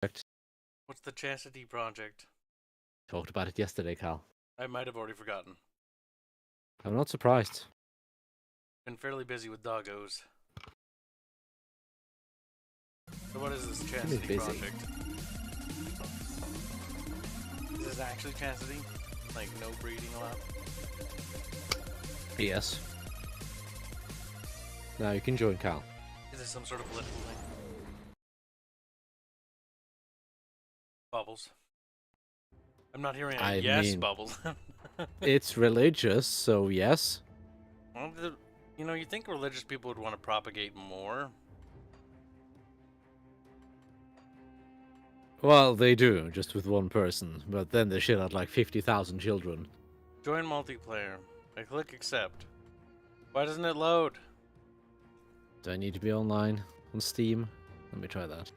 What's the Chastity Project? Talked about it yesterday, Cal. I might have already forgotten. I'm not surprised. Been fairly busy with doggos. So what is this Chastity Project? Is this actually chastity? Like, no breeding allowed? Yes. Now you can join, Cal. Is this some sort of political thing? Bubbles. I'm not hearing a yes, Bubbles. It's religious, so yes. Well, you know, you think religious people would want to propagate more? Well, they do, just with one person, but then they shit out like 50,000 children. Join multiplayer. I click accept. Why doesn't it load? Do I need to be online on Steam? Let me try that.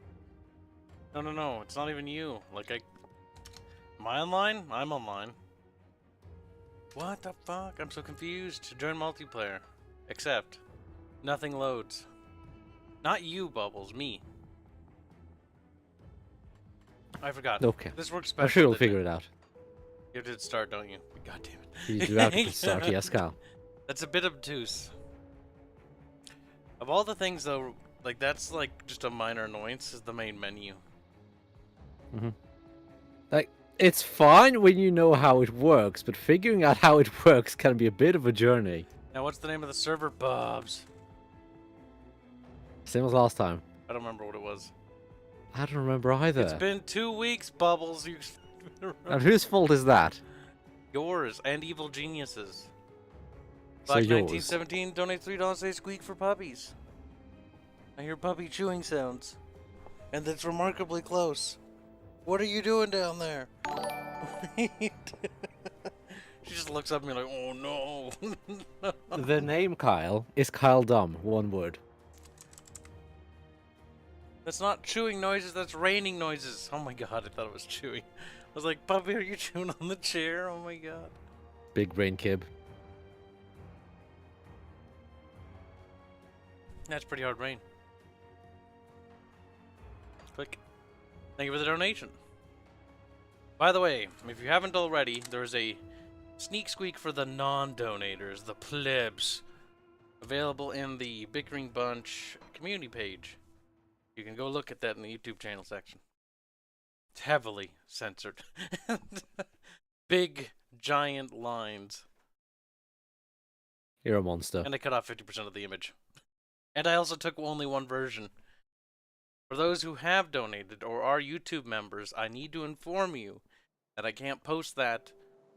No, it's not even you. Like, am I online? I'm online. What the fuck? I'm so confused. Join multiplayer. Accept. Nothing loads. Not you, Bubbles, me. I forgot. Okay. This works special. I'm sure you'll figure it out. You did start, don't you? God damn it. You do have to start, yes, Cal. That's a bit obtuse. Of all the things, though, like, that's like just a minor annoyance, is the main menu. Like, it's fine when you know how it works, but figuring out how it works can be a bit of a journey. Now, what's the name of the server? Bubs. Same as last time. I don't remember what it was. I don't remember either. It's been 2 weeks, Bubbles. You. And whose fault is that? Yours and Evil Geniuses. So Black yours. 1917 donates $3 say squeak for puppies. I hear puppy chewing sounds. And that's remarkably close. What are you doing down there? She just looks up at me like, oh no. The name Kyle is Kyle Dumb, one word. That's not chewing noises, that's raining noises. Oh my god, I thought it was chewing. I was like, puppy, are you chewing on the chair? Oh my god. Big brain kib. That's pretty hard rain. Click. Thank you for the donation. By the way, if you haven't already, there's a sneak squeak for the non-donators, the plebs, available in the Bickering Bunch community page. You can go look at that in the YouTube channel section. It's heavily censored. Big, giant lines. You're a monster. And I cut off 50% of the image. And I also took only one version. For those who have donated or are YouTube members, I need to inform you that I can't post that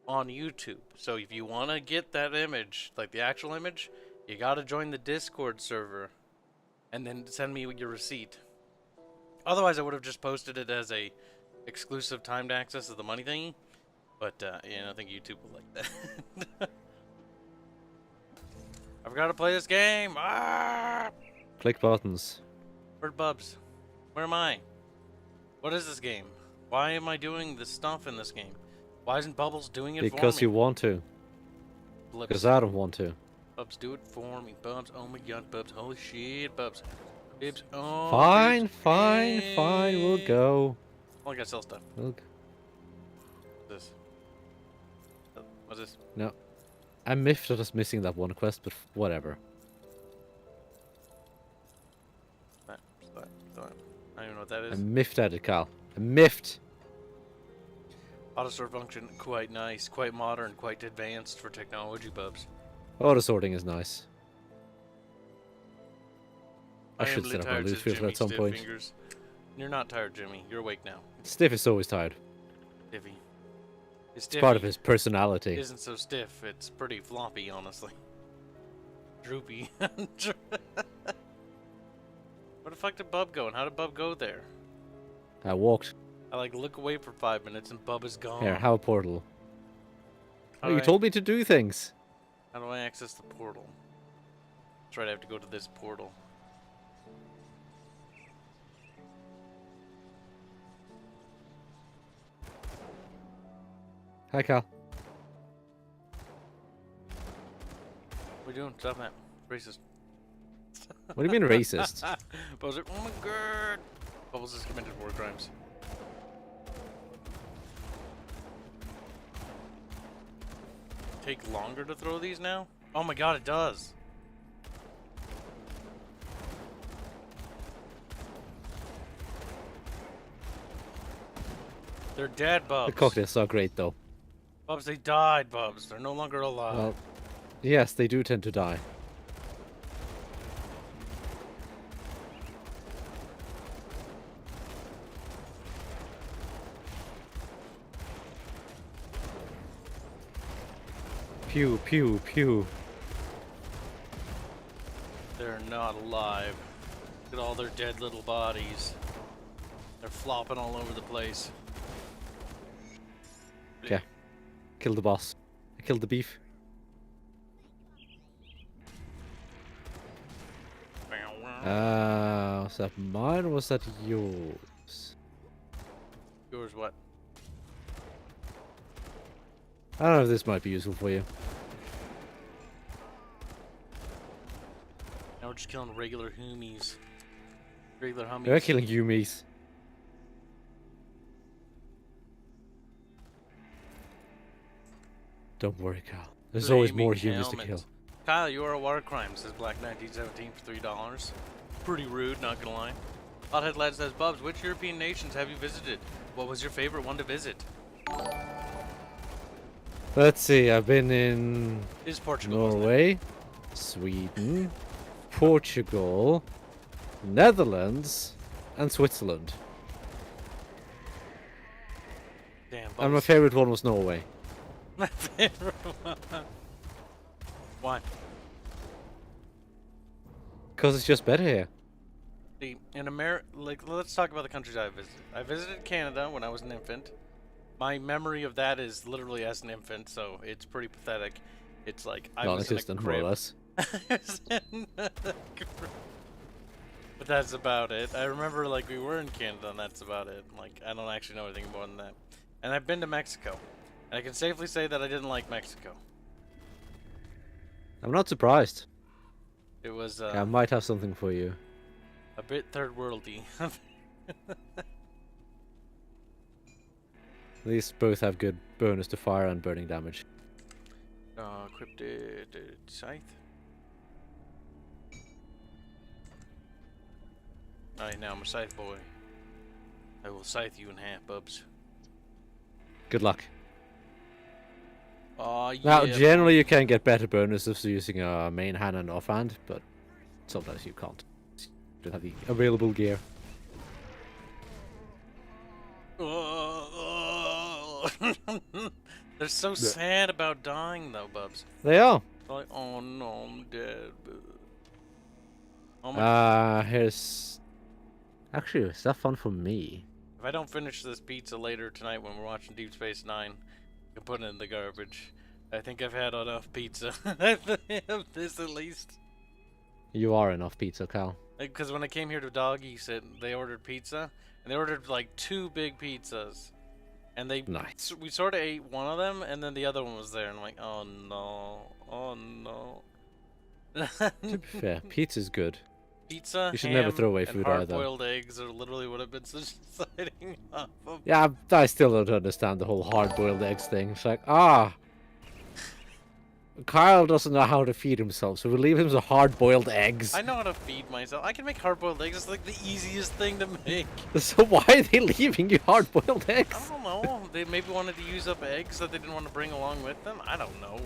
on YouTube. So if you want to get that image, like the actual image, you gotta join the Discord server and then send me your receipt. Otherwise, I would have just posted it as a exclusive timed access of the money thingy. But, yeah, I think YouTube will like that. I forgot to play this game! Ah! Click buttons. Where'd Bubs? Where am I? What is this game? Why am I doing this stuff in this game? Why isn't Bubbles doing it for me? Because you want to. Because I don't want to. Bubs, do it for me. Bubs, oh my god, Bubs, holy shit, Bubs. Bibs, oh. Fine, Bibs, fine, fine, we'll go. Oh, I gotta sell stuff. Look. What's this? What's this? No. I'm miffed at us missing that one quest, but whatever. That. I don't even know what that is. I'm miffed at it, Cal. I'm miffed. Auto sort function, quite nice, quite modern, quite advanced for technology, Bubs. Auto sorting is nice. I should am set up a tired, loot says filter Jimmy at some Stiff point. Fingers. You're not tired, Jimmy. You're awake now. Stiff is always tired. Stiffy. It's part of his personality. Isn't so stiff. It's pretty floppy, honestly. Droopy. Where the fuck did Bub go? And how did Bub go there? I walked. I like look away for 5 minutes and Bub is gone. Here, how a portal. How Oh, you told me to do things. How do I access the portal? That's right, I have to go to this portal. Hi, Cal. What are you doing? Stop that. Racist. What do you mean racist? Bubbles like, oh my god. Bubbles has committed war crimes. take longer to throw these now? Oh my god, it does. They're dead, Bubs. The cocktails are great, though. Bubs, they died, Bubs. They're no longer alive. Well, yes, they do tend to die. Pew, pew, pew. They're not alive. Look at all their dead little bodies. They're flopping all over the place. Okay. Kill the boss. I killed the beef. Was that mine or was that yours? Yours what? I don't know if this might be useful for you. Now we're just killing regular hummies. Regular hummies. We're killing Yumis. Don't worry, Kyle. There's always more humans to kill. Kyle, you are a war crime, says Black1917 for $3. Pretty rude, not gonna lie. Hothead Lad says, Bubs, which European nations have you visited? What was your favorite one to visit? Let's see, I've been in Is Portugal, Norway, Sweden, Portugal, Netherlands, and Switzerland. Damn, Bubs. And my favorite one was Norway. My favorite one. Why? Because it's just better here. See, in America, like, let's talk about the countries I visited. I visited Canada when I was an infant. My memory of that is literally as an infant, so it's pretty pathetic. It's like I was in a Non-existent, crib. more or less. But that's about it. I remember like we were in Canada and that's about it. Like I don't actually know anything more than that. And I've been to Mexico. And I can safely say that I didn't like Mexico. I'm not surprised. It was I might have something for you. a bit third worldy. These both have good bonus to fire and burning damage. Cryptid scythe. Alright, now I'm a scythe boy. I will scythe you in half, Bubs. Good luck. Aw, yeah. Now, generally you can get better bonuses using a main hand and offhand, but sometimes you can't. You don't have the available gear. They're so sad about dying, though, Bubs. They are. They're like, oh no, I'm dead. Oh Here's... Actually, is that fun for me? If I don't finish this pizza later tonight when we're watching Deep Space Nine, I can put it in the garbage. I think I've had enough pizza. Of this at least. You are enough pizza, Cal. Because when I came here to Doggy Sit, they ordered pizza, and they ordered like 2 big pizzas. And they Nice. we sort of ate one of them, and then the other one was there, and I'm like, oh no, oh no. To be fair, pizza's good. Pizza, You should ham, never throw away and food either. hard-boiled eggs are literally what I've been deciding off of. Yeah, I still don't understand the whole hard-boiled eggs thing. It's like, Kyle doesn't know how to feed himself, so we leave him some hard-boiled eggs. I know how to feed myself. I can make hard-boiled eggs. It's like the easiest thing to make. So why are they leaving you hard-boiled eggs? I don't know. They maybe wanted to use up eggs that they didn't want to bring along with them. I don't know.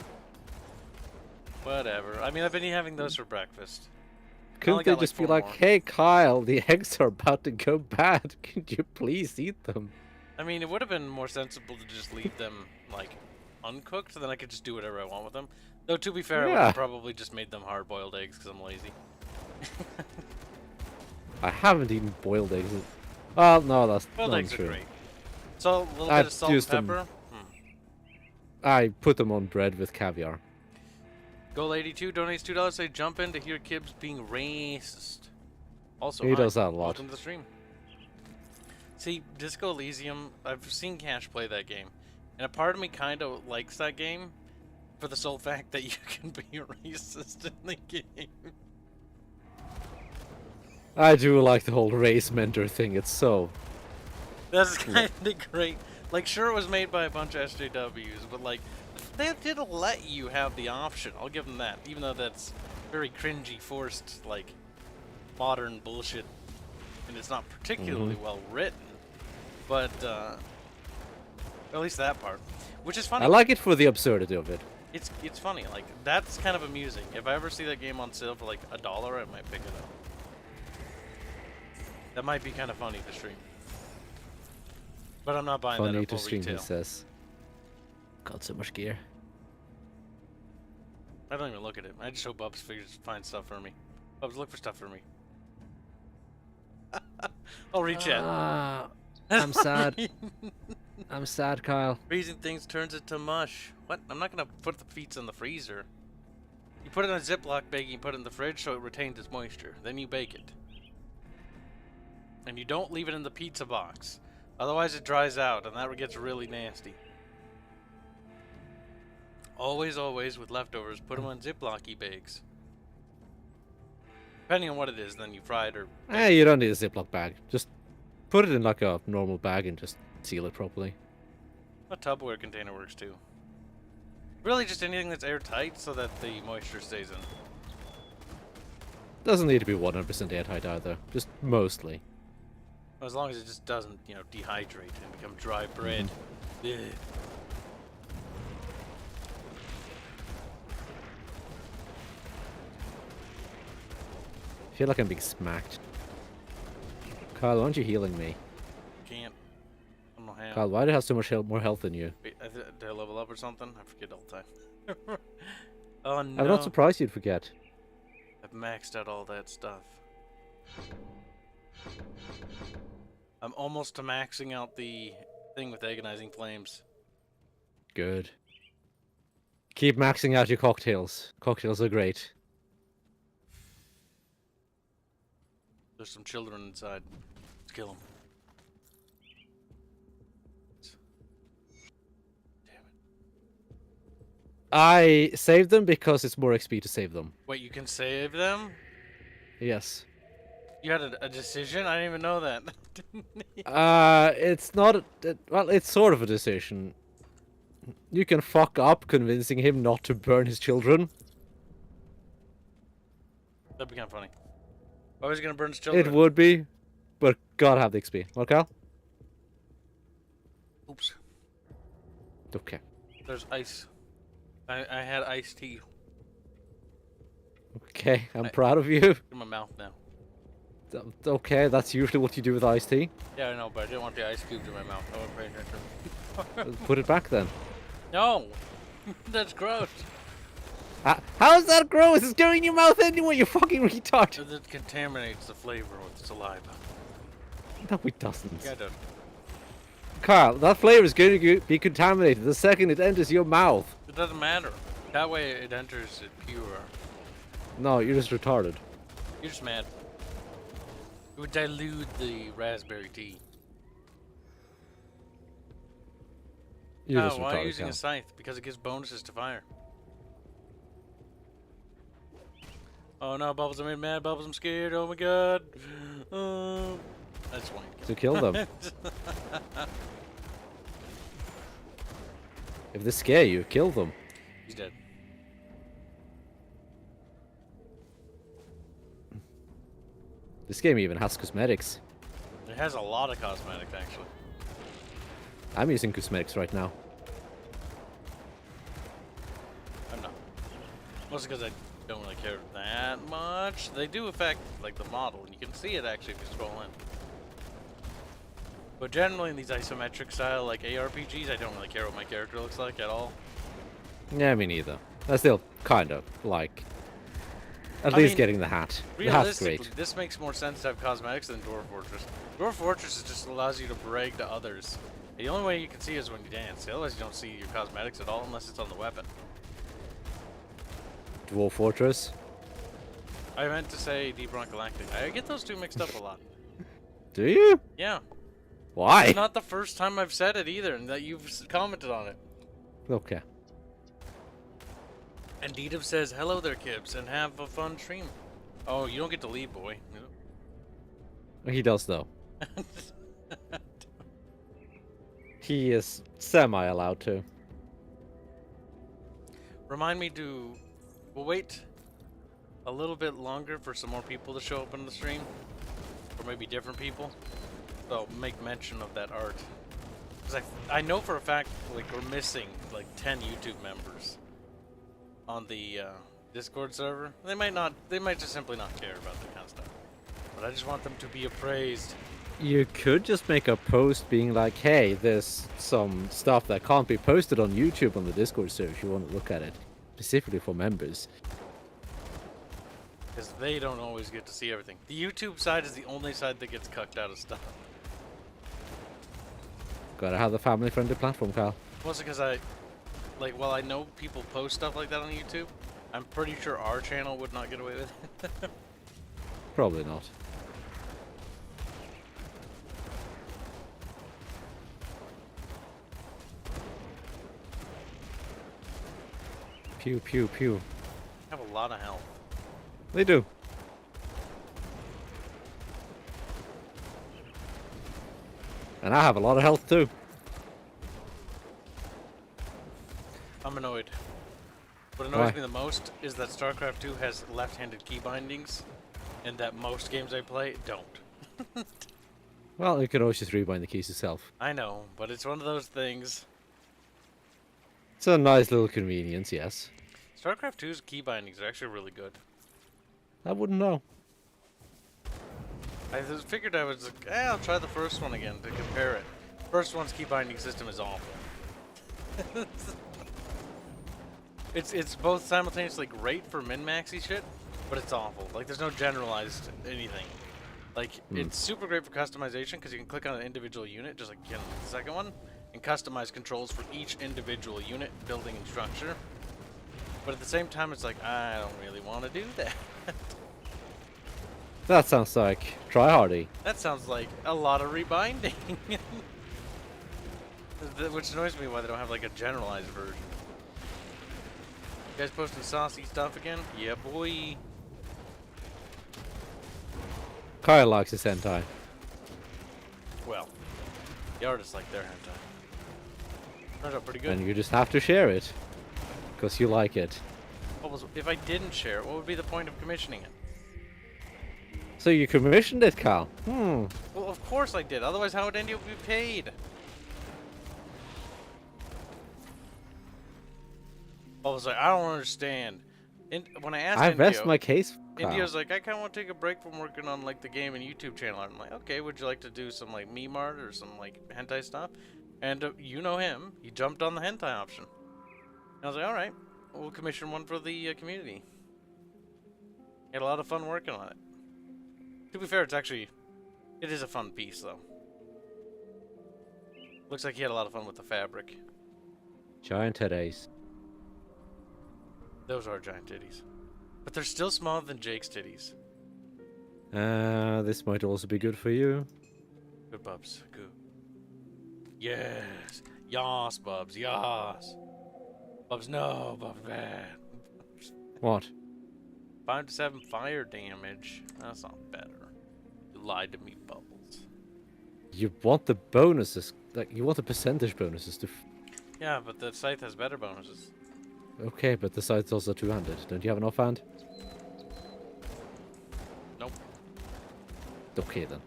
Whatever. I mean, I've been having those for breakfast. Couldn't they just be like, hey Kyle, the eggs are about to go bad. Could you please eat them? I mean, it would have been more sensible to just leave them, like, uncooked, so then I could just do whatever I want with them. Though, to be fair, I would have probably just made them hard-boiled eggs because I'm lazy. I haven't eaten boiled eggs. Well, no, that's Boiled not eggs true. are great. So, a little bit of salt and pepper. I put them on bread with caviar. Goal82 donates $2. Say jump in to hear Kibs being racist. Also, He does that a lot. Welcome to the stream. See, Disco Elysium, I've seen Cash play that game, and a part of me kind of likes that game for the sole fact that you can be racist in the game. I do like the whole race mentor thing. It's so... That's kind of great. Like, sure, it was made by a bunch of SJWs, but like, the they did let you have the option. I'll give them that, even though that's very cringy, forced, like modern bullshit, and it's not particularly well written. But at least that part, which is funny. I like it for the absurdity of it. It's funny. Like that's kind of amusing. If I ever see that game on sale for like $1, I might pick it up. That might be kind of funny to stream. But I'm not buying that Funny at to full stream, he retail. says. Got so much gear. I don't even look at it. I just hope Bubs figures find stuff for me. Bubs, look for stuff for me. I'll reach out. I'm sad. I'm sad, Kyle. Freezing things turns it to mush. What? I'm not gonna put the feet in the freezer. You put it in a Ziploc bag and you put it in the fridge so it retains its moisture. Then you bake it. And you don't leave it in the pizza box. Otherwise it dries out and that gets really nasty. Always, always, with leftovers, put them on Ziploc-y bags. Depending on what it is, then you fry it or... You don't need a Ziploc bag. Just put it in like a normal bag and just seal it properly. A Tupperware container works too. Really just anything that's airtight so that the moisture stays in. Doesn't need to be 100% airtight either. Just mostly. As long as it just doesn't, you know, dehydrate and become dry bread. Ugh. I feel like I'm being smacked. Kyle, why aren't you healing me? Can't. I don't know how. Kyle, why do I have so much more health than you? Wait, did I level up or something? I forget all the time. Oh no. I'm not surprised you'd forget. I've maxed out all that stuff. I'm almost to maxing out the thing with agonizing flames. Good. Keep maxing out your cocktails. Cocktails are great. There's some children inside. Let's kill them. Damn it. I saved them because it's more XP to save them. Wait, you can save them? Yes. You had a decision? I didn't even know that. It's not... well, it's sort of a decision. You can fuck up convincing him not to burn his children. That'd be kind of funny. Why was he gonna burn his children? It would be, but gotta have the XP. What, Cal? Oops. Okay. There's ice. I had iced tea Okay, I'm proud of you. in my mouth now. Okay, that's usually what you do with iced tea. Yeah, I know, but I didn't want the ice cubes in my mouth. I wasn't paying attention. Put it back then. No! That's gross. How is that gross? It's going in your mouth anyway, you fucking retard. It contaminates the flavor with saliva. No, it doesn't. Yeah, it does. Carl, that flavor is going to be contaminated the second it enters your mouth. It doesn't matter. That way it enters it pure. No, you're just retarded. You're just mad. It would dilute the raspberry tea. You're Oh, just why are you retarded, using Cal. a scythe? Because it gives bonuses to fire. Oh no, Bubbles, I made mad. Bubbles, I'm scared. Oh my god. That's one. So kill them. If they scare you, kill them. He's dead. This game even has cosmetics. It has a lot of cosmetics, actually. I'm using cosmetics right now. I'm not. Mostly because I don't really care that much. They do affect, like, the model, and you can see it, actually, if you scroll in. But generally, in these isometric style, like, ARPGs, I don't really care what my character looks like at all. Yeah, me neither. I still kind of like... At I least mean, getting the hat. The hat's Realistically, great. this makes more sense to have cosmetics than Dwarf Fortress. Dwarf Fortress just allows you to brag to others. The only way you can see is when you dance. Otherwise, you don't see your cosmetics at all unless it's on the weapon. Dwarf Fortress. I meant to say Deep Rock Galactic. I get those two mixed up a lot. Do you? Yeah. Why? It's not the first time I've said it either, and that you've commented on it. Okay. And Deedov says, hello there, Kibs, and have a fun stream. Oh, you don't get to leave, boy. He does, though. He is semi-allowed to. Remind me to... We'll wait a little bit longer for some more people to show up in the stream. Or maybe different people. So make mention of that art. Because I know for a fact, like, we're missing, like, 10 YouTube members on the Discord server. They might just simply not care about that kind of stuff. But I just want them to be appraised. You could just make a post being like, hey, there's some stuff that can't be posted on YouTube on the Discord server if you want to look at it, specifically for members. Because they don't always get to see everything. The YouTube side is the only side that gets cucked out of stuff. Gotta have the family-friendly platform, Kyle. Mostly because while I know people post stuff like that on YouTube, I'm pretty sure our channel would not get away with it. Probably not. Pew, pew, pew. I have a lot of health. They do. And I have a lot of health too. I'm annoyed. What annoys me the most is that StarCraft 2 has left-handed key bindings, and that most games I play don't. Well, you can always just rebind the keys yourself. I know, but it's one of those things. It's a nice little convenience, yes. StarCraft 2's key bindings are actually really good. I wouldn't know. I just figured I was like, I'll try the first one again to compare it. First one's key binding system is awful. It's both simultaneously great for min-maxy shit, but it's awful. Like, there's no generalized anything. Like, it's super great for customization because you can click on an individual unit, just like you can on the second one, and customize controls for each individual unit, building and structure. But at the same time, it's like, I don't really want to do that. That sounds like tryhardy. That sounds like a lot of rebinding. Which annoys me why they don't have like a generalized version. You guys posting saucy stuff again? Yeah, boy. Kyle likes his hentai. Well, the artists like their hentai. Turned out pretty good. And you just have to share it. Because you like it. If I didn't share it, what would be the point of commissioning it? So you commissioned it, Kyle? Hmm. Well, of course I did. Otherwise, how would any of you be paid? I was like, I don't understand. When I asked I Indio, rest my case, Kyle. Indio's like, I kind of want to take a break from working on like the game and YouTube channel. I'm like, okay, would you like to do some like meme art or some like hentai stuff? And you know him, he jumped on the hentai option. And I was like, all right, we'll commission one for the community. Had a lot of fun working on it. To be fair, it is a fun piece though. Looks like he had a lot of fun with the fabric. Giant titties. Those are giant titties. But they're still smaller than Jake's titties. This might also be good for you. Good, Bubs. Good. Yes. Yas, Bubs. Yas. Bubs, no. Bubs, bad. What? 5 to 7 fire damage. That's not better. You lied to me, Bubbles. You want the bonuses. Like, you want the percentage bonuses to... Yeah, but the scythe has better bonuses. Okay, but the site's also two-handed. Don't you have an offhand? Nope. Okay, then.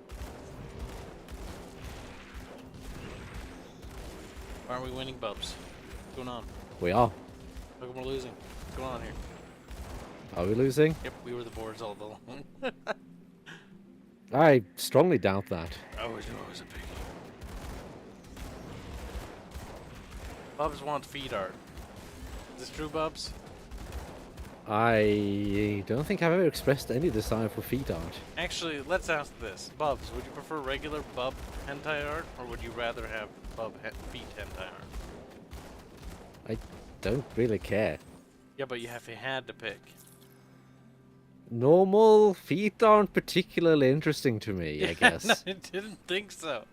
Why aren't we winning, Bubs? What's going on? We are. How come we're losing? What's going on here? Are we losing? Yep, we were the boards all along. I strongly doubt that. I always knew I was a piggy. Bubs wants feed art. Is this true, Bubs? I don't think I've ever expressed any desire for feet art. Actually, let's ask this. Bubs, would you prefer regular bub hentai art, or would you rather have feet hentai art? I don't really care. Yeah, but you had to pick. Normal feet aren't particularly interesting to me, I guess. No, I didn't think so.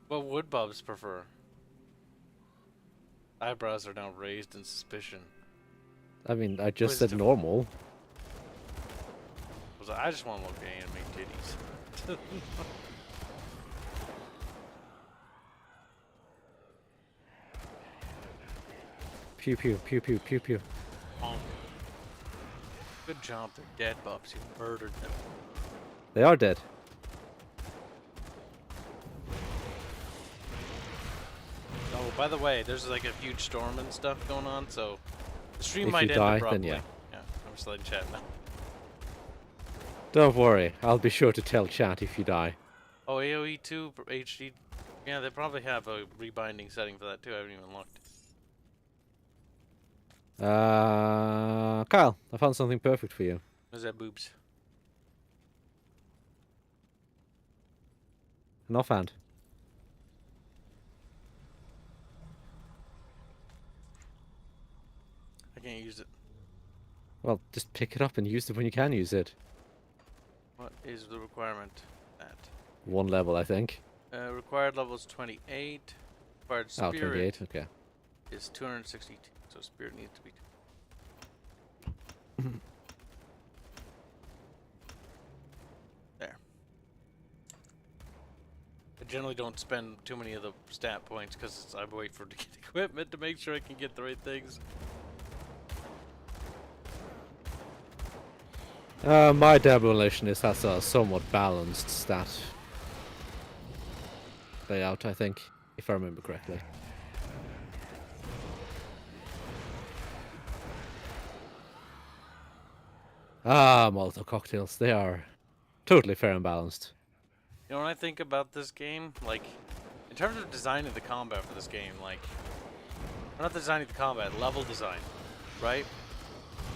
What would Bubs prefer? Eyebrows are now raised in suspicion. I mean, I just said normal. I just want to look at anime titties. Pew pew pew pew pew pew. Bonk. Good job, they're dead, Bubs. You murdered them. They are dead. Oh, by the way, there's like a huge storm and stuff going on, so the stream If might you end die, then abruptly. yeah. Yeah, I'm just letting chat know. Don't worry, I'll be sure to tell chat if you die. Oh, AoE 2 HD. Yeah, they probably have a rebinding setting for that too. I haven't even looked. Kyle, I found something perfect for you. Where's that boobs? An offhand. I can't use it. Well, just pick it up and use it when you can use it. What is the requirement? That. 1 level, I think. Required level is 28. Required Oh, spirit 28, okay. is 262. So spirit needs to be. There. I generally don't spend too many of the stat points because I wait for to get equipment to make sure I can get the right things. My Diablo Relationist has a somewhat balanced stat layout, I think, if I remember correctly. Ah, Molotov cocktails. They are totally fair and balanced. You know, when I think about this game, like, in terms of designing the combat for this game, like, or not designing the combat, level design, right?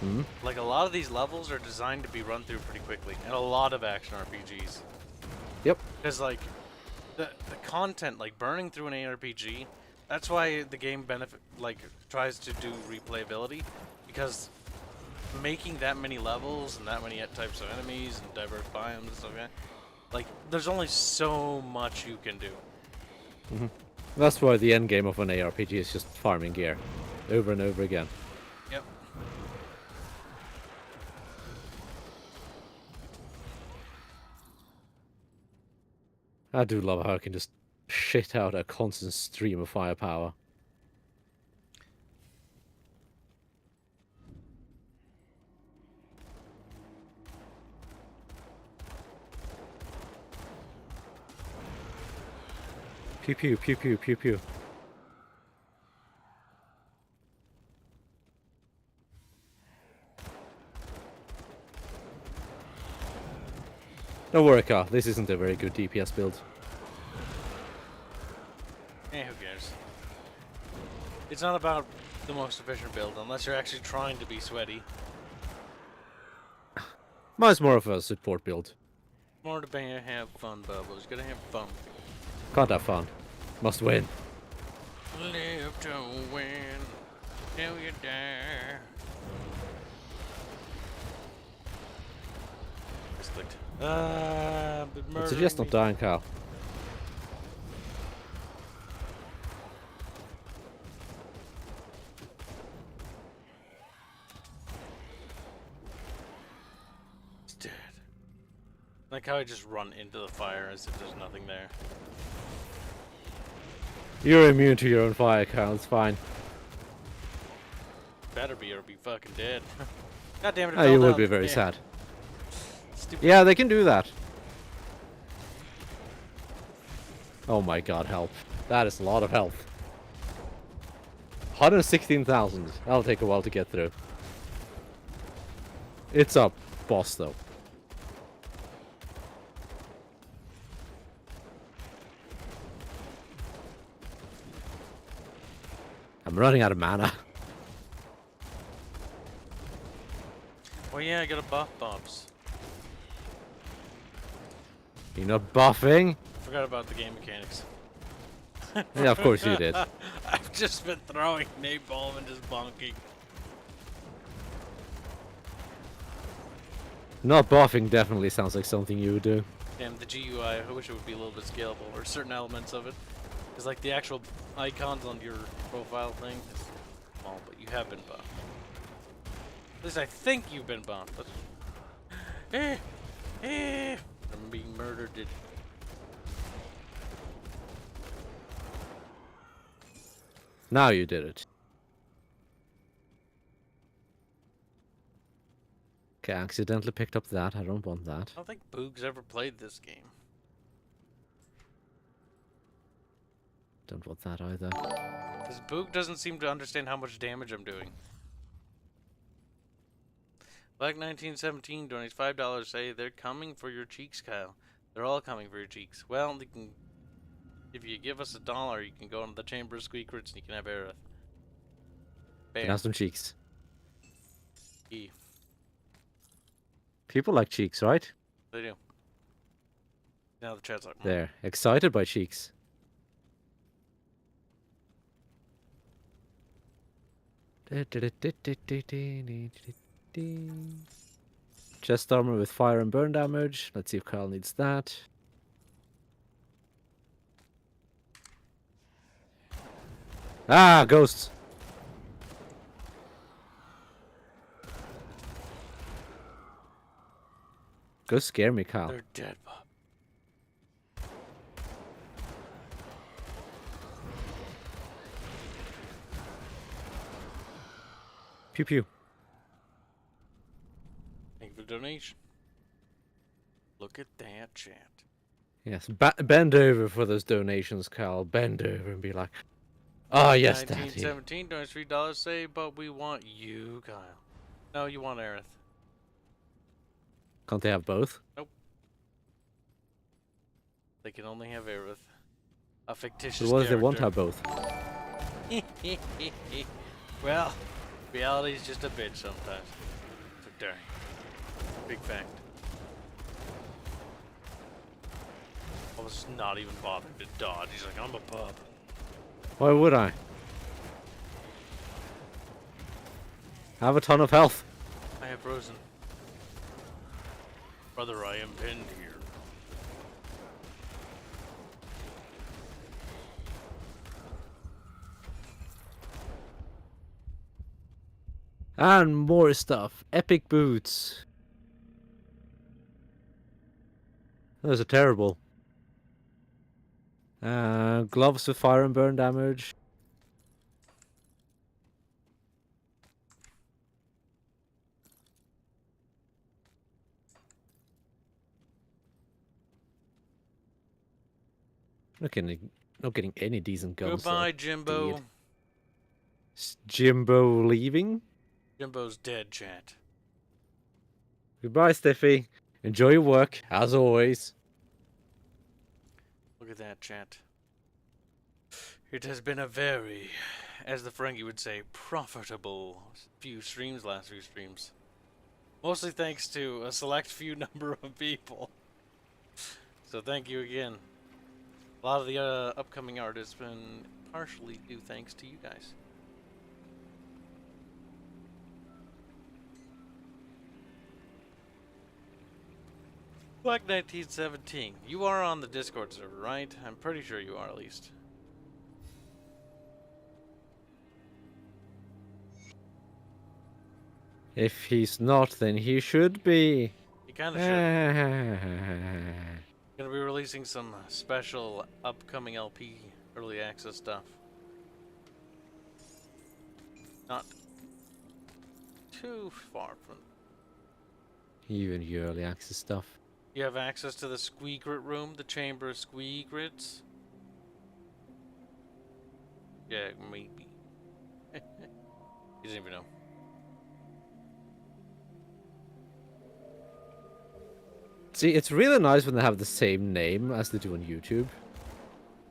Hmm? Like, a lot of these levels are designed to be run through pretty quickly, and a lot of action RPGs. Yep. Because, like, the content, like, burning through an ARPG, that's why the game tries to do replayability, because making that many levels and that many types of enemies and diverse biomes and stuff like that, like, there's only so much you can do. Hmm. That's why the end game of an ARPG is just farming gear, over and over again. Yep. I do love how I can just shit out a constant stream of firepower. Pew pew pew pew pew pew. Don't worry, Carl. This isn't a very good DPS build. Eh, who cares? It's not about the most efficient build, unless you're actually trying to be sweaty. Mine's more of a support build. More to have fun, Bubbles. Gotta have fun. Can't have fun. Must win. Live to win. Till you die. Just clicked. I'd suggest not dying, Carl. It's dead. Like how I just run into the fire as if there's nothing there. You're immune to your own fire, Carl. It's fine. Better be or be fucking dead. God damn it! Oh, you will be very sad. Stupid. Yeah, they can do that. Oh my god, help. That is a lot of health. 116,000. That'll take a while to get through. It's a boss, though. I'm running out of mana. Oh yeah, I got a buff bumps. You're not buffing? Forgot about the game mechanics. Yeah, of course you did. I've just been throwing napalm and just bonking. Not buffing definitely sounds like something you would do. Damn, the GUI, I wish it would be a little bit scalable, or certain elements of it. Because, like, the actual icons on your profile thing is small, but you have been buffed. At least I think you've been buffed, but... I'm being murdered. Now you did it. Okay, I accidentally picked up that. I don't want that. I don't think Boog's ever played this game. Don't want that either. Because Boog doesn't seem to understand how much damage I'm doing. Black 1917 donates $5. Say they're coming for your cheeks, Kyle. They're all coming for your cheeks. Well, they can. If you give us $1, you can go into the Chamber of Squeakrits and you can have Aerith. Can Bam. have some cheeks. E. People like cheeks, right? They do. Now the chat's like, They're excited by cheeks. Chest armor with fire and burn damage. Let's see if Kyle needs that. Ah, ghosts. Ghosts scare me, Kyle. they're dead, Bob. Pew pew. Thank you for the donation. Look at that chat. Yes, bend over for those donations, Kyle. Bend over and be like, "Oh yes, Daddy." 1917 donates $3. Say, but we want you, Kyle. No, you want Aerith. Can't they have both? Nope. They can only have Aerith. A fictitious So what if they want to have character. both? Well, reality's just a bitch sometimes. So dang. Big fact. I was not even bothered to dodge. He's like, I'm a pup. Why would I? Have a ton of health. I have frozen. Brother, I am pinned here. And more stuff. Epic boots. Those are terrible. Gloves with fire and burn damage. Not getting any decent guns. Goodbye, Jimbo. Indeed. Jimbo leaving? Jimbo's dead, chat. Goodbye, Stiffy. Enjoy your work, as always. Look at that, chat. It has been a very, as the Ferengi would say, profitable last few streams. Mostly thanks to a select few number of people. So thank you again. A lot of the upcoming art has been partially due thanks to you guys. Black 1917, you are on the Discord server, right? I'm pretty sure you are, at least. If he's not, then he should be. You kind of should. Gonna be releasing some special upcoming LP early access stuff. Not too far from. Even your early access stuff. You have access to the Squeakrit room, the Chamber of Squeakrits. Yeah, maybe. He doesn't even know. See, it's really nice when they have the same name as they do on YouTube.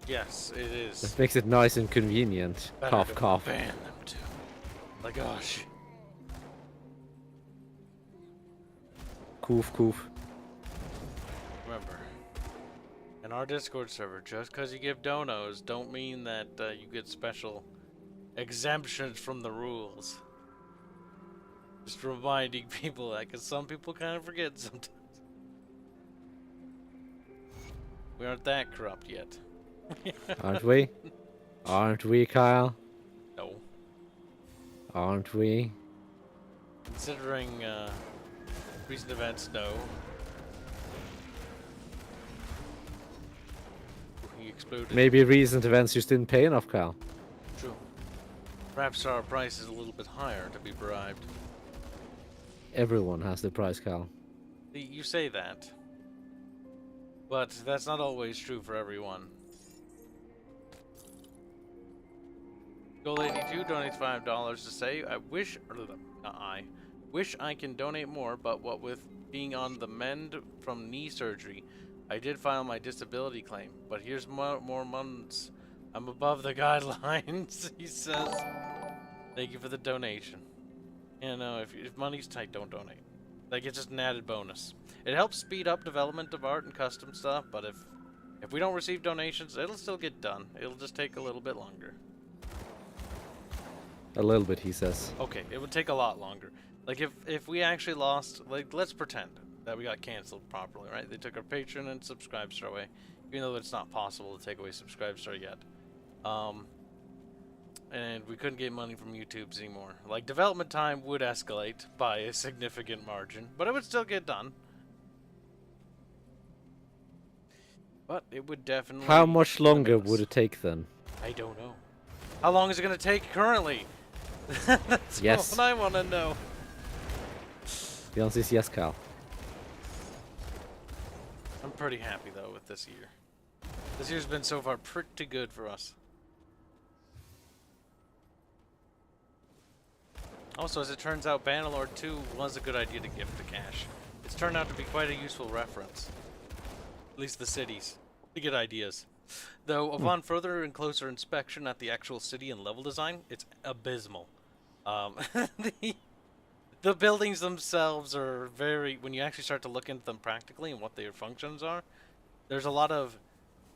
Yes, it is. That makes it nice and convenient. Better Cough, to cough. Ban them too. My gosh. Coof, coof. Remember, in our Discord server, just because you give donos, don't mean that you get special exemptions from the rules. Just reminding people that, because some people kind of forget sometimes. We aren't that corrupt yet. Aren't we? Aren't we, Kyle? No. Aren't we? Considering recent events, no. He exploded. Maybe recent events just didn't pay enough, Kyle. True. Perhaps our price is a little bit higher to be bribed. Everyone has the price, Cal. You say that, but that's not always true for everyone. Goal82 donates $5 to say, I wish I can donate more, but what with being on the mend from knee surgery, I did file my disability claim, but here's more months. I'm above the guidelines, he says. Thank you for the donation. You know, if money's tight, don't donate. Like, it's just an added bonus. It helps speed up development of art and custom stuff, but if we don't receive donations, it'll still get done. It'll just take a little bit longer. A little bit, he says. Okay, it would take a lot longer. Like, if we actually lost, like, let's pretend that we got canceled properly, right? They took our Patreon and Subscribestar away, even though it's not possible to take away Subscribestar yet. And we couldn't get money from YouTube's anymore. Like, development time would escalate by a significant margin, but it would still get done. But it would definitely... How much longer would it take then? I don't know. How long is it going to take currently? That's yes. what I want to know. The answer is yes, Cal. I'm pretty happy, though, with this year. This year's been so far pretty good for us. Also, as it turns out, Bannerlord 2 was a good idea to gift to cash. It's turned out to be quite a useful reference. At least the cities. To get ideas. Though, upon further and closer inspection at the actual city and level design, it's abysmal. The buildings themselves are very... When you actually start to look into them practically and what their functions are, there's a lot of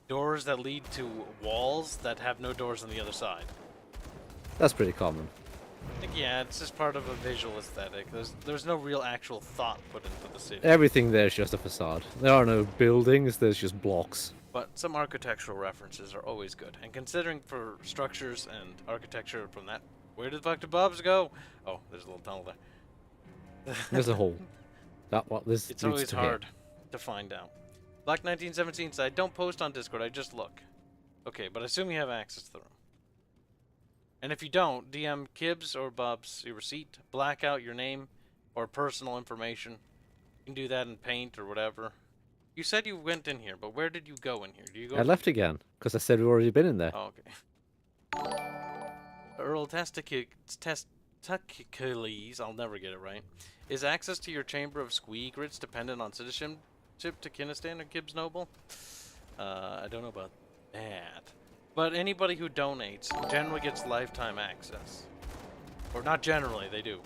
doors that lead to walls that have no doors on the other side. That's pretty common. Yeah, it's just part of a visual aesthetic. There's no real actual thought put into the city. Everything there is just a facade. There are no buildings, there's just blocks. But some architectural references are always good. And considering for structures and architecture from that... Where did the fuck did Bobs go? Oh, there's a little tunnel there. There's a hole. This it's always hard to find out. Black 1917 said, I don't post on Discord, I just look. Okay, but I assume you have access to the room. And if you don't, DM Kibs or Bubs your receipt, black out your name or personal information. You can do that in Paint or whatever. You said you went in here, but where did you go in here? Do you go? I left again, because I said we've already been in there. Oh, okay. Earl Testicles, I'll never get it right. Is access to your chamber of squeegrits dependent on citizenship to Kinistan or Kibs Noble? I don't know about that. But anybody who donates generally gets lifetime access. Or not generally, they do.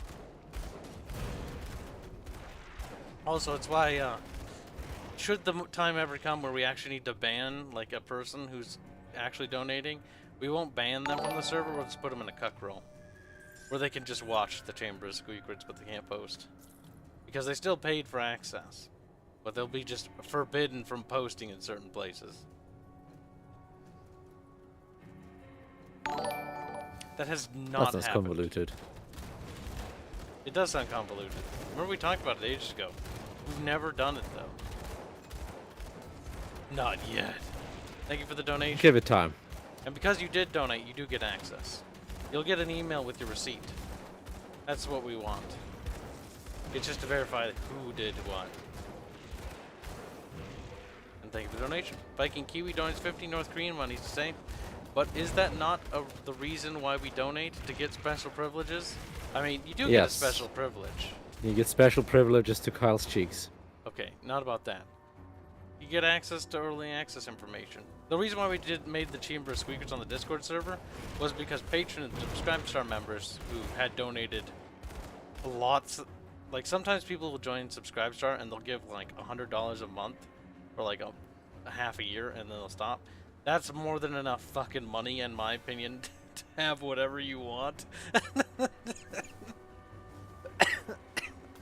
Also, it's why, should the time ever come where we actually need to ban, like, a person who's actually donating, we won't ban them from the server, we'll just put them in a cuck role. Where they can just watch the Chamber of Squeakrits, but they can't post. Because they still paid for access. But they'll be just forbidden from posting in certain places. That has not happened. That's convoluted. It does sound convoluted. Remember we talked about it ages ago. We've never done it, though. Not yet. Thank you for the donation. Give it time. And because you did donate, you do get access. You'll get an email with your receipt. That's what we want. It's just to verify who did what. And thank you for the donation. Viking Kiwi donates 50 North Korean money to say, but is that not the reason why we donate? To get special privileges? I mean, you do get a special privilege. You get special privileges to Kyle's cheeks. Okay, not about that. You get access to early access information. The reason why we made the Chamber of Squeakers on the Discord server was because Patreon and Subscribestar members who had donated lots, like sometimes people will join Subscribestar and they'll give like $100 a month for like a half a year and then they'll stop. That's more than enough fucking money, in my opinion, to have whatever you want. I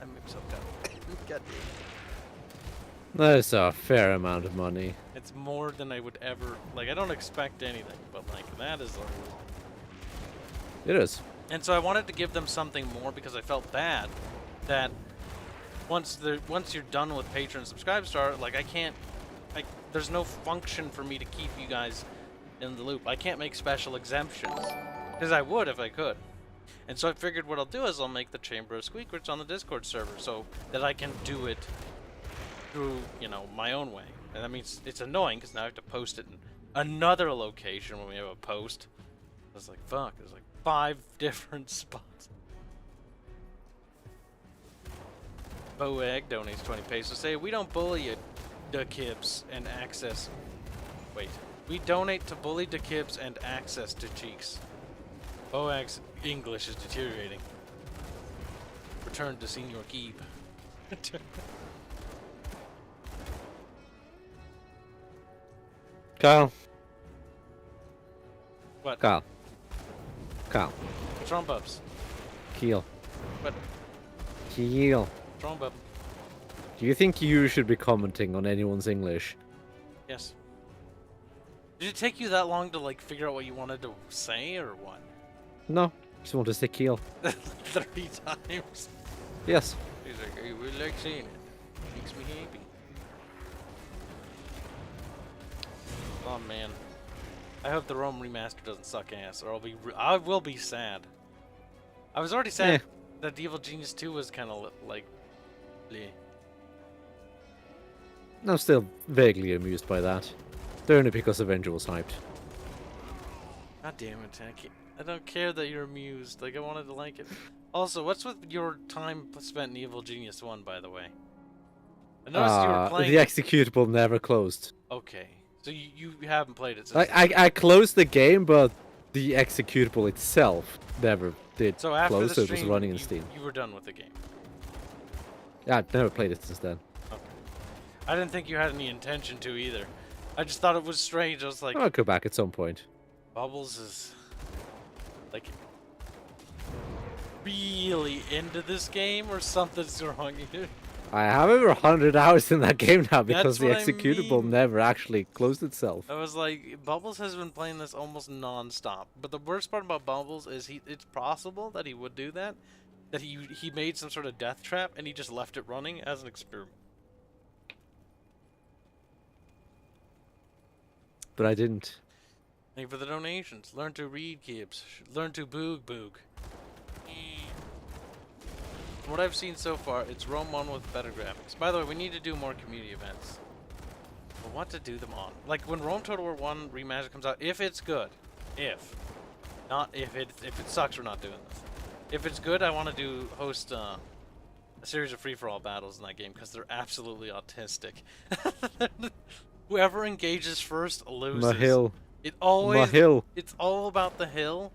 made myself God. That is a fair amount of money. It's more than I would ever, like, I don't expect anything, but like, that is like... It is. And so I wanted to give them something more because I felt bad that once you're done with Patreon and Subscribestar, like, there's no function for me to keep you guys in the loop. I can't make special exemptions, because I would if I could. And so I figured what I'll do is I'll make the Chamber of Squeakers on the Discord server so that I can do it through, you know, my own way. And that means it's annoying because now I have to post it in another location when we have a post. I was like, fuck, there's like 5 different spots. Boeg donates 20 pesos. Say, we don't bully you, the Kibs, and access. Wait. We donate to bully the Kibs and access to cheeks. Boeg's English is deteriorating. Return to Senior Keep. Kyle. What? Kyle. What's wrong, Bubs? Keel. What? Keel. What's wrong, Bub? Do you think you should be commenting on anyone's English? Yes. Did it take you that long to like figure out what you wanted to say, or what? No. Just want to say keel. 3 times. Yes. He's like, hey, we like seeing it. Makes me happy. Oh man. I hope the Rome remaster doesn't suck ass, or I will be sad. I was already sad that Evil Genius 2 was kind of like, bleh. I'm still vaguely amused by that. Only because Avenger was hyped. God damn it, I don't care that you're amused. Like, I wanted to like it. Also, what's with your time spent in Evil Genius 1, by the way? I noticed you were playing. The executable never closed. Okay. So you haven't played it since. I closed the game, but the executable itself never did so after close, the so stream, it was running in Steam. You were done with the game. Yeah, I've never played it since then. Okay. I didn't think you had any intention to either. I just thought it was strange. I was like, I'll go back at some point. Bubbles is like really into this game, or something's wrong here. I have over 100 hours in that game now because That's the what I executable mean. never actually closed itself. I was like, Bubbles has been playing this almost non-stop. But the worst part about Bubbles is it's possible that he would do that. That he made some sort of death trap and he just left it running as an experiment. But I didn't. Thank you for the donations. Learn to read, Kibs. Learn to boog. From what I've seen so far, it's Rome 1 with better graphics. By the way, we need to do more community events. But what to do them on? Like when Rome Total War 1 Remastered comes out, if it's good. Not if it sucks, we're not doing this. If it's good, I want to host a series of free-for-all battles in that game because they're absolutely autistic. Whoever engages first loses. Mahill. It's all about the hill.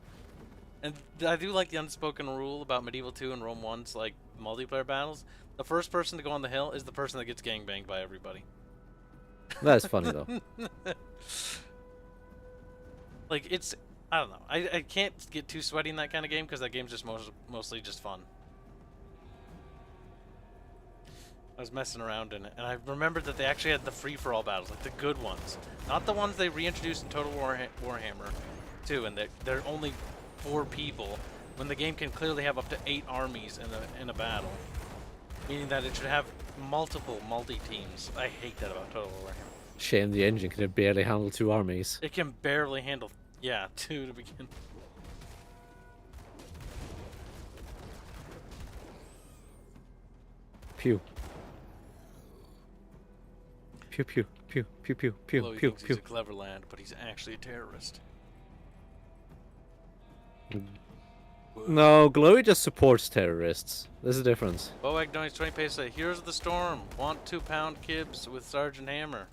And I do like the unspoken rule about Medieval 2 and Rome 1's like multiplayer battles. The first person to go on the hill is the person that gets gangbanged by everybody. That's funny though. Like I don't know. I can't get too sweaty in that kind of game because that game's just mostly just fun. I was messing around in it, and I remembered that they actually had the free-for-all battles, like the good ones, not the ones they reintroduced in Total Warhammer 2, and they're only 4 people, when the game can clearly have up to 8 armies in a battle, meaning that it should have multiple multi-teams. I hate that about Total Warhammer. Shame the engine can barely handle 2 armies. It can barely handle, 2 to begin. Pew. Pew pew pew pew pew pew Although he pew thinks pew. he's a clever lad, but he's actually a terrorist. No, Glowy just supports terrorists. There's a difference. Boag donates 20 pesos. Here's the storm. Want 2-pound Kibs with Sergeant Hammer.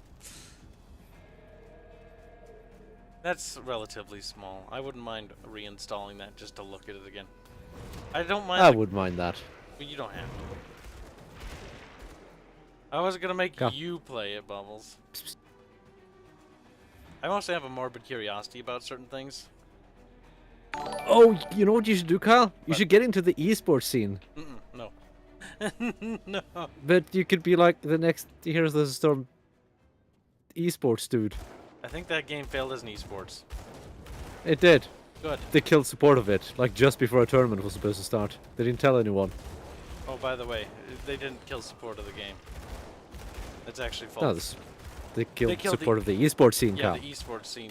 That's relatively small. I wouldn't mind reinstalling that just to look at it again. I don't mind. I would mind that. But you don't have to. I was gonna make you play it, Bubbles. I mostly have a morbid curiosity about certain things. Oh, you know what you should do, Kyle? You should get into the esports scene. No. No. But you could be like the next Heroes of the Storm esports dude. I think that game failed as an esports. It did. Good. They killed support of it, like just before a tournament was supposed to start. They didn't tell anyone. Oh, by the way, they didn't kill support of the game. That's actually false. No, they killed support of the esports scene, Yeah, Kyle. the esports scene.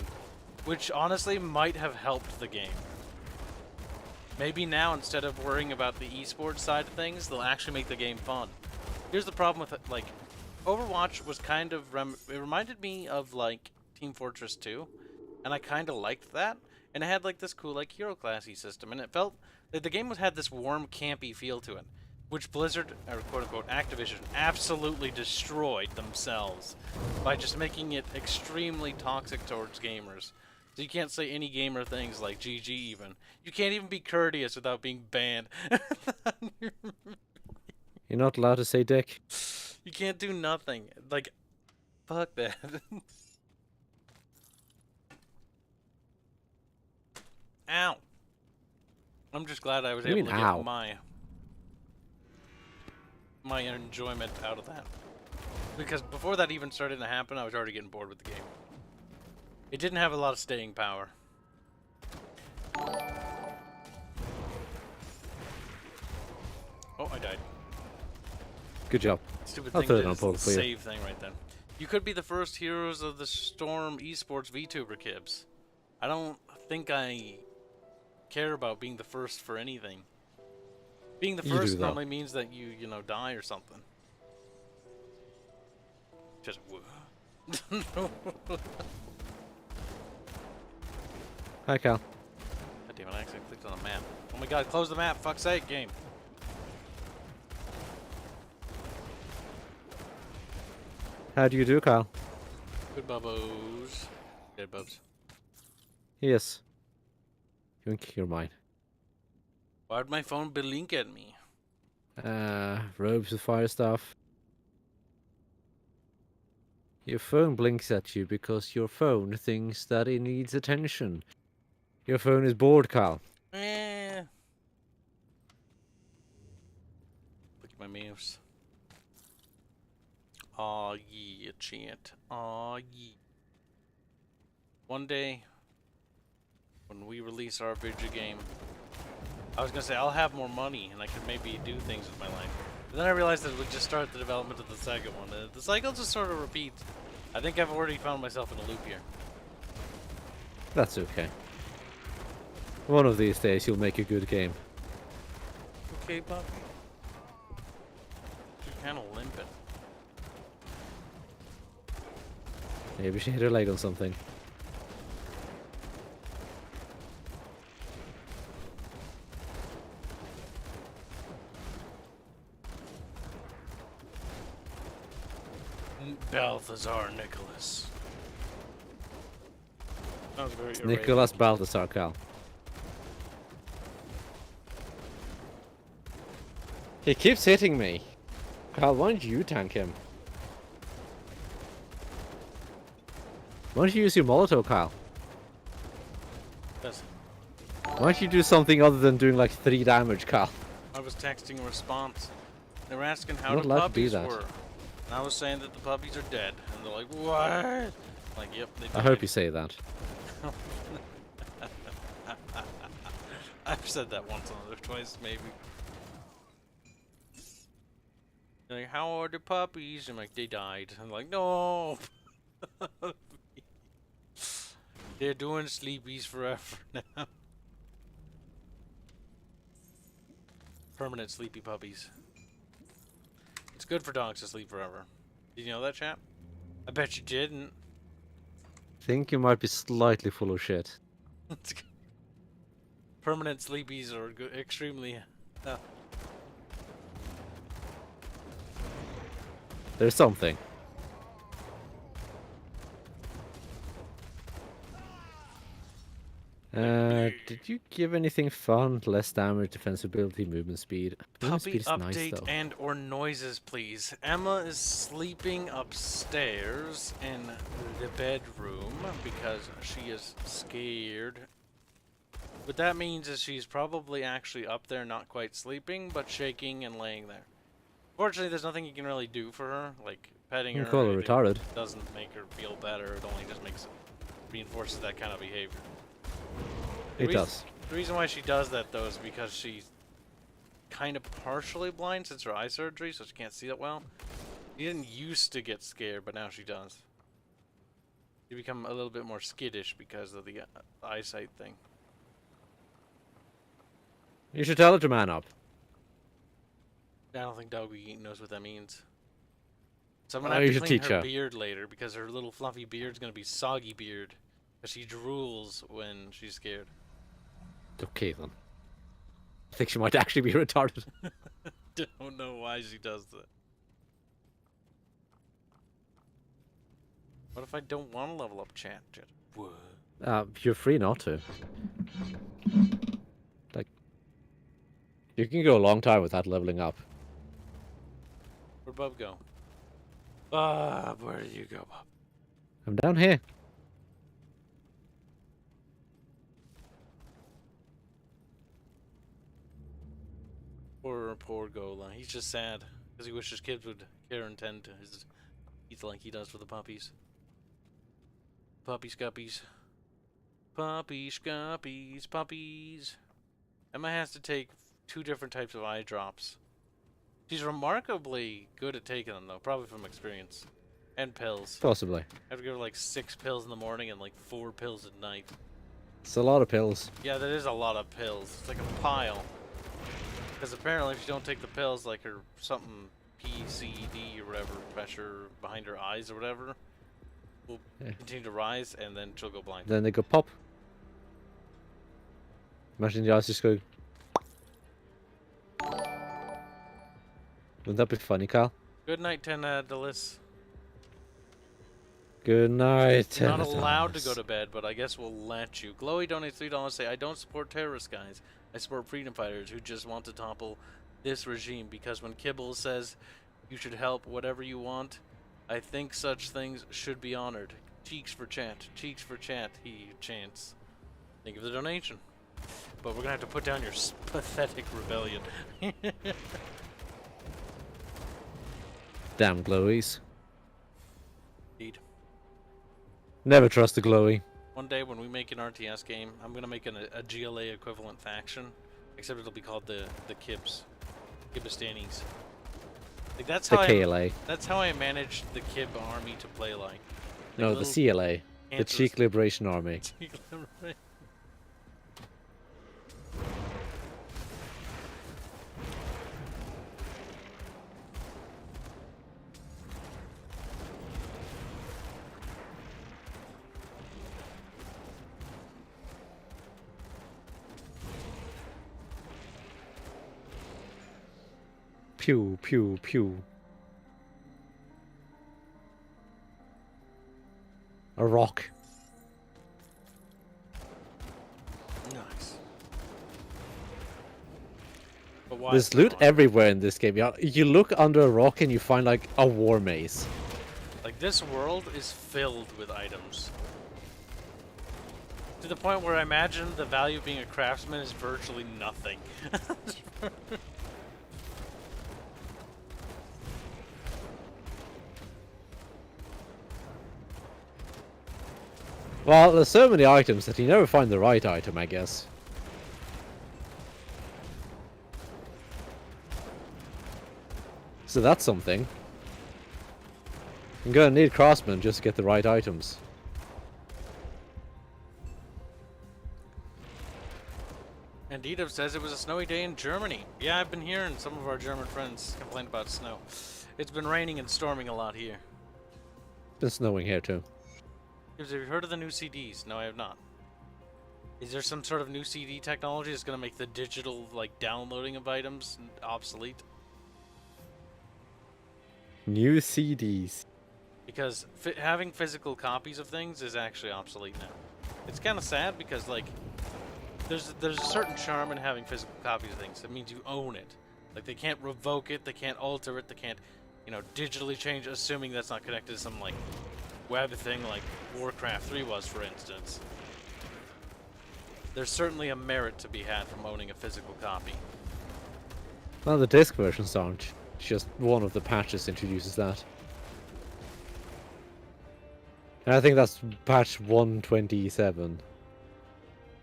Which honestly might have helped the game. Maybe now, instead of worrying about the esports side of things, they'll actually make the game fun. Here's the problem with it, like, Overwatch was kind of, it reminded me of, like, Team Fortress 2, and I kind of liked that, and it had, like, this cool, like, hero classy system, and it felt, like, the game had this warm, campy feel to it, which Blizzard, or quote-unquote Activision, absolutely destroyed themselves by just making it extremely toxic towards gamers. So you can't say any gamer things like GG even. You can't even be courteous without being banned. You're not allowed to say dick. You can't do nothing. Like, fuck that. Ow. I'm just glad I was What do you able to mean, get ow? my enjoyment out of that. Because before that even started to happen, I was already getting bored with the game. It didn't have a lot of staying power. Oh, I died. Good job. Stupid I'll thing throw it did on is pole the for you. save thing right then. You could be the first Heroes of the Storm esports VTuber, Kibs. I don't think I care about being the first for anything. Being the You do, first though. normally means that you know, die or something. Just Hi, Cal. God damn it, I actually clicked on the map. Oh my god, close the map, fuck's sake, game. How do you do, Kyle? Good bubbos. Good bubs. Yes. Yoink, you're mine. Why'd my phone blink at me? Robes with fire stuff. Your phone blinks at you because your phone thinks that it needs attention. Your phone is bored, Kyle. Eh. Look at my mouse. Aw, yeah, chant. Aw, yeah. One day, when we release our video game, I was gonna say I'll have more money and I could maybe do things with my life. But then I realized that we just started the development of the second one. The cycle just sort of repeats. I think I've already found myself in a loop here. That's okay. One of these days you'll make a good game. Okay, puppy. You're kind of limping. Maybe she hit her leg on something. Balthazar Nicholas. That was very Nicholas Balthazar, Cal. He keeps hitting me. Cal, why don't you tank him? Why don't you use your Molotov, Kyle? Yes. Why don't you do something other than doing like 3 damage, Kyle? I was texting a response. They were asking how You're the not allowed to do puppies that. were. And I was saying that the puppies are dead. And they're like, what? I'm like, yep, they died. I hope you say that. I've said that once or twice, maybe. They're like, how are the puppies? I'm like, they died. I'm like, no. They're doing sleepies forever now. Permanent sleepy puppies. It's good for dogs to sleep forever. Did you know that, chap? I bet you didn't. Think you might be slightly full of shit. Permanent sleepies are good, extremely. There's something. Did you give anything fun? Less damage, defensibility, movement speed. Movement Puppy speed is nice update though. and or noises, please. Emma is sleeping upstairs in the bedroom because she is scared. What that means is she's probably actually up there, not quite sleeping, but shaking and laying there. Fortunately, there's nothing you can really do for her, like petting You her. can call her or anything. retarded. Doesn't make her feel better. It only just reinforces that kind of behavior. It does. The reason why she does that, though, is because she's kind of partially blind since her eye surgery, so she can't see that well. She didn't used to get scared, but now she does. She become a little bit more skittish because of the eyesight thing. You should tell her to man up. I don't think Doggy knows what that means. So I'm gonna Oh, have you to should clean teach her her. beard later because her little fluffy beard's gonna be soggy beard. Because she drools when she's scared. Okay then. I think she might actually be retarded. Don't know why she does that. What if I don't want to level up chat? What? You're free not to. Like, you can go a long time without leveling up. Where'd Bub go? Where did you go, Bub? I'm down here. Poor Gola. He's just sad because he wishes kids would care and tend to his teeth like he does for the puppies. Puppy scuppies. Puppy scuppies. Puppies. Emma has to take 2 different types of eye drops. She's remarkably good at taking them, though, probably from experience. And pills. Possibly. I have to give her like 6 pills in the morning and like 4 pills at night. It's a lot of pills. Yeah, that is a lot of pills. It's like a pile. Because apparently if you don't take the pills, like her something PCD or whatever, pressure behind her eyes or whatever, will continue to rise and then she'll go blind. Then they go pop. Imagine the eyes just go. Wouldn't that be funny, Carl? Good night, Tenadalis. Good night. You're not allowed to go to bed, but I guess we'll let you. Glowy donates $3 say, I don't support terrorist guys. I support freedom fighters who just want to topple this regime because when Kibble says you should help whatever you want, I think such things should be honored. Cheeks for chat. Cheeks for chat, he chants. Thank you for the donation. But we're going to have to put down your pathetic rebellion. Damn glowies. Indeed. Never trust a glowy. One day when we make an RTS game, I'm going to make a GLA equivalent faction, except it'll be called the Kibs. Kibistanis. Like that's The how KLA. that's how I managed the Kib army to play like. No, the CLA. The Cheek Liberation Army. Pew, pew, pew. A rock. Nice. But why There's loot everywhere in this game. You look under a rock and you find like a war maze. Like this world is filled with items. To the point where I imagine the value of being a craftsman is virtually nothing. Well, there's so many items that you never find the right item, I guess. So that's something. I'm gonna need craftsmen just to get the right items. And Edith says it was a snowy day in Germany. Yeah, I've been hearing some of our German friends complain about snow. It's been raining and storming a lot here. It's been snowing here too. Have you heard of the new CDs? No, I have not. Is there some sort of new CD technology that's going to make the digital, like, downloading of items obsolete? New CDs. Because having physical copies of things is actually obsolete now. It's kind of sad because, like, there's a certain charm in having physical copies of things. It means you own it. Like, they can't revoke it, they can't alter it, they can't, you know, digitally change, assuming that's not connected to some, like, web thing like Warcraft 3 was, for instance. There's certainly a merit to be had from owning a physical copy. Well, the disc versions aren't. Just one of the patches introduces that. And I think that's patch 127.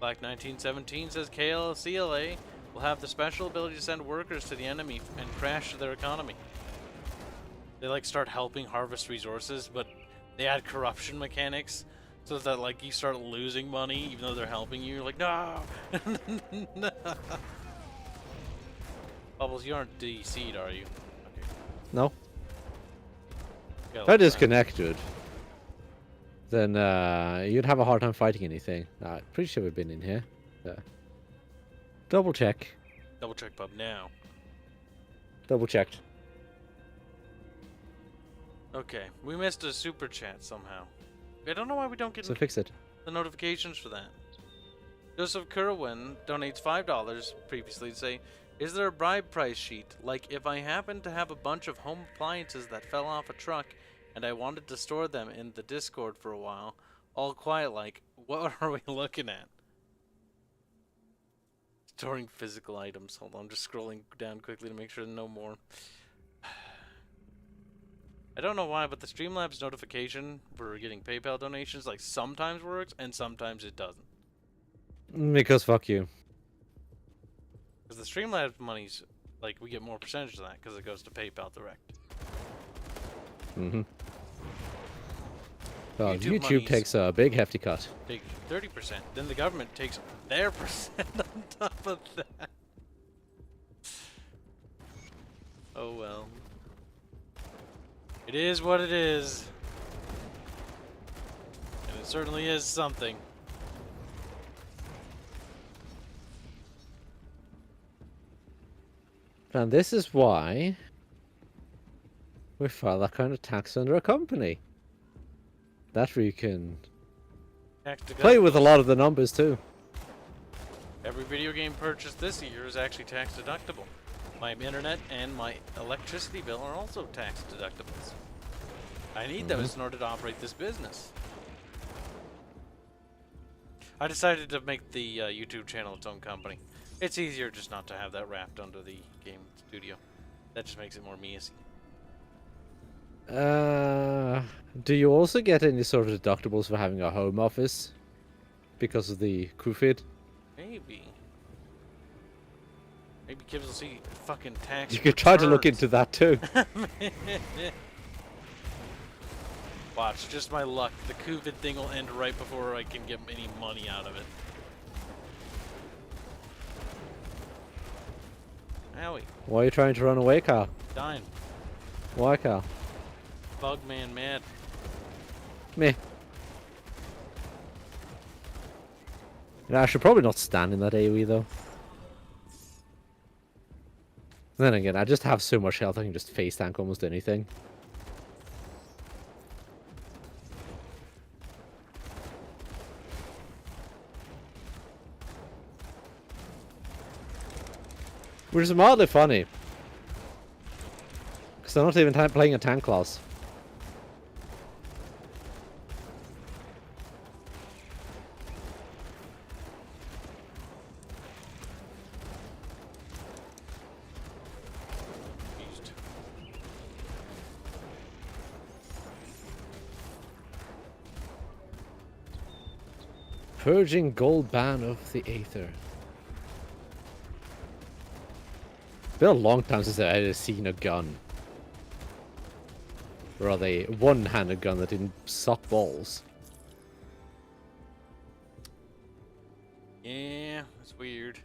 Black 1917 says CLA will have the special ability to send workers to the enemy and crash their economy. They like start helping harvest resources, but they add corruption mechanics so that like you start losing money even though they're helping you. You're like, no! No. Bubbles, you aren't DC'd, are you? Okay. No. Gotta If I look around. disconnected, then you'd have a hard time fighting anything. Pretty sure we've been in here. Double check. Double check, bub, now. Double checked. Okay, we missed a super chat somehow. I don't know why we don't get So fix it. the notifications for that. Joseph Kerwin donates $5 previously to say, is there a bribe price sheet? Like, if I happen to have a bunch of home appliances that fell off a truck and I wanted to store them in the Discord for a while, all quiet like, what are we looking at? Storing physical items. Hold on, I'm just scrolling down quickly to make sure no more. I don't know why, but the Streamlabs notification for getting PayPal donations like sometimes works and sometimes it doesn't. Because fuck you. Because the Streamlabs money's like we get more percentage of that because it goes to PayPal direct. Mm-hmm. Well, YouTube YouTube takes a big hefty cut. Big 30%. Then the government takes their percent on top of that. Oh well. It is what it is. And it certainly is something. And this is why we file that kind of tax under a company. That we can play with a lot of the numbers too. Every video game purchased this year is actually tax deductible. My internet and my electricity bill are also tax deductibles. I need those in order to operate this business. I decided to make the YouTube channel its own company. It's easier just not to have that wrapped under the game studio. That just makes it more me-y. Do you also get any sort of deductibles for having a home office because of the COVID? Maybe. Maybe Kibs will see fucking tax. You could try to look into that too. Watch, just my luck. The COVID thing will end right before I can get any money out of it. Owie. Why are you trying to run away, Carl? Dying. Why, Carl? Bugman mad. Me. I should probably not stand in that AoE though. Then again, I just have so much health I can just face tank almost anything. Which is mildly funny. Because I'm not even playing a tank class. Purging gold ban of the Aether. It's been a long time since I had seen a gun. Or rather, a one-handed gun that didn't suck balls. Yeah, it's weird.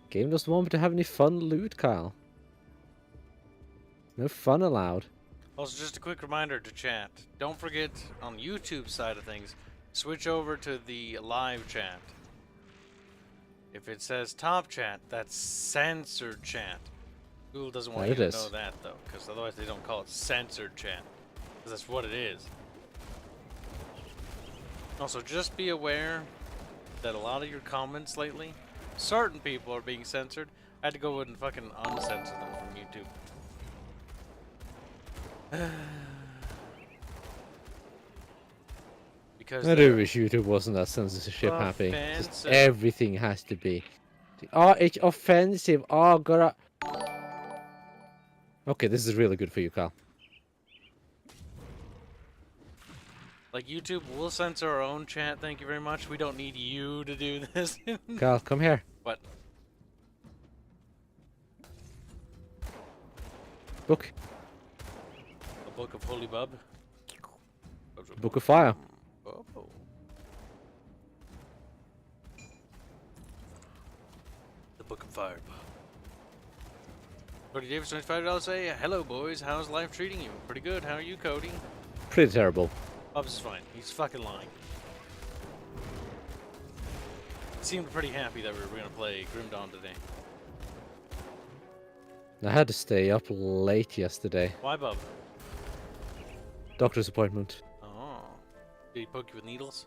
Game doesn't want me to have any fun loot, Kyle. No fun allowed. Also, just a quick reminder to chat. Don't forget, on YouTube side of things, switch over to the live chat. If it says top chat, that's censored chat. Google doesn't want you to know that, though, because otherwise they don't call it censored chat. Because that's what it is. Also, just be aware that a lot of your comments lately, certain people are being censored. I had to go and fucking uncensor them from YouTube. Because I do wish YouTube wasn't that censorship happy. Just everything has to be. Oh, it's offensive. Oh, gotta. Okay, this is really good for you, Carl. Like, YouTube will censor our own chat, thank you very much. We don't need you to do this. Carl, come here. What? Book. A book of Holy Bub? Book of Fire. Oh. The Book of fired, Bob. Cody Davis, $25 say, hello boys, how's life treating you? Pretty good, how are you, Cody? Pretty terrible. Bubs is fine, he's fucking lying. He seemed pretty happy that we were going to play Grim Dawn today. I had to stay up late yesterday. Why, Bub? Doctor's appointment. Oh. Did he poke you with needles?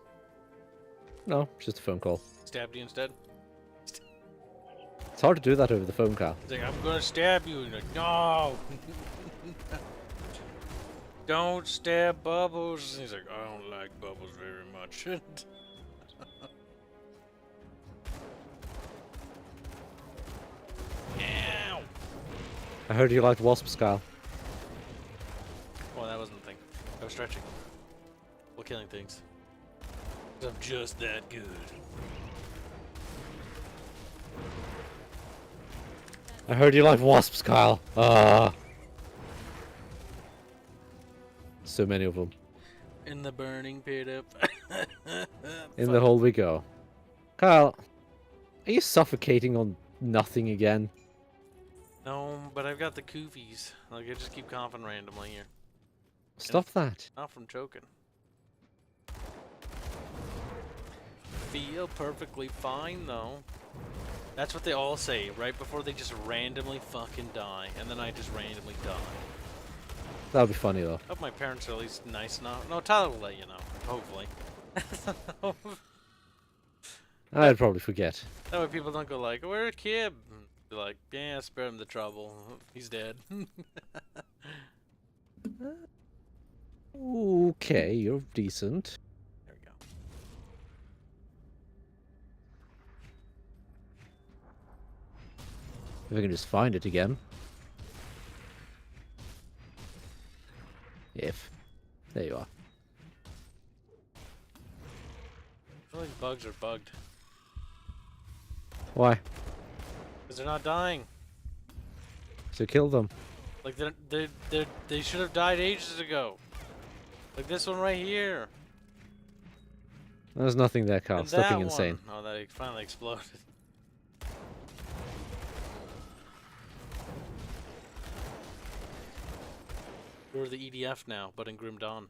No, just a phone call. Stabbed you instead? It's hard to do that over the phone call. He's like, I'm gonna stab you. And you're like, no! Don't stab Bubbles. And he's like, I don't like Bubbles very much. Ow! I heard you liked wasp Kyle. Well, that wasn't the thing. I was stretching. While killing things. 'Cause I'm just that good. I heard you like wasps, Kyle. So many of them. In the burning pit of... In the hole we go. Kyle, are you suffocating on nothing again? No, but I've got the koofies. Like, I just keep coughing randomly here. Stop that. Not from choking. Feel perfectly fine, though. That's what they all say, right before they just randomly fucking die. And then I just randomly die. That would be funny, though. Hope my parents are at least nice enough. No, Tyler will let you know. Hopefully. I'd probably forget. That way people don't go like, where's Kib? Be like, yeah, spare him the trouble. He's dead. Okay, you're decent. There we go. If I can just find it again. If. There you are. I feel like bugs are bugged. Why? Because they're not dying. So kill them. Like, they should have died ages ago. Like this one right here. There's nothing there, Kyle. And Stop that being insane. one. Oh, that finally exploded. We're the EDF now, but in Grim Dawn.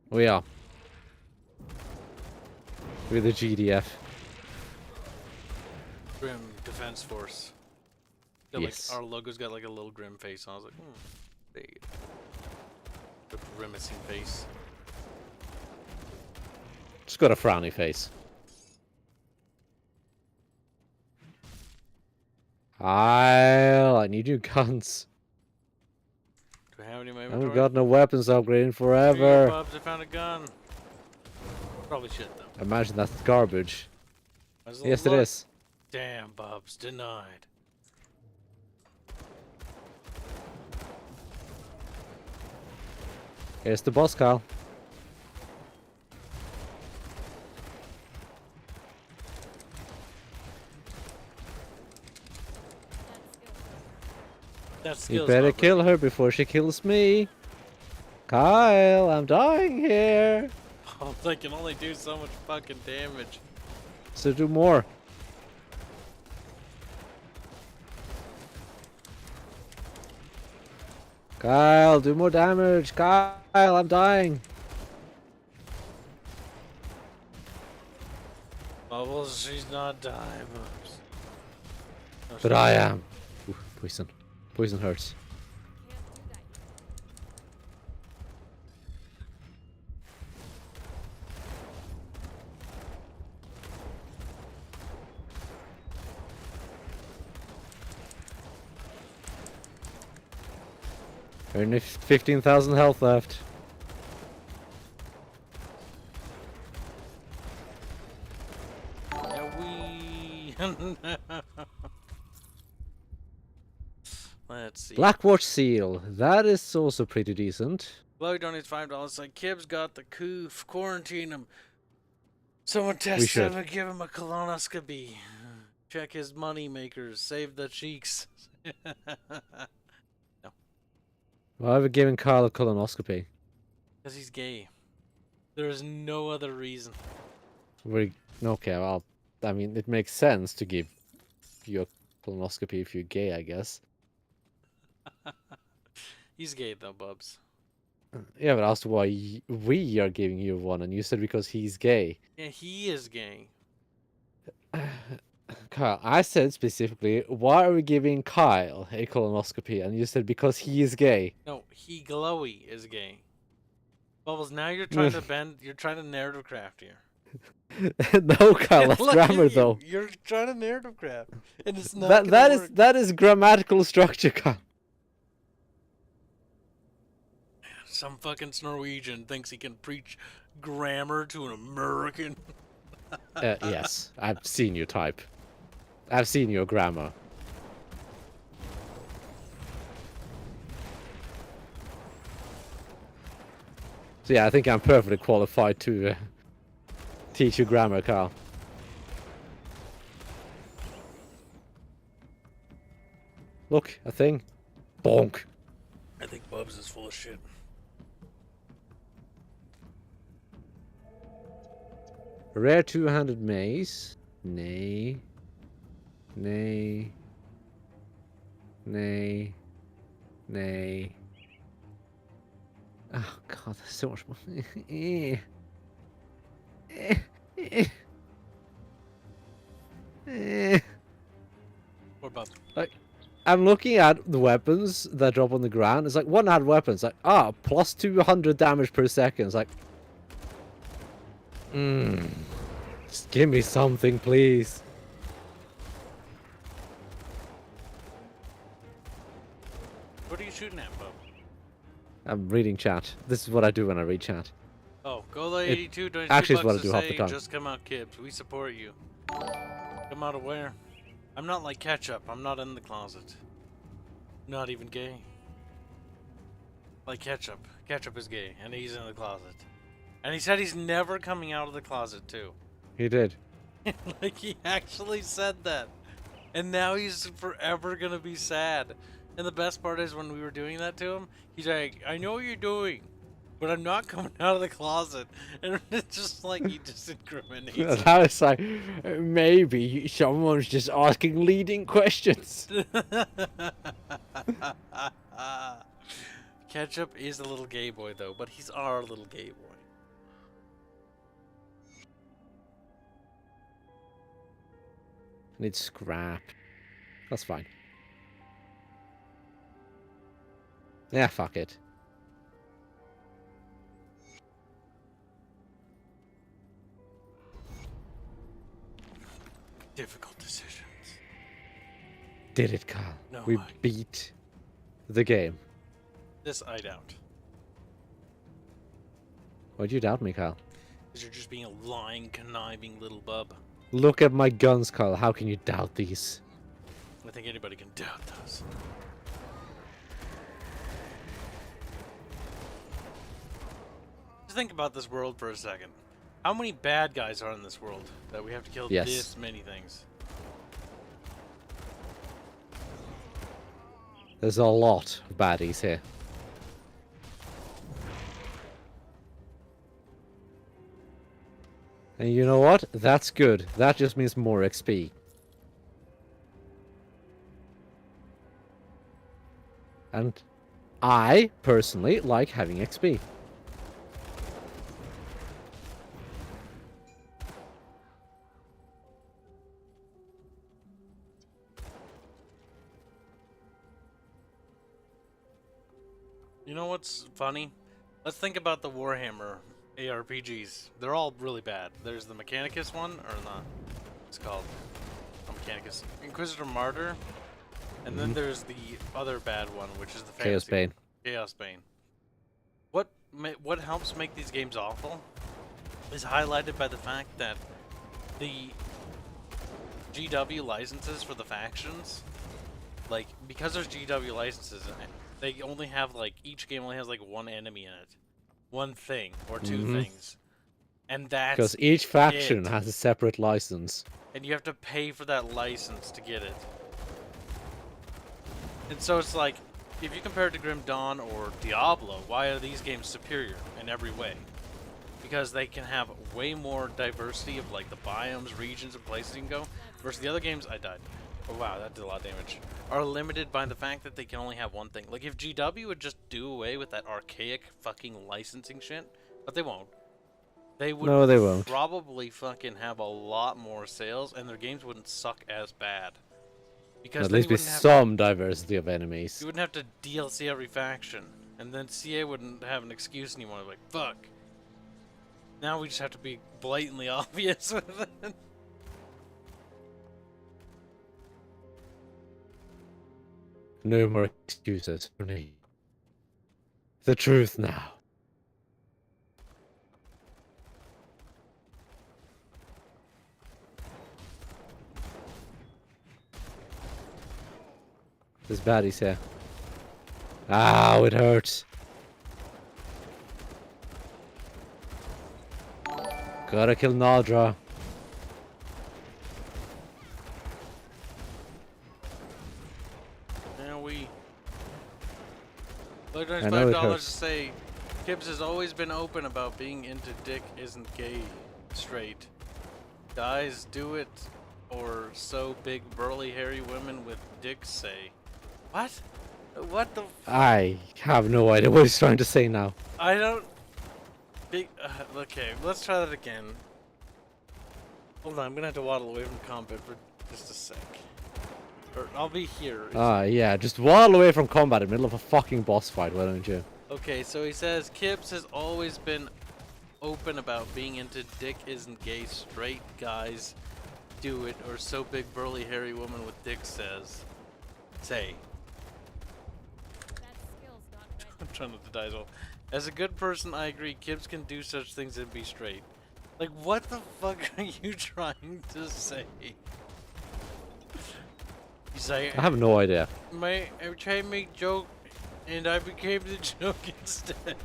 We are. We're the GDF. Grim Defense Force. Got, Yes. Like, our logo's got like a little grim face. I was like, there you go. The grimacing face. Just got a frowny face. I need new guns. Do I have any in my I inventory? haven't got no weapons upgrade in Here, forever. Bubs, I found a gun. Probably should though. Imagine that's garbage. Might as well Yes, it look. is. Damn, Bubs, denied. Here's the boss, Kyle. That's You skills. better Bubba. kill her before she kills me. Kyle, I'm dying here. Oh, they can only do so much fucking damage. So do more. Kyle, do more damage. Kyle, I'm dying. Bubbles, she's not dying, Bubs. No, But I am. Ooh, poison. Poison hurts. Only 15,000 health left. Yeah, we. Let's see. Blackwatch seal. That is also pretty decent. Chloe donates $5. Like, Kibs got the coof. Quarantine him. Someone test We should. him and give him a colonoscopy. Check his money makers. Save the cheeks. Why have we given Kyle a colonoscopy? Because he's gay. There is no other reason. Okay, well, I mean, it makes sense to give you a colonoscopy if you're gay, I guess. He's gay though, Bubs. Yeah, but I asked why we are giving you one, and you said because he's gay. Yeah, he is gay. Kyle, I said specifically, why are we giving Kyle a colonoscopy? And you said because he is gay. No, he glowy is gay. Bubbles, now you're trying to bend. You're trying to narrative craft here. No, Kyle, that's Look, grammar though. You're trying to narrative craft, and it's not. That is grammatical structure, Kyle. Some fucking Norwegian thinks he can preach grammar to an American. Yes, I've seen you type. I've seen your grammar. So yeah, I think I'm perfectly qualified to teach you grammar, Carl. Look, a thing. Bonk. I think Bubs is full of shit. Rare two-handed mace. Nay. Nay. Nay. Nay. Oh god, there's so much money. What about? Like, I'm looking at the weapons that drop on the ground. It's like one-handed weapons. Like, plus 200 damage per second. It's like, just give me something, please. What are you shooting at, Bub? I'm reading chat. This is what I do when I read chat. Oh, Gola82, don't actually is what I do half the time. Just come out, Kibs. We support you. Come out of where? I'm not like Ketchup. I'm not in the closet. Not even gay. Like Ketchup. Ketchup is gay, and he's in the closet. And he said he's never coming out of the closet, too. He did. Like, he actually said that. And now he's forever gonna be sad. And the best part is when we were doing that to him, he's like, I know what you're doing, but I'm not coming out of the closet. And it's just like he just incriminates. That was like, maybe someone's just asking leading questions. Ketchup is a little gay boy, though, but he's our little gay boy. I need scrap. That's fine. Yeah, fuck it. Difficult decisions. Did it, Carl? No, we beat the game. This I doubt. Why'd you doubt me, Carl? Because you're just being a lying, conniving little bub. Look at my guns, Carl. How can you doubt these? I think anybody can doubt those. Just think about this world for a second. How many bad guys are in this world that we have to kill this many things? There's a lot of baddies here. And you know what? That's good. That just means more XP. And I, personally, like having XP. You know what's funny? Let's think about the Warhammer ARPGs. They're all really bad. There's the Mechanicus one, or not. It's called Mechanicus. Inquisitor Martyr. And then there's the other bad one, which is the Chaos Bane. Chaos Bane. What helps make these games awful is highlighted by the fact that the GW licenses for the factions, like, because there's GW licenses, they only have, like, each game only has, like, one enemy in it. One thing, or two things. And that's because each faction has a separate license. And you have to pay for that license to get it. And so it's like, if you compare it to Grim Dawn or Diablo, why are these games superior in every way? Because they can have way more diversity of, like, the biomes, regions, and places you can go. Versus the other games, I died. Oh, wow, that did a lot of damage. Are limited by the fact that they can only have one thing. Like, if GW would just do away with that archaic fucking licensing shit, but they won't. They would No, they won't. probably fucking have a lot more sales, and their games wouldn't suck as bad. Because At then least you be wouldn't have some diversity of enemies. you wouldn't have to DLC every faction, and then CA wouldn't have an excuse anymore. Like, fuck. Now we just have to be blatantly obvious with it. No more excuses for me. The truth now. There's baddies here. Ow, it hurts. Gotta kill Naldra. Now we. Look, I know it $5 hurts. to say, Kibs has always been open about being into dick isn't gay, straight. Guys do it, or so big burly hairy women with dicks say. What? What the? I have no idea what he's trying to say now. I don't. Big. Okay, let's try that again. Hold on, I'm gonna have to waddle away from combat for just a sec. Or I'll be here. Yeah, just waddle away from combat in the middle of a fucking boss fight, why don't you? Okay, so he says Kibs has always been open about being into dick isn't gay, straight guys do it, or so big burly hairy woman with dick says. Say. I'm trying not to die as well. As a good person, I agree. Kibs can do such things and be straight. Like, what the fuck are you trying to say? He's like, I have no idea. I tried to make joke, and I became the joke instead.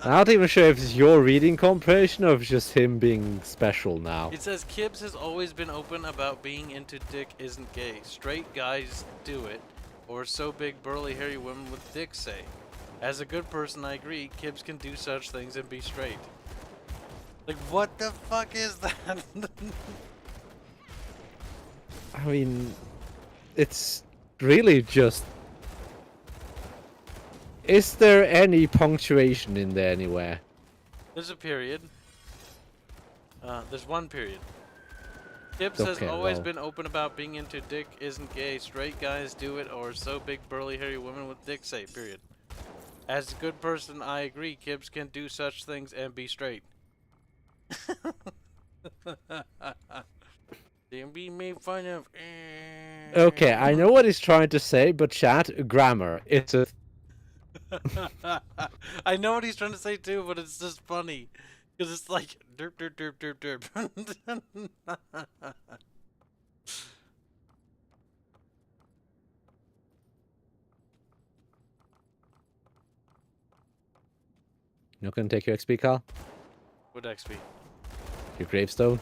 I'm not even sure if it's your reading comprehension or if it's just him being special now. It says Kibs has always been open about being into dick isn't gay. Straight guys do it, or so big burly hairy women with dick say. As a good person, I agree. Kibs can do such things and be straight. Like, what the fuck is that? I mean, it's really just... Is there any punctuation in there anywhere? There's a period. There's one period. Kibs has Okay, always well. been open about being into dick isn't gay. Straight guys do it, or so big burly hairy women with dick say. Period. As a good person, I agree. Kibs can do such things and be straight. They're being made fun of. Okay, I know what he's trying to say, but chat, grammar. It's a... I know what he's trying to say too, but it's just funny. Because it's like derp derp derp derp derp. You're not gonna take your XP, Carl? What XP? Your gravestone?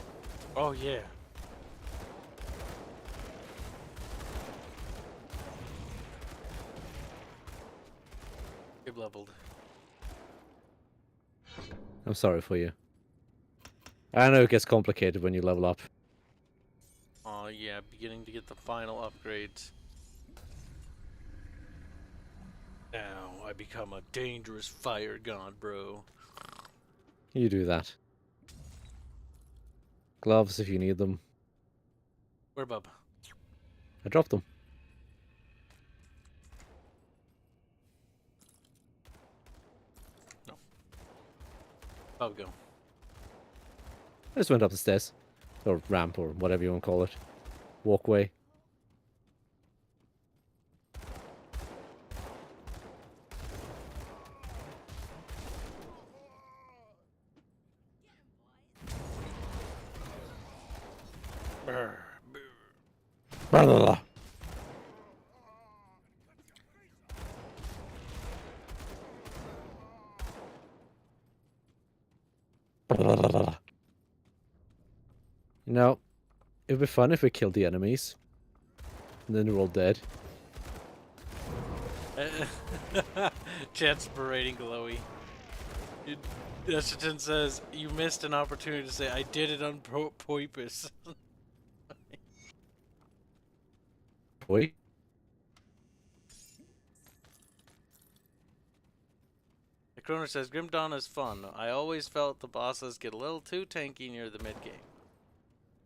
Oh yeah. You're leveled. I'm sorry for you. I know it gets complicated when you level up. Oh yeah, beginning to get the final upgrades. Now I become a dangerous fire god, bro. You do that. Gloves if you need them. Where, bub? I dropped them. No. Bub, go. I just went up the stairs. Or ramp, or whatever you want to call it. Walkway. Brr, Blah, blah, blah. Blah, blah, blah, blah. You know, it would be fun if we killed the enemies. And then they're all dead. Chat's berating Glowy. Esterton says, you missed an opportunity to say, I did it on purpose. boy. The Kroner says, Grim Dawn is fun. I always felt the bosses get a little too tanky near the mid-game.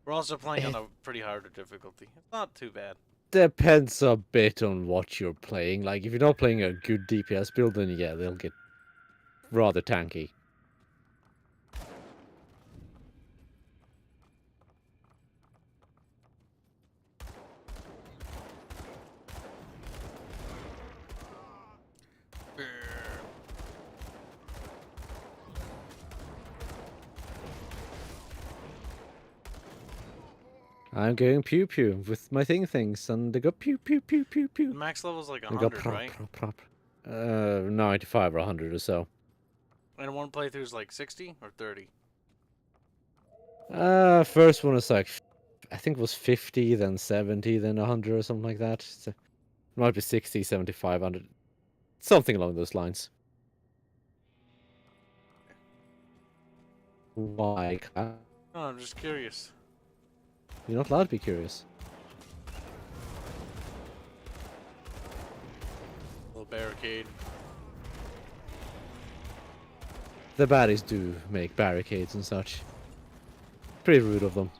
We're also playing on a pretty harder difficulty. It's not too bad. Depends a bit on what you're playing. Like, if you're not playing a good DPS build, then yeah, they'll get rather tanky. I'm going pew pew with my things, and they go pew pew pew pew pew. The max level's like They 100, go prop, right? prop, prop. 95 or 100 or so. And one playthrough's like 60 or 30? First one was like, I think it was 50, then 70, then 100 or something like that. So it might be 60, 75, 100. Something along those lines. Why? No, I'm just curious. You're not allowed to be curious. Little barricade. The baddies do make barricades and such. Pretty rude of them.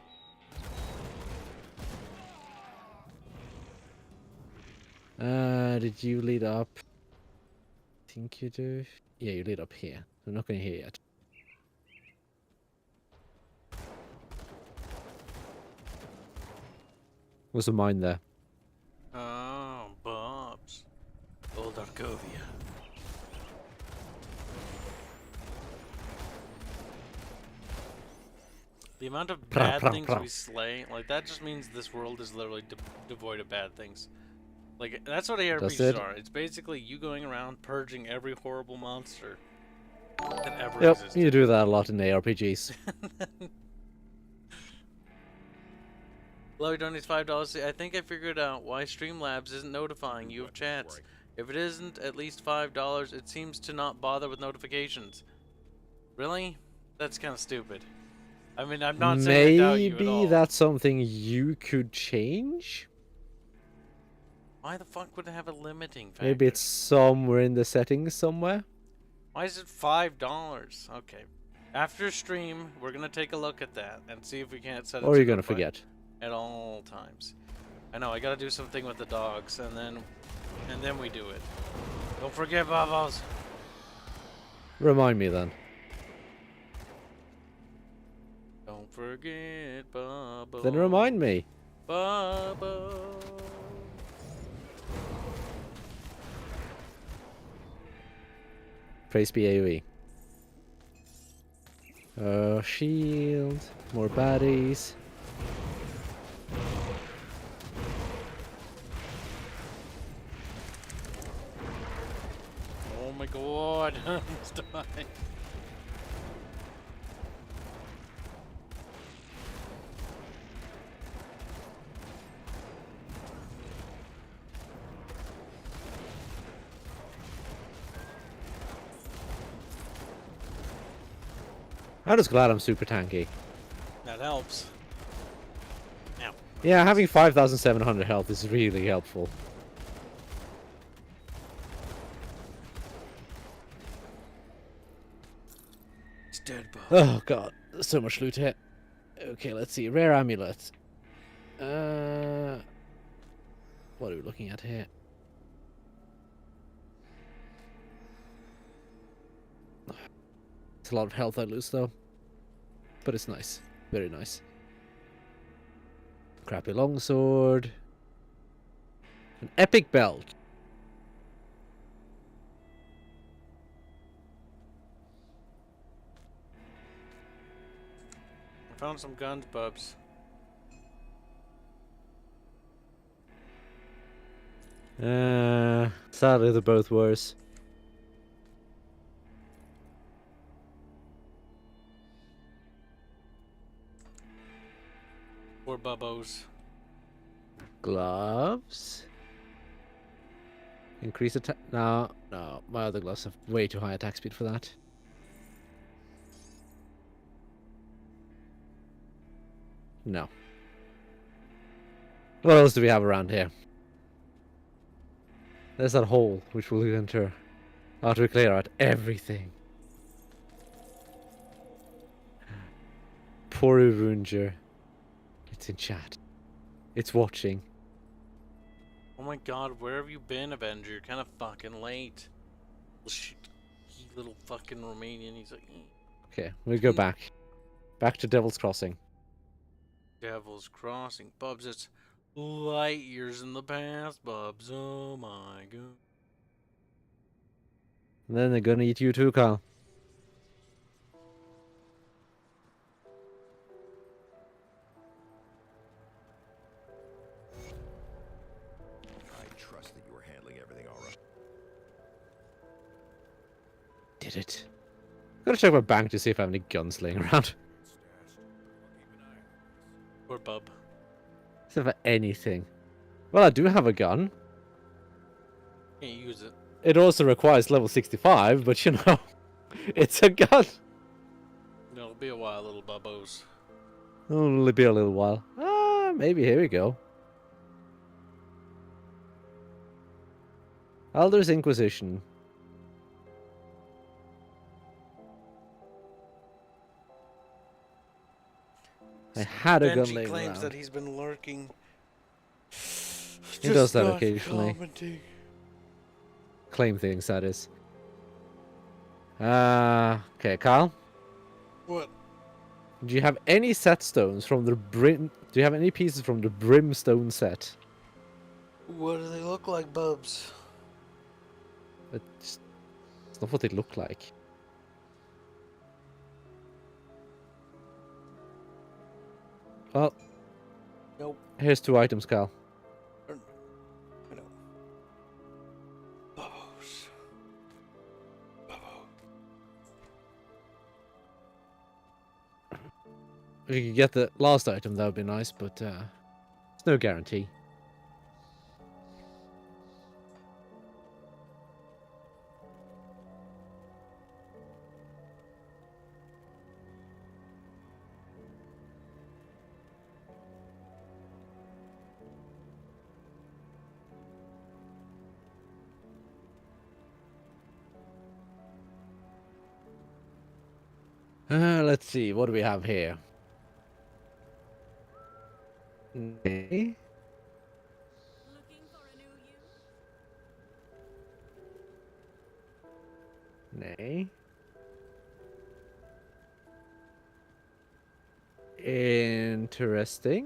Did you lead up? I think you do. Yeah, you lead up here. I'm not going here yet. What's a mine there? Oh, Bob's. Old Arcovia. The amount of bad things we slay, like, that just means this world is literally devoid of bad things. Like, that's what ARPGs are. It's basically you going around purging every horrible monster that ever existed. You do that a lot in ARPGs. Lowy donates $5. I think I figured out why Streamlabs isn't notifying you of chats. If it isn't at least $5, it seems to not bother with notifications. Really? That's kind of stupid. I mean, I'm not saying I doubt you at all. Maybe that's something you could change? Why the fuck would it have a limiting factor? Maybe it's somewhere in the settings somewhere? Why is it $5? Okay. After stream, we're going to take a look at that and see if we can't set it Or you're going to forget. At all times. I know, I got to do something with the dogs, and then we do it. Don't forget, Babos. Remind me then. Don't forget, Babos. Then remind me. Babos. Praise be AoE. Shield. More baddies. Oh my god. I almost died. I'm just glad I'm super tanky. That helps. Now. Yeah, having 5,700 health is really helpful. It's dead, Bob. Oh god, there's so much loot here. Okay, let's see. Rare amulet. What are we looking at here? It's a lot of health I lose though. But it's nice. Very nice. Crappy longsword. An epic belt. I found some guns, Bubs. Sadly they're both worse. Or Bubbos. Gloves. Increase attack. No, my other gloves have way too high attack speed for that. No. What else do we have around here? There's that hole which we'll enter after we clear out everything. Poor Avenger. It's in chat. It's watching. Oh my god, where have you been, Avenger? You're kind of fucking late. Shit. You little fucking Romanian. He's like... Okay, we'll go back. Back to Devil's Crossing. Devil's Crossing. Bubs, it's light years in the past, Bubs. Oh my god. And then they're gonna eat you too, Carl. I trust that you are handling everything all right. Did it. Gotta check my bank to see if I have any guns laying around. Poor Bub. See if I have anything. Well, I do have a gun. Can't use it. It also requires level 65, but you know, it's a gun. It'll be a while, little bubbos. Only be a little while. Ah, maybe. Here we go. Alder's Inquisition. I had a gun Benji laying claims around. that he's been lurking. He does that not occasionally. commenting. Claim things, that is. Okay, Carl. What? Do you have any set stones from the brim? Do you have any pieces from the brimstone set? What do they look like, Bubs? It's not what they look like. Well, Nope. here's 2 items, Carl. I know. Bubos. Bubbo. If you could get the last item, that would be nice, but there's no guarantee. Let's see, what do we have here? Okay. Looking for a new you? Nay. Interesting.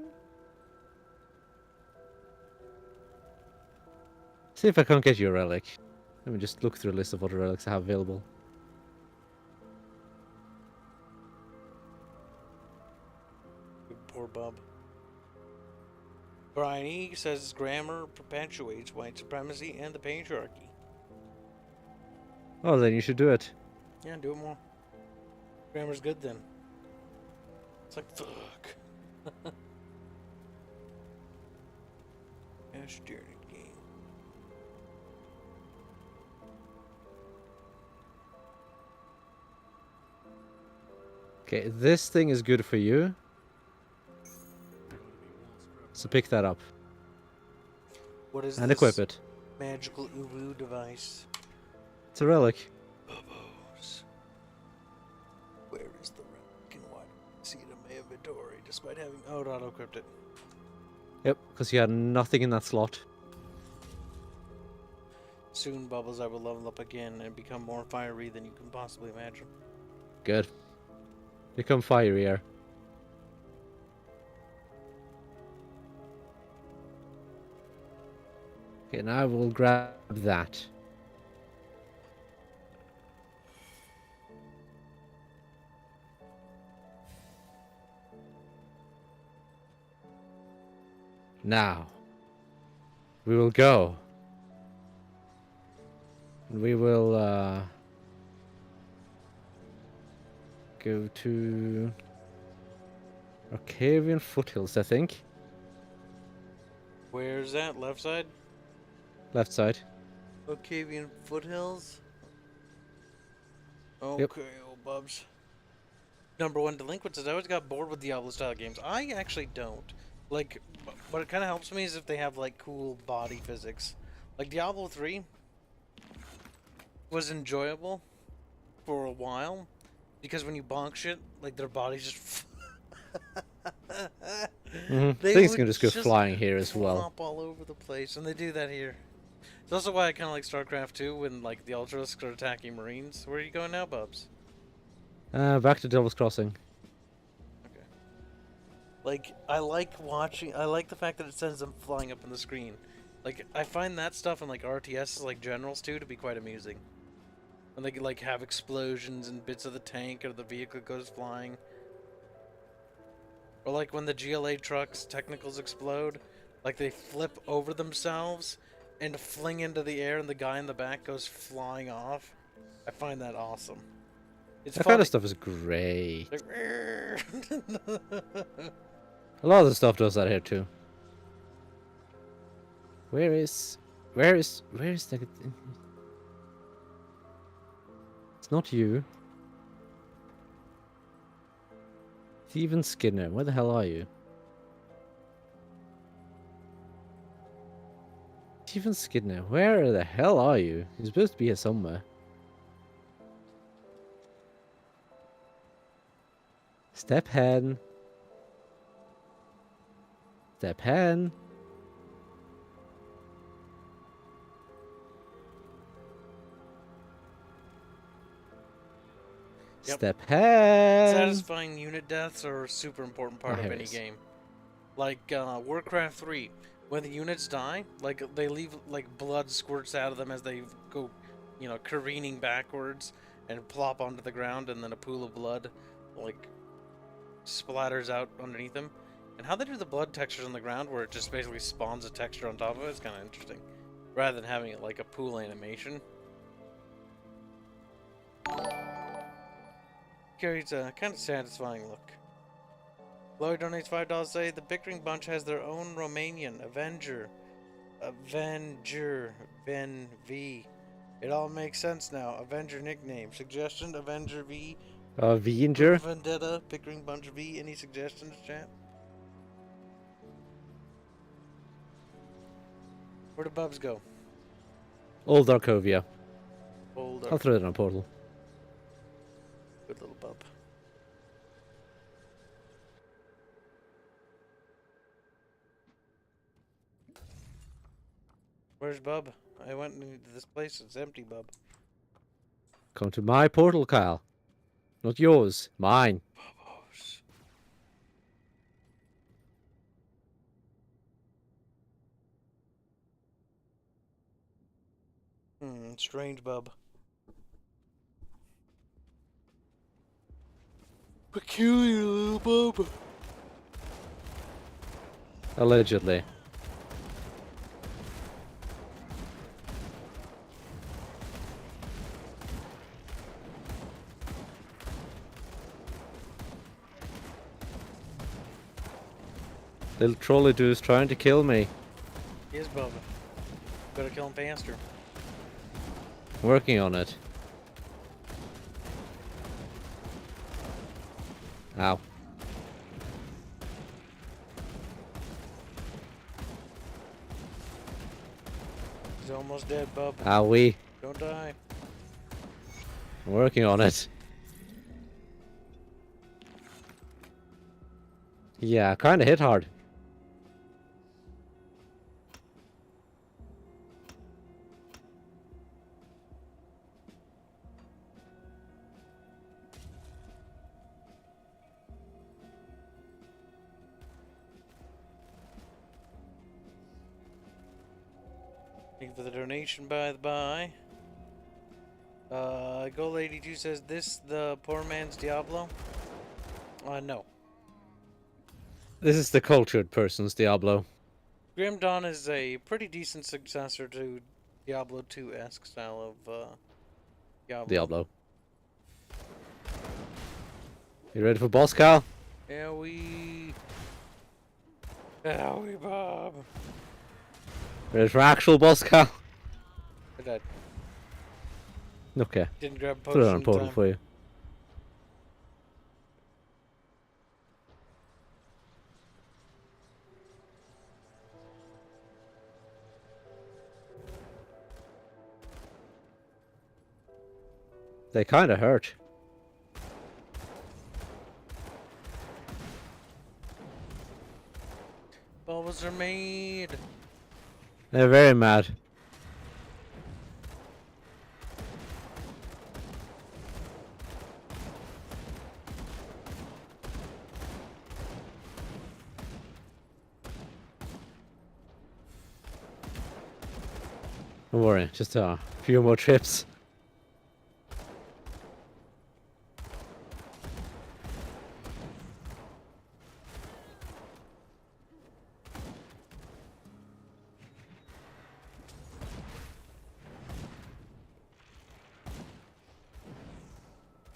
See if I can't get you a relic. Let me just look through a list of what relics I have available. Poor Bub. Brian E. says grammar perpetuates white supremacy and the patriarchy. Oh, then you should do it. Yeah, do it more. Grammar's good then. It's like, fuck. Astrian game. Okay, this thing is good for you. So pick that up. What is and this equip it. magical uwu device? It's a relic. Bubos. Where is the relic and why do I see it in my inventory despite having auto-equipped it? Yep, because you had nothing in that slot. Soon, Bubbles, I will level up again and become more fiery than you can possibly imagine. Good. Become fierier. Okay, now we'll grab that. Now, we will go. We will go to Arcavian Foothills, I think. Where's that? Left side? Left side. Ocavian Foothills? Okay, Yep. old Bubs. Number one delinquent says, I always got bored with Diablo style games. I actually don't. Like, what it kind of helps me is if they have, like, cool body physics. Like Diablo 3 was enjoyable for a while because when you bonk shit, like their bodies just they Things would can just go flying here as well. flop all over the place, and they do that here. It's also why I kind of like StarCraft 2 when like the Ultralisks are attacking Marines. Where are you going now, Bubs? Back to Devil's Crossing. Okay. Like I like watching. I like the fact that it sends them flying up on the screen. Like I find that stuff in like RTS, like generals too, to be quite amusing. When they like have explosions and bits of the tank or the vehicle goes flying. Or like when the GLA trucks technicals explode, like they flip over themselves and fling into the air and the guy in the back goes flying off. I find that awesome. It's That funny. kind of stuff is great. Like, A lot of the stuff does that here too. Where is the... It's not you. Steven Skinner, where the hell are you? Steven Skinner, where the hell are you? You're supposed to be here somewhere. Step hen. Step hen. Yep. Step hen. Satisfying unit deaths are a super important part of here any it is. game. Like Warcraft 3, when the units die, like they leave like blood squirts out of them as they go, you know, careening backwards and plop onto the ground, and then a pool of blood like splatters out underneath them. And how they do the blood textures on the ground, where it just basically spawns a texture on top of it, is kind of interesting, rather than having it like a pool animation. Carries a kind of satisfying look. Chloe donates $5 to say the Bickering Bunch has their own Romanian Avenger. Ven V. It all makes sense now. Avenger nickname. Suggestion Avenger V. Avenger? Vendetta, Bickering Bunch V. Any suggestions, chat? Where do Bubs go? Old Darkovia. Old I'll throw it on a portal. Good little bub. Where's Bub? I went into this place. It's empty, Bub. Come to my portal, Kyle. Not yours. Mine. Bubos. Strange Bub. Peculiar little Bub. Allegedly. Little trolley dude's trying to kill me. He is Bubba. Better kill him faster. Working on it. Ow. He's almost dead, Bub. Owie. Don't die. Working on it. Yeah, kinda hit hard. Thank you for the donation, by the by. Gold82 says, this the poor man's Diablo? No. This is the cultured person's Diablo. Grim Dawn is a pretty decent successor to Diablo 2-esque style of, Diablo. You ready for boss, Kyle? Yeah, we... Bob. Ready for actual boss, Kyle? I died. Okay. Didn't grab a Throw potion it on in portal time. for you. They kind of hurt. Bubbles are made. They're very mad. Don't worry, just a few more trips.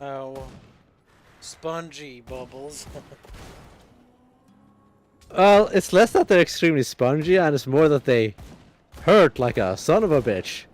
Oh, spongy bubbles. Well, it's less that they're extremely spongy, and it's more that they hurt like a son of a bitch.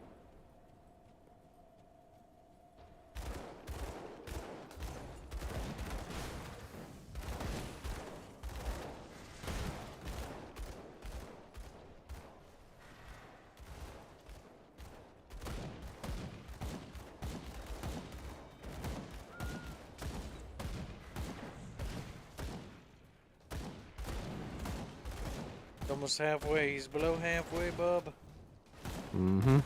Almost halfway. He's below halfway, bub. Mm-hmm.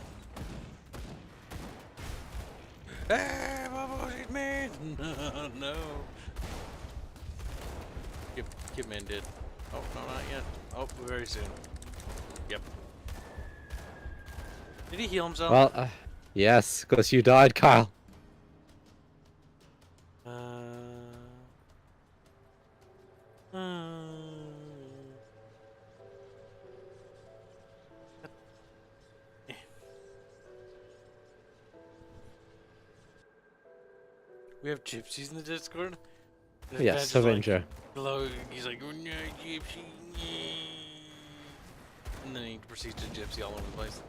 Hey, bubbles, he's made. No. Kidman did. Oh, no, not yet. Oh, very soon. Yep. Did he heal himself? Well, yes, because you died, Kyle. We have gypsies in the Discord? And Yes, Ben's Avenger. like, hello, he's like, oh no, gypsy. And then he proceeds to gypsy all over the place.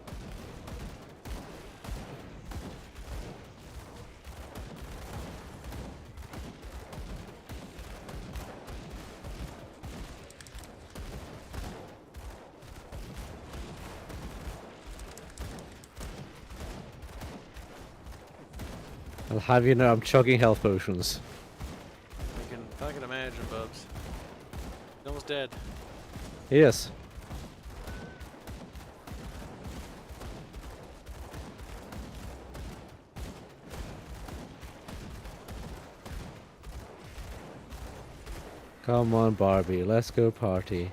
I'll have you know I'm chugging health potions. I can imagine, Bubs. He's almost dead. Yes. Come on, Barbie, let's go party.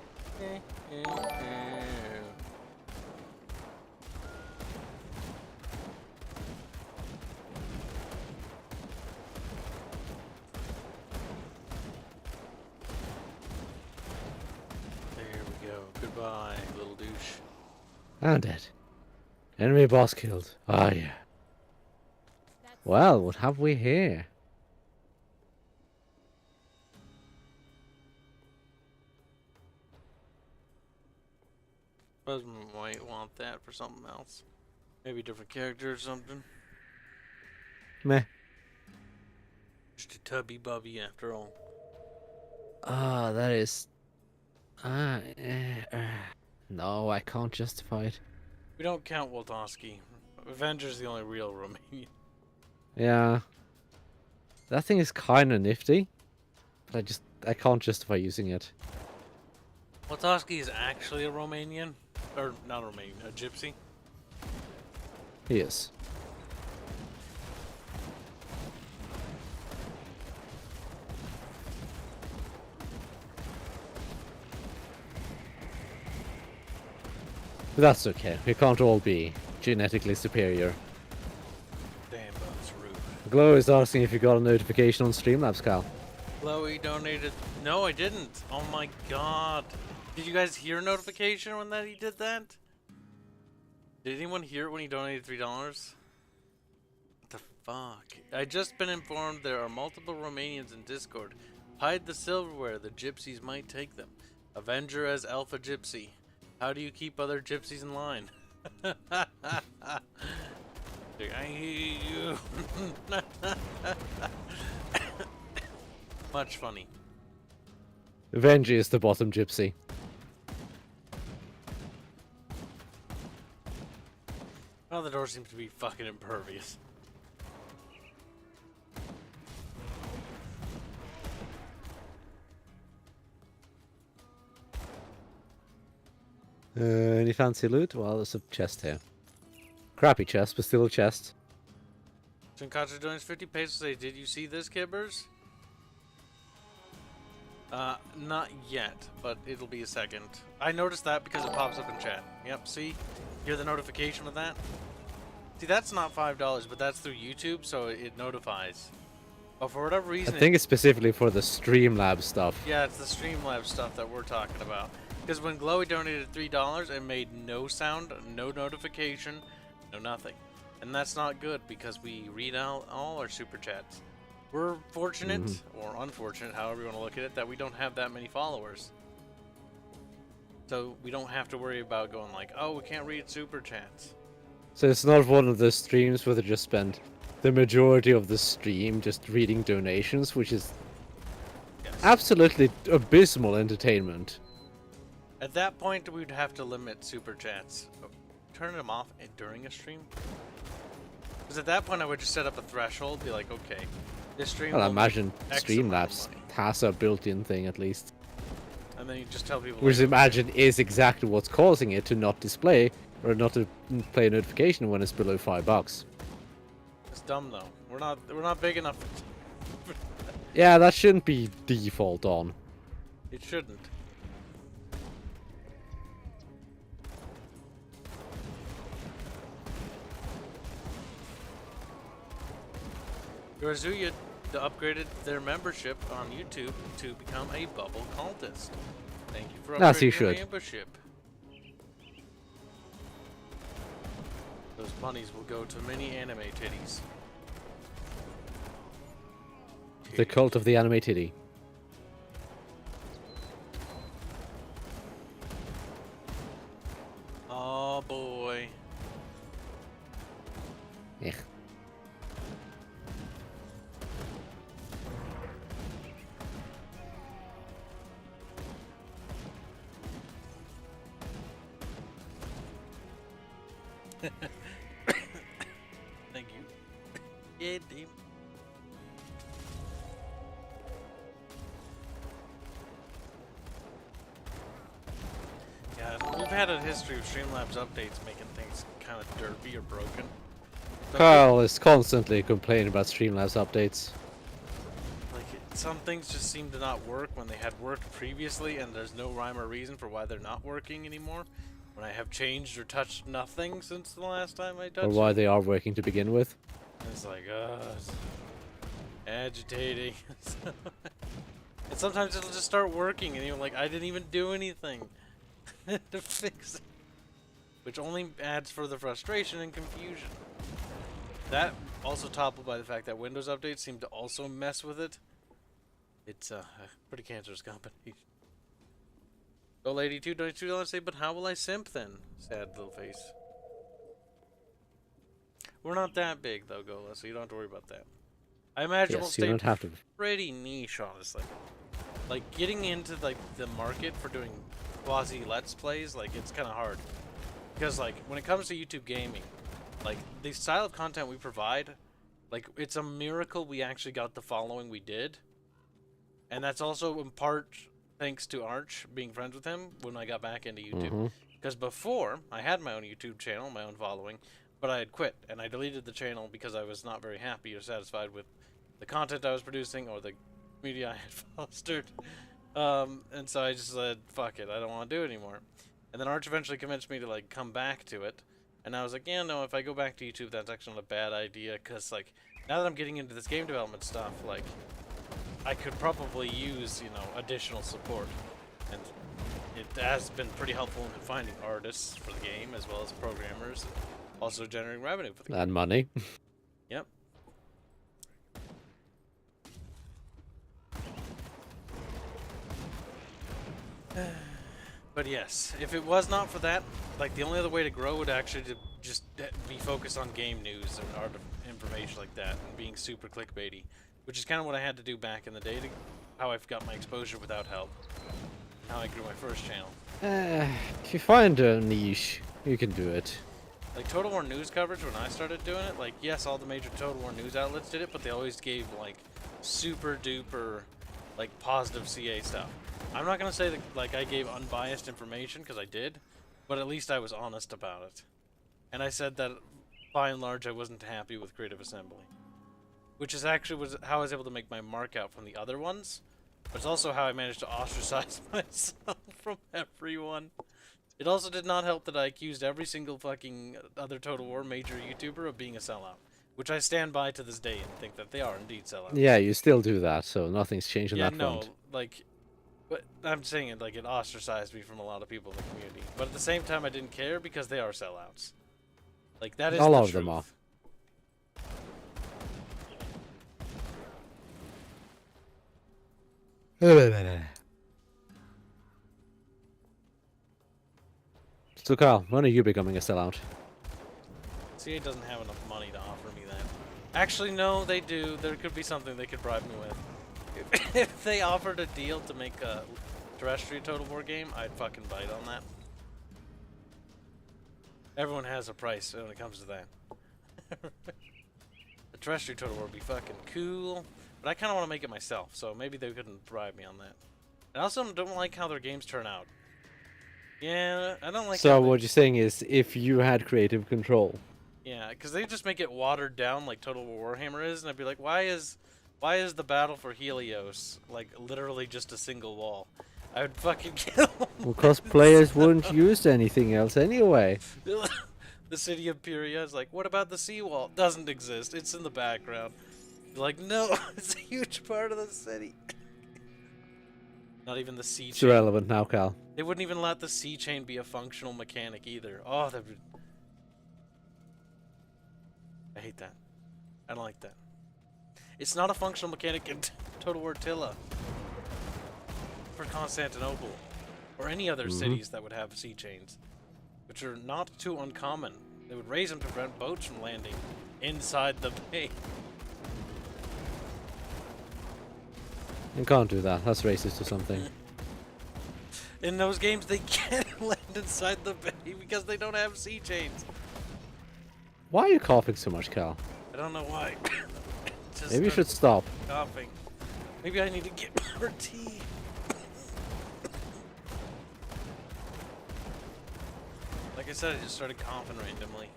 Goodbye, little douche. I'm dead. Enemy boss killed. Ah, yeah. Well, what have we here? Buzz might want that for something else. Maybe a different character or something. Meh. Just a tubby bubby after all. Ah, that is... No, I can't justify it. We don't count Woltoski. Avenger's the only real Romanian. Yeah. That thing is kind of nifty. But I can't justify using it. Woltoski is actually a Romanian. Or, not a Romanian, a gypsy. He is. But that's okay. We can't all be genetically superior. Damn, that's rude. Glow is asking if you got a notification on Streamlabs, Cal. Chloe donated. No, I didn't. Oh my god. Did you guys hear a notification when he did that? Did anyone hear it when he donated $3? What the fuck? I just been informed there are multiple Romanians in Discord. Hide the silverware. The gypsies might take them. Avenger as Alpha Gypsy. How do you keep other gypsies in line? I hate you. Much funny. Venji is the bottom gypsy. Oh, the door seems to be fucking impervious. Any fancy loot? Well, there's a chest here. Crappy chest, but still a chest. Shinkachi joins 50 pesos. Say, did you see this, Kibbers? Not yet, but it'll be a second. I noticed that because it pops up in chat. Yep, see? Hear the notification of that? See, that's not $5, but that's through YouTube, so it notifies. But for whatever reason... I think it's specifically for the Streamlabs stuff. Yeah, it's the Streamlabs stuff that we're talking about. Because when Glowy donated $3, it made no sound, no notification, no nothing. And that's not good, because we read out all our super chats. We're fortunate, or unfortunate, however you want to look at it, that we don't have that many followers. So we don't have to worry about going like, oh, we can't read super chats. So it's not one of those streams where they just spend the majority of the stream just reading donations, which is absolutely abysmal entertainment. At that point, we'd have to limit super chats. Turn them off during a stream? Because at that point, I would just set up a threshold, be like, okay, this stream. Well, I imagine X Streamlabs amount of money. has a built-in thing at least. And then you just tell people. Which I like, imagine is exactly what's causing it to not display or not to play a notification when it's below $5. It's dumb though. We're not big enough. Yeah, that shouldn't be default on. It shouldn't. Yorazuya upgraded their membership on YouTube to become a bubble cultist. Thank you for As he upgrading your should. membership. Those monies will go to many anime titties. The cult of the anime titty. Oh boy. Yeah. Thank you. Yeah, damn. Yeah, we've had a history of Streamlabs updates making things kind of derpy or broken. So Carl is constantly complaining about Streamlabs updates. some things just seem to not work when they had worked previously, and there's no rhyme or reason for why they're not working anymore. When I have changed or touched nothing since the last time I touched Or why they are working to begin with. it's like, it's agitating. And sometimes it'll just start working, and you're like, I didn't even do anything to fix it. Which only adds further frustration and confusion. That also toppled by the fact that Windows updates seem to also mess with it. It's a pretty cancerous company. Go Lady 2 $22 say, but how will I simp then? Sad little face. We're not that big though, Gola, so you don't have to worry about that. I imagine we'll Yes, you stay don't have to. pretty niche, honestly. Like getting into like the market for doing quasi let's plays, like it's kind of hard. Because like when it comes to YouTube gaming, like the style of content we provide, like it's a miracle we actually got the following we did. And that's also in part thanks to Arch, being friends with him when I got back into YouTube. Because before, I had my own YouTube channel, my own following, but I had quit, and I deleted the channel because I was not very happy or satisfied with the content I was producing or the media I had fostered. And so I just said, fuck it, I don't want to do it anymore. And then Arch eventually convinced me to like come back to it. And I was like, yeah, no, if I go back to YouTube, that's actually not a bad idea, because like, now that I'm getting into this game development stuff, like, I could probably use, you know, additional support. And it has been pretty helpful in finding artists for the game, as well as programmers, and also generating revenue for the game. And money. Yep. But yes, if it was not for that, like the only other way to grow would actually to just be focused on game news and art information like that, and being super clickbaity, which is kind of what I had to do back in the day to how I've got my exposure without help, and how I grew my first channel. If you find a niche, you can do it. Like Total War news coverage when I started doing it, like yes, all the major Total War news outlets did it, but they always gave like super duper like positive CA stuff. I'm not gonna say that like I gave unbiased information, because I did, But at least I was honest about it. And I said that, by and large, I wasn't happy with Creative Assembly. Which is actually how I was able to make my mark out from the other ones. But it's also how I managed to ostracize myself from everyone. It also did not help that I accused every single fucking other Total War major YouTuber of being a sellout. Which I stand by to this day and think that they are indeed sellouts. Yeah, you still do that, so nothing's changed on Yeah, that no, front. like... But I'm saying it like it ostracized me from a lot of people in the community. But at the same time, I didn't care because they are sellouts. Like, that is A the lot of truth. them are. So Carl, when are you becoming a sellout? CA doesn't have enough money to offer me that. Actually, no, they do. There could be something they could bribe me with. If they offered a deal to make a terrestrial Total War game, I'd fucking bite on that. Everyone has a price when it comes to that. A terrestrial Total War would be fucking cool, but I kind of want to make it myself, so maybe they couldn't bribe me on that. I also don't like how their games turn out. Yeah, I don't like So how what you're saying is, if you had creative control. Yeah, because they just make it watered down like Total War Warhammer is, and I'd be like, why is the battle for Helios like literally just a single wall? I would fucking kill them. Because players wouldn't use anything else anyway. The city of Pyria is like, what about the seawall? Doesn't exist. It's in the background. You're like, no, it's a huge part of the city. Not even the sea It's chain. irrelevant now, Cal. They wouldn't even let the sea chain be a functional mechanic either. Oh, that would... I hate that. I don't like that. It's not a functional mechanic in Total War Tilla. For Constantinople. Or any other cities that would have sea chains. Which are not too uncommon. They would raise them to prevent boats from landing inside the bay. You can't do that. That's racist or something. In those games, they can't land inside the bay because they don't have sea chains. Why are you coughing so much, Cal? I don't know why. Just Maybe you should stop. coughing. Maybe I need to get more tea. Like I said, I just started coughing randomly.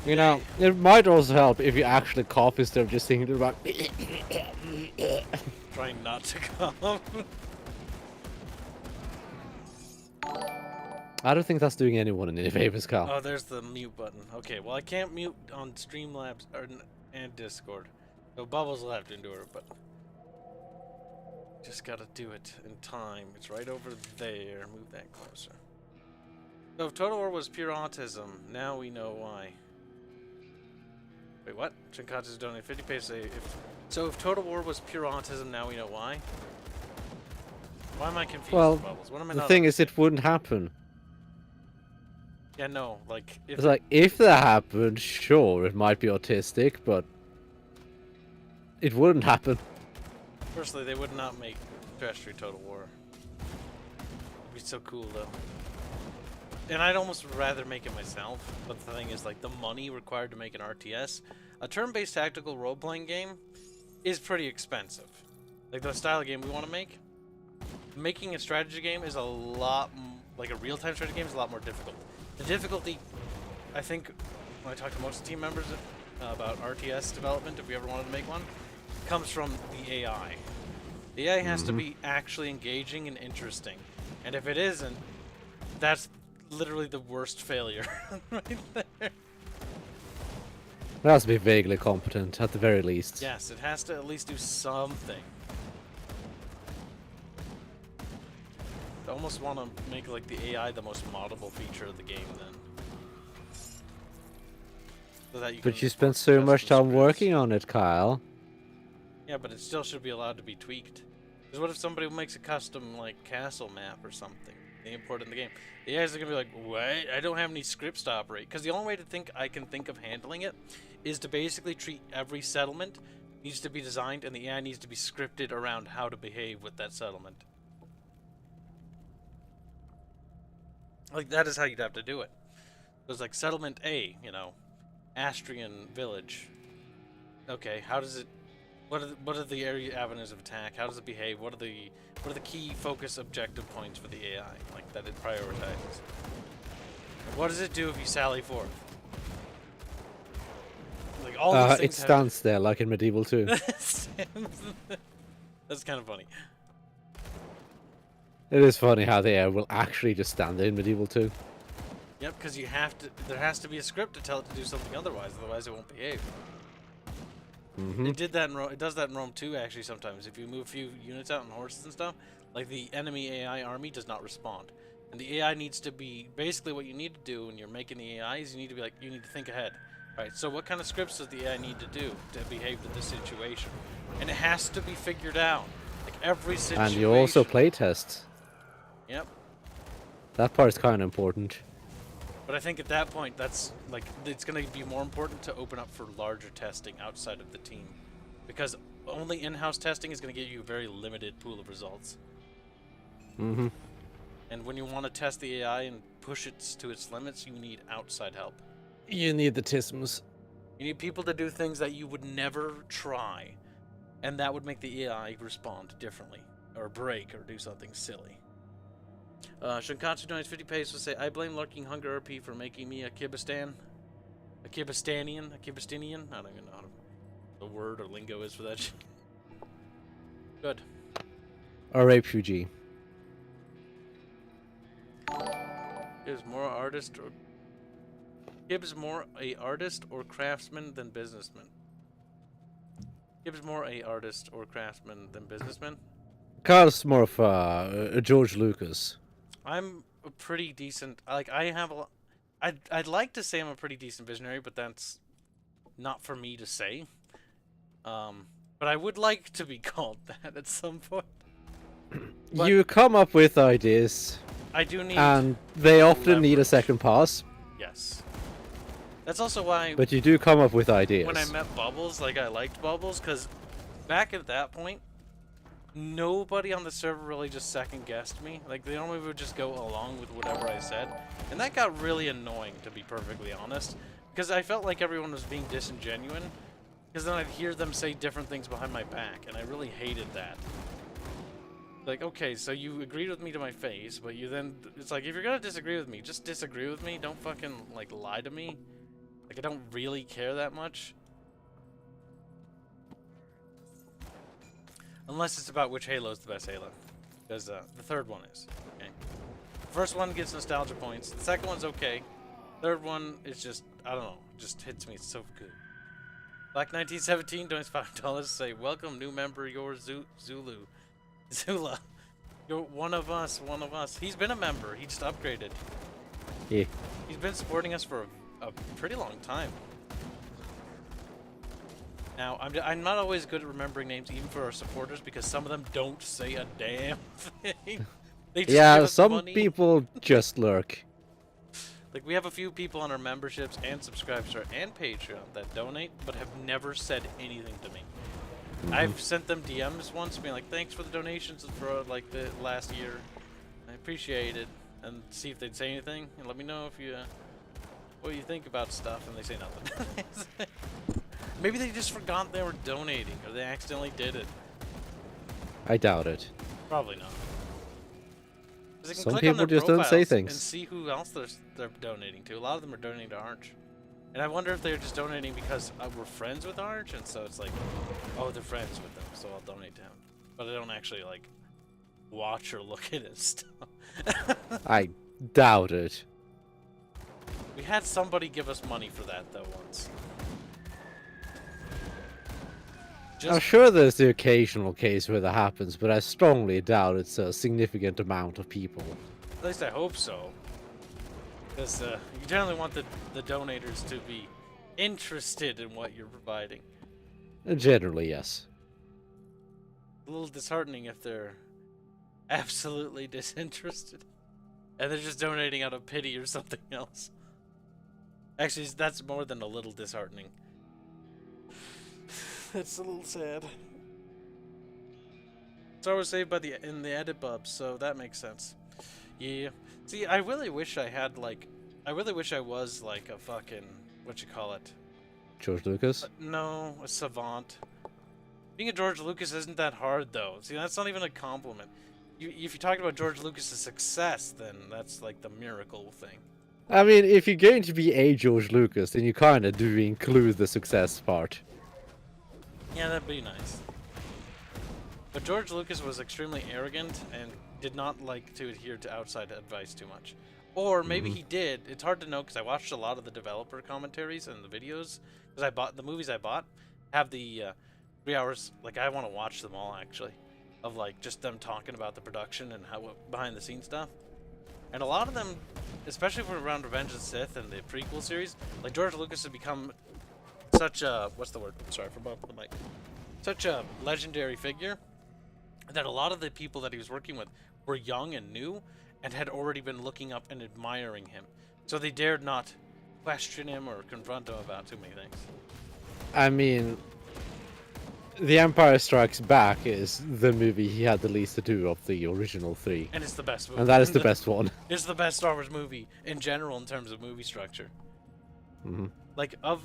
You know, it might also help if you actually cough instead of just thinking about. Trying not to cough. I don't think that's doing anyone any favors, Cal. Oh, there's the mute button. Okay, well I can't mute on Streamlabs and Discord, so Bubbles will have to endure it. But just gotta do it in time. It's right over there. Move that closer. So if Total War was pure autism, now we know why. Wait, what? Chinkatsu's donated 50 pesos. So if Total War was pure autism, now we know why. Why am I confused, Well, Bubbles? What am I the not? thing is, it wouldn't happen. Yeah, no, like if It's like, if that happened, sure, it might be autistic, but it wouldn't happen. personally, they would not make terrestrial Total War. It'd be so cool though. And I'd almost rather make it myself, but the thing is, like, the money required to make an RTS, a turn-based tactical role-playing game, is pretty expensive. Like, the style of game we want to make, making a strategy game is a lot, like a real-time strategy game is a lot more difficult. The difficulty, I think, when I talk to most team members about RTS development, if we ever wanted to make one, comes from the AI. The AI has to be actually engaging and interesting, and if it isn't, that's literally the worst failure right there. It has to be vaguely competent, at the very least. Yes, it has to at least do something. I almost want to make like the AI the most moddable feature of the game then. So that But can you spent custom so much time scripts. working on it, Kyle. Yeah, but it still should be allowed to be tweaked. Because what if somebody makes a custom like castle map or something? They import it in the game. The AIs are gonna be like, what? I don't have any scripts to operate. Because the only way to I can think of handling it is to basically treat every settlement needs to be designed and the AI needs to be scripted around how to behave with that settlement. Like, that is how you'd have to do it. There's like settlement A, you know, Astrian village. Okay, how does it... What are the area avenues of attack? How does it behave? What are the key focus objective points for the AI, like that it prioritizes? What does it do if you sally forth? Like all these It things. stands there like in Medieval 2. That's kind of funny. It is funny how the AI will actually just stand there in Medieval 2. Yep, because you have to. There has to be a script to tell it to do something otherwise it won't behave. It did that in Rome. It does that in Rome too, actually. Sometimes, if you move a few units out on horses and stuff, like the enemy AI army does not respond, and the AI needs to be basically what you need to do when you're making the AI is you need to think ahead. Right. So what kind of scripts does the AI need to do to behave in this situation? And it has to be figured out, like every situation. And you also play test. Yep. That part's kind of important. But I think at that point, that's like it's going to be more important to open up for larger testing outside of the team, because only in-house testing is going to get you a very limited pool of results. Mm-hmm. And when you want to test the AI and push it to its limits, you need outside help. You need the tisms. You need people to do things that you would never try, and that would make the AI respond differently, or break, or do something silly. Shinkatsu donates 50 pesos to say, I blame Lurking Hunger RP for making me a Kibistanian. I don't even know how the word or lingo is for that shit. Good. A refugee. Gibbs more a artist or craftsman than businessman. Gibbs more a artist or craftsman than businessman. Carl's more of a George Lucas. I'm a pretty decent. Like I have a. I'd like to say I'm a pretty decent visionary, but that's not for me to say. But I would like to be called that at some point. But you come up with ideas. I do need. And they often need a leverage. second pass. Yes. That's also why. But you do come up with ideas. When I met Bubbles, like I liked Bubbles, because back at that point, nobody on the server really just second guessed me. Like they normally would just go along with whatever I said, and that got really annoying, to be perfectly honest, because I felt like everyone was being disingenuous. Because then I'd hear them say different things behind my back, and I really hated that. Like, okay, so you agreed with me to my face, but you then... It's like, if you're gonna disagree with me, just disagree with me. Don't fucking, like, lie to me. Like, I don't really care that much. Unless it's about which Halo is the best Halo. Because the third one is. Okay. The first one gets nostalgia points. The second one's okay. Third one is just, I don't know, just hits me so good. Black 1917 donates $5 to say, welcome new member, your Zula. You're one of us, one of us. He's been a member, he just upgraded. Yeah. He's been supporting us for a pretty long time. Now, I'm not always good at remembering names, even for our supporters, because some of them don't say a damn thing. They just give us some money. people just lurk. Like, we have a few people on our memberships and subscribers and Patreon that donate, but have never said anything to me. I've sent them DMs once, being like, thanks for the donations for, like, the last year. I appreciate it. And see if they'd say anything, and let me know if you, what you think about stuff, and they say nothing. Maybe they just forgot they were donating, or they accidentally did it. I doubt it. Probably not. 'Cause they can Some click on people their just don't say profiles things. and see who else they're donating to. A lot of them are donating to Arch. And I wonder if they're just donating because we're friends with Arch, and so it's like, oh, they're friends with them, so I'll donate to him. But I don't actually, like, watch or look at his stuff. I doubt it. We had somebody give us money for that, though, once. I'm sure there's the occasional case where that happens, but I strongly doubt it's a significant amount of people. At least I hope so. Because you generally want the donators to be interested in what you're providing. Generally, yes. A little disheartening if they're absolutely disinterested. And they're just donating out of pity or something else. Actually, that's more than a little disheartening. That's a little sad. Star was saved by in the edit bub, so that makes sense. Yeah. See, I really wish I had, like... I really wish I was, like, a fucking... What you call it? George Lucas? No, a savant. Being a George Lucas isn't that hard, though. See, that's not even a compliment. If you're talking about George Lucas's success, then that's like the miracle thing. I mean, if you're going to be a George Lucas, then you kind of do include the success part. Yeah, that'd be nice. But George Lucas was extremely arrogant and did not like to adhere to outside advice too much. Or maybe he did. It's hard to know because I watched a lot of the developer commentaries and the videos. Because I bought the movies I bought have the 3 hours. Like, I want to watch them all actually, of like just them talking about the production and how behind the scenes stuff. And a lot of them, especially for around Revenge of the Sith and the prequel series, like George Lucas has become such a what's the word? Sorry for bumping the mic. Such a legendary figure that a lot of the people that he was working with were young and new and had already been looking up and admiring him. So they dared not question him or confront him about too many things. I mean, The Empire Strikes Back is the movie he had the least to do of the original 3. And it's the best movie. And that is the best one. It's the best Star Wars movie in general in terms of movie structure. Mm-hmm. Like, of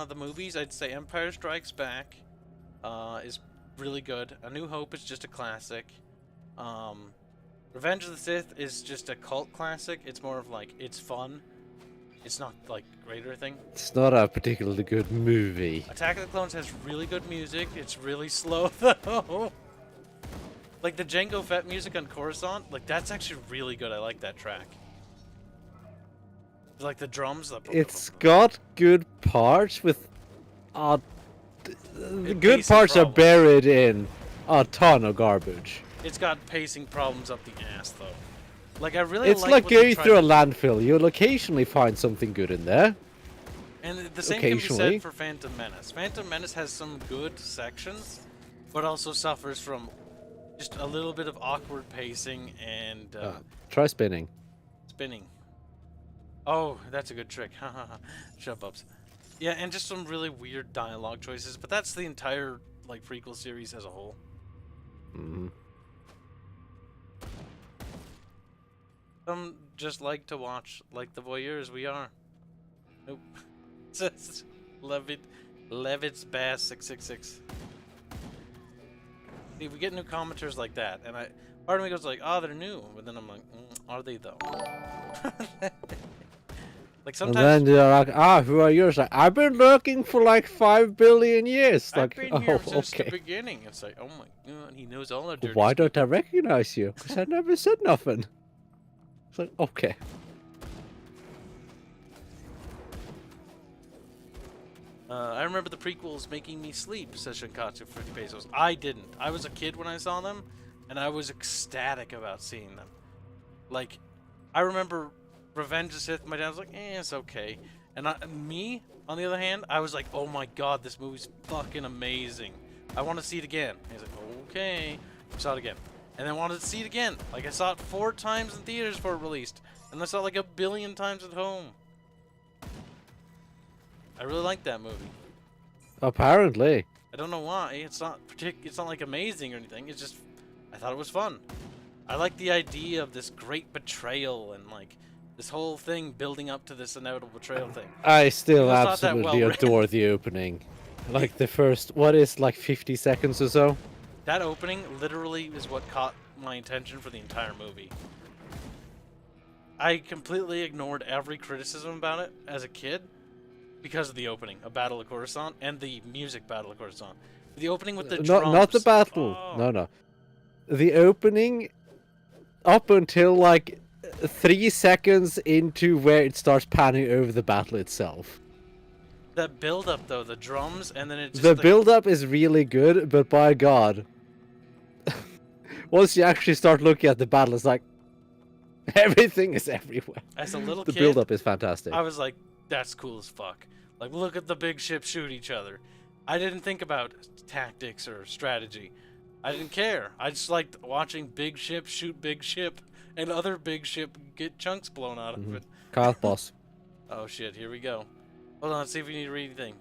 the movies, I'd say Empire Strikes Back is really good. A New Hope is just a classic. Revenge of the Sith is just a cult classic. It's more of like, it's fun. It's not like great or anything. It's not a particularly good movie. Attack of the Clones has really good music. It's really slow though. Like the Jango Fett music on Coruscant, like that's actually really good. I like that track. Like the drums. It's got good parts with the good parts are buried in a ton of garbage. It's got pacing problems up the ass though. Like I really it's like going through a landfill. You'll occasionally find something good in there. And the same can be said for Phantom Menace. Phantom Menace has some good sections, but also suffers from just a little bit of awkward pacing and try spinning. Spinning. Oh, that's a good trick. Shove ups. Yeah, and just some really weird dialogue choices, but that's the entire like prequel series as a whole. Mm-hmm. Some just like to watch, like the voyeurs we are. Nope. Says Levit's Bass 666. See, we get new commenters like that, and part of me goes like, oh, they're new, but then I'm like, are they though? Like sometimes. And then they're like, who are yours? Like, I've been looking for like 5 billion years. I've Like, been here since the beginning. It's like, oh my god, he knows all our dirty. Why don't I recognize you? Because I never said nothing. It's like, okay. I remember the prequels making me sleep, says Shinkatsu for 50 pesos. I didn't. I was a kid when I saw them, and I was ecstatic about seeing them. Like, I remember Revenge of the Sith, my dad was like, it's okay. And me, on the other hand, I was like, oh my god, this movie's fucking amazing. I want to see it again. And he's like, okay. I saw it again. And then wanted to see it again. Like, I saw it 4 times in theaters before it released. And I saw it like 1 billion times at home. I really like that movie. Apparently. I don't know why. It's not like amazing or anything. It's just I thought it was fun. I like the idea of this great betrayal and like this whole thing building up to this inevitable betrayal thing. I still absolutely adore the opening. Like the first, what is like 50 seconds or so? That opening literally is what caught my attention for the entire movie. I completely ignored every criticism about it as a kid. Because of the opening, a Battle of Coruscant, and the music Battle of Coruscant. The opening with the drums. Not the battle. Oh. No. The opening up until like 3 seconds into where it starts panning over the battle itself. That build up though, the drums, and then it just... The build up is really good, but by god. Once you actually start looking at the battle, it's like... everything is everywhere. As a little kid... The build up is fantastic. I was like... that's cool as fuck. Like, look at the big ships shoot each other. I didn't think about tactics or strategy. I didn't care. I just liked watching big ship shoot big ship and other big ship get chunks blown out of it. Kyle boss. Oh shit, here we go. Hold on, let's see if we need to read anything.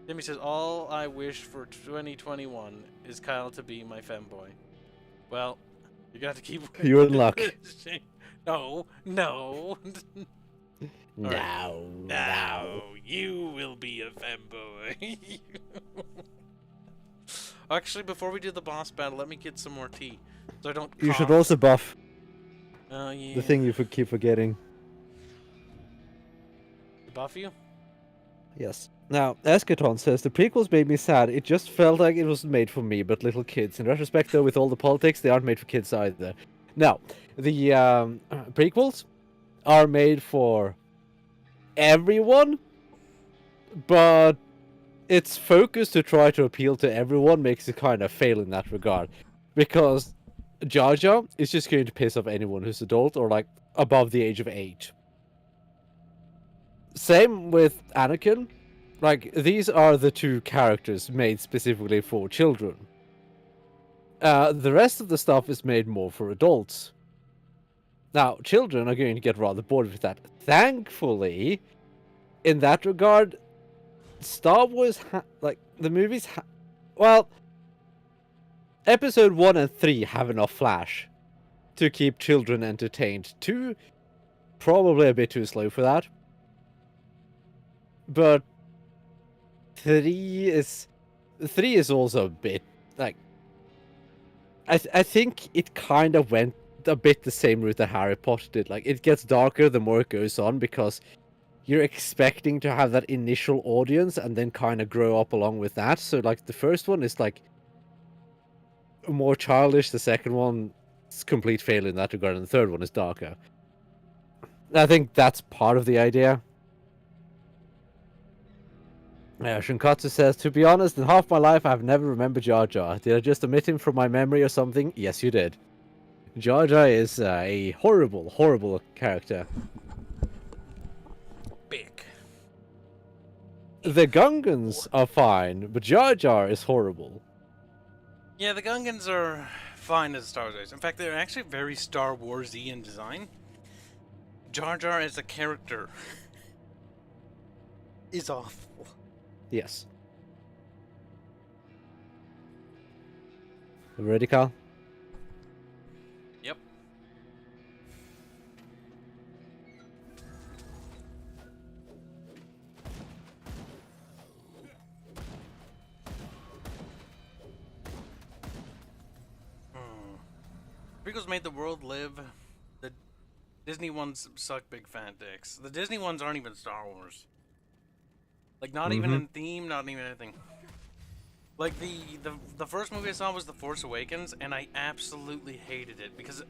Timmy says, all I wish for 2021 is Kyle to be my femboy. Well, you got to keep... You're in luck. No. No, you will be a femboy. Actually, before we do the boss battle, let me get some more tea, so I don't. You should cough. also buff Oh yeah. the thing you keep forgetting. Buff you? Yes. Now, Eschaton says, the prequels made me sad. It just felt like it was made for me, but little kids. In retrospect, though, with all the politics, they aren't made for kids either. Now, the prequels are made for everyone, but its focus to try to appeal to everyone makes it kind of fail in that regard. Because Jar Jar is just going to piss off anyone who's adult or, like, above the age of 8. Same with Anakin. Like, these are the two characters made specifically for children. The rest of the stuff is made more for adults. Now, children are going to get rather bored with that. Thankfully, in that regard, Star Wars, the movies, well, Episode 1 and 3 have enough flash to keep children entertained. 2, probably a bit too slow for that. But 3 is also a bit, like, I think it kind of went a bit the same route that Harry Potter did. Like, it gets darker the more it goes on because you're expecting to have that initial audience and then kind of grow up along with that. So, like, the first one is, like, more childish. The second one is complete failure in that regard. And the third one is darker. I think that's part of the idea. Shinkatsu says, to be honest, in half my life I've never remembered Jar Jar. Did I just omit him from my memory or something? Yes, you did. Jar Jar is a horrible, horrible character. Big. The Gungans are fine, but Jar Jar is horrible. Yeah, the Gungans are fine as Star Wars. In fact, they're actually very Star Wars-y in design. Jar Jar as a character is awful. Yes. Ready, Carl? Yep. Prequels made the world live. The Disney ones suck big fat dicks. The Disney ones aren't even Star Wars. Like, not even in theme, not even anything. Like, the first movie I saw was The Force Awakens, and I absolutely hated it because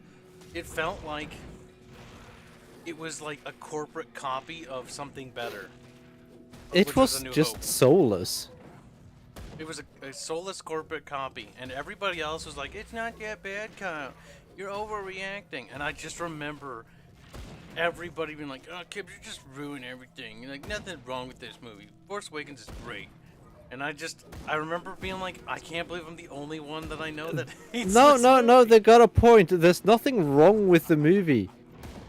it felt like it was like a corporate copy of something better. It was just soulless. It was a soulless corporate copy, and everybody else was like, it's not that bad, Kyle. You're overreacting. And I just remember everybody being like, oh, Kibs, you just ruined everything. You're like, nothing wrong with this movie. Force Awakens is great. And I remember being like, I can't believe I'm the only one that I know that hates this movie. They got a point. There's nothing wrong with the movie.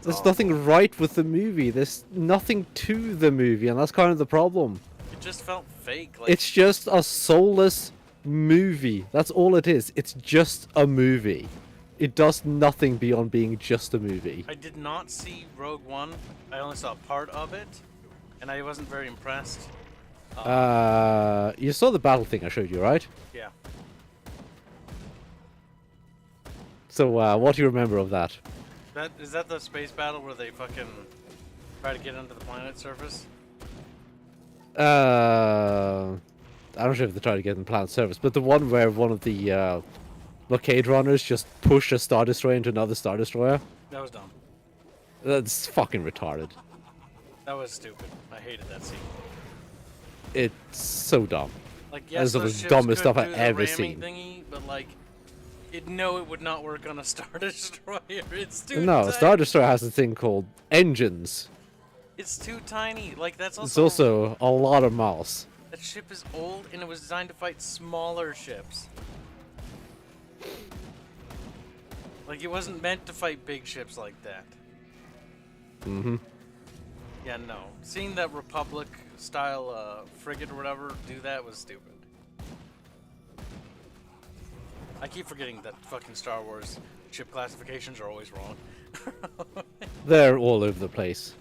There's nothing right with the movie. There's nothing to the movie, and that's kind of the problem. It just felt fake. Like, It's just a soulless movie. That's all it is. It's just a movie. It does nothing beyond being just a movie. I did not see Rogue One. I only saw part of it, and I wasn't very impressed. You saw the battle thing I showed you, right? Yeah. So, what do you remember of that? Is that the space battle where they fucking try to get onto the planet's surface? I'm not sure if they try to get in planet service, but the one where one of the blockade runners just push a Star Destroyer into another Star Destroyer? That was dumb. That's fucking retarded. That was stupid. I hated that scene. It's so dumb. Like, yes, That's the those ships dumbest could stuff I've do the ever ramming seen. Thingy, but like, it would not work on a Star Destroyer. It's too No, tiny. Star Destroyer has a thing called engines. It's too tiny. Like, that's also... It's also a lot of mouse. That ship is old, and it was designed to fight smaller ships. Like, it wasn't meant to fight big ships like that. Mm-hmm. Yeah, no. Seeing that Republic-style frigate or whatever do that was stupid. I keep forgetting that fucking Star Wars ship classifications are always wrong. They're all over the place.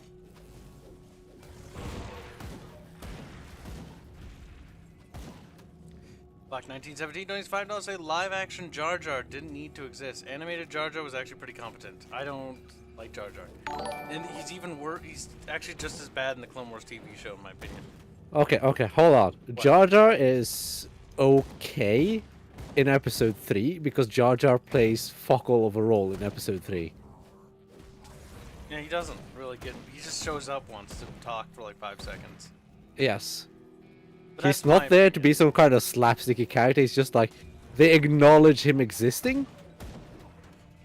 Black 1917 donates $5 say live action Jar Jar didn't need to exist. Animated Jar Jar was actually pretty competent. I don't like Jar Jar. And he's even worse. He's actually just as bad in the Clone Wars TV show, in my opinion. Okay, hold on. Jar Jar is okay in episode 3 because Jar Jar plays fuck all of a role in episode 3. Yeah, he doesn't really get. He just shows up once to talk for like 5 seconds. Yes. But He's that's my not there to opinion. be some kind of slapsticky character. He's just like, they acknowledge him existing.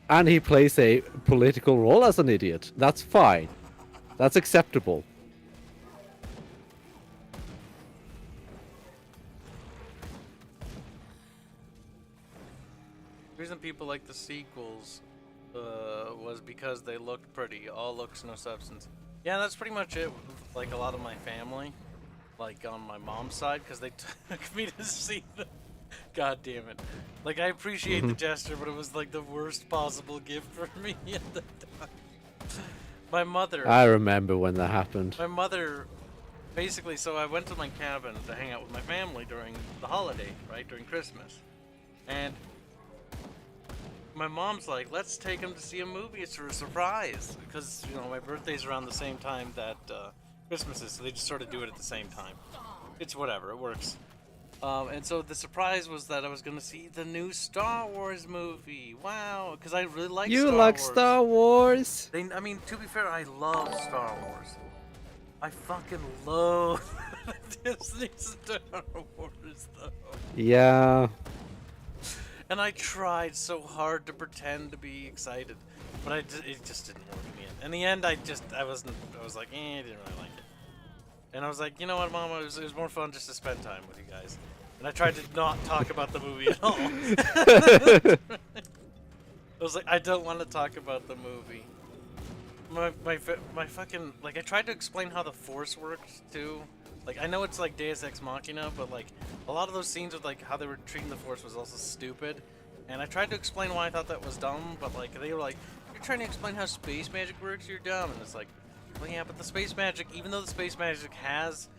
And he plays a political role as an idiot. That's fine. That's acceptable. The reason people like the sequels was because they looked pretty. All looks, no substance. Yeah, that's pretty much it. Like a lot of my family, like on my mom's side, because they took me to see them. God damn it! Like I appreciate the gesture, but it was like the worst possible gift for me at the time. My mother. I remember when that happened. My mother, basically, so I went to my cabin to hang out with my family during the holiday, right, during Christmas, and my mom's like, let's take him to see a movie. It's for a surprise. Because, you know, my birthday's around the same time that Christmas is, so they just sort of do it at the same time. It's whatever, it works. And so the surprise was that I was going to see the new Star Wars movie. Wow, because I really like Star Wars. You like Star Wars? I mean, to be fair, I love Star Wars. I fucking love Disney Star Wars, though. Yeah. And I tried so hard to pretend to be excited, but it just didn't work in the end. In the end, I was like, I didn't really like it. And I was like, you know what, Mama, it was more fun just to spend time with you guys. And I tried to not talk about the movie at all. I was like, I don't want to talk about the movie. My fucking, like, I tried to explain how the Force worked, too. Like, I know it's like Deus Ex Machina, but like, a lot of those scenes with like how they were treating the Force was also stupid. And I tried to explain why I thought that was dumb, but like, they were like, you're trying to explain how space magic works, you're dumb. And it's like, well, yeah, but the space magic, even though the space magic has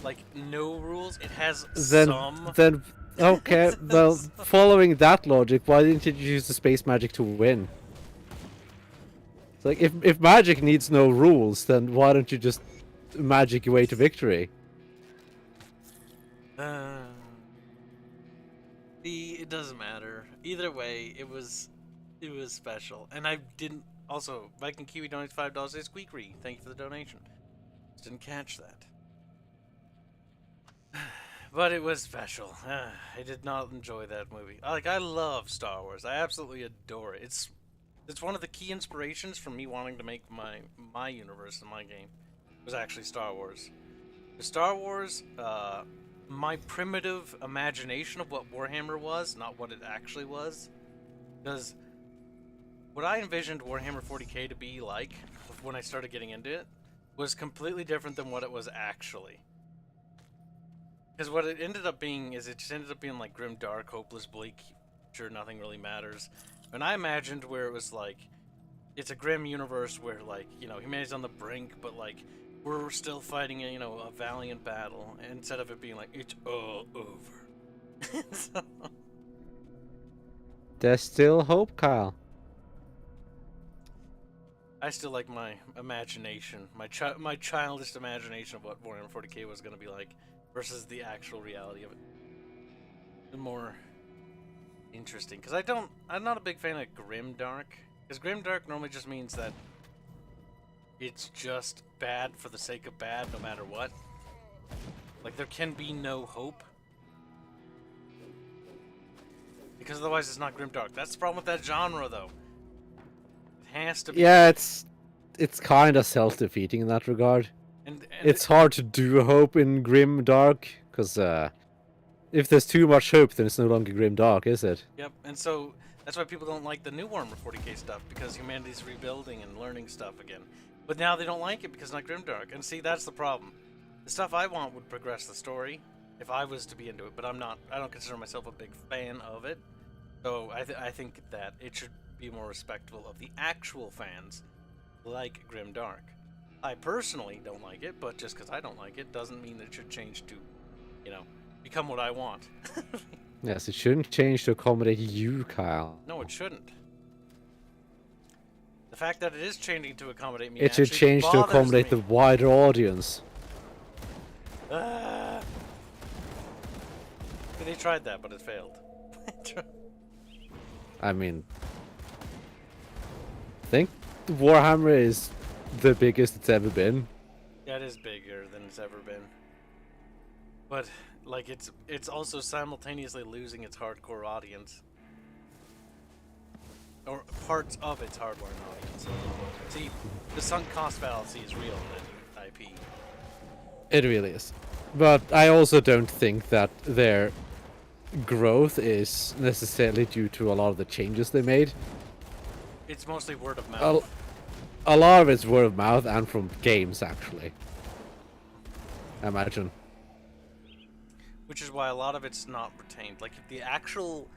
like no rules, it has some. Then, okay, well, following that logic, why didn't you use the space magic to win? It's like, if magic needs no rules, then why don't you just magic your way to victory? It doesn't matter. Either way, it was special, and I didn't. Also, Viking Kiwi donates $5. It's Squeakery. Thank you for the donation. Just didn't catch that, but it was special. I did not enjoy that movie. Like, I love Star Wars. I absolutely adore it. It's one of the key inspirations for me wanting to make my universe and my game was actually Star Wars. Star Wars, my primitive imagination of what Warhammer was, not what it actually was. Because what I envisioned Warhammer 40k to be like when I started getting into it was completely different than what it was actually. Because what it ended up being is it just ended up being like grim, dark, hopeless, bleak, sure nothing really matters. And I imagined where it was like, it's a grim universe where like, you know, humanity's on the brink, but like, we're still fighting a, you know, a valiant battle, instead of it being like, it's all over. So, There's still hope, Kyle. I still like my imagination, my childish imagination of what Warhammer 40k was going to be like, versus the actual reality of it. The more interesting, because I'm not a big fan of grimdark, because grimdark normally just means that it's just bad for the sake of bad, no matter what. Like, there can be no hope. Because otherwise it's not grimdark. That's the problem with that genre, though. It has to be. Yeah, it's kind of self-defeating in that regard. And It's hard to do hope in grim dark, because if there's too much hope, then it's no longer grim dark, is it? Yep, and so that's why people don't like the new Warhammer 40k stuff, because humanity's rebuilding and learning stuff again. But now they don't like it because it's not grimdark. And see, that's the problem. The stuff I want would progress the story if I was to be into it, but I'm not. I don't consider myself a big fan of it. So I think that it should be more respectful of the actual fans, like grimdark. I personally don't like it, but just because I don't like it doesn't mean that it should change to, you know, become what I want. Yes, it shouldn't change to accommodate you, Kyle. No, it shouldn't. The fact that it is changing to accommodate me It should actually change to bothers accommodate me. the wider audience. Ah. They tried that, but it failed. I mean, I think Warhammer is the biggest it's ever been. Yeah, it is bigger than it's ever been. But like it's also simultaneously losing its hardcore audience. Or parts of its hardware audience. See, the sunk cost fallacy is real in that IP. It really is. But I also don't think that their growth is necessarily due to a lot of the changes they made. It's mostly word of mouth. A lot of it's word of mouth and from games, actually. I imagine. Which is why a lot of it's not retained. Like, if the actual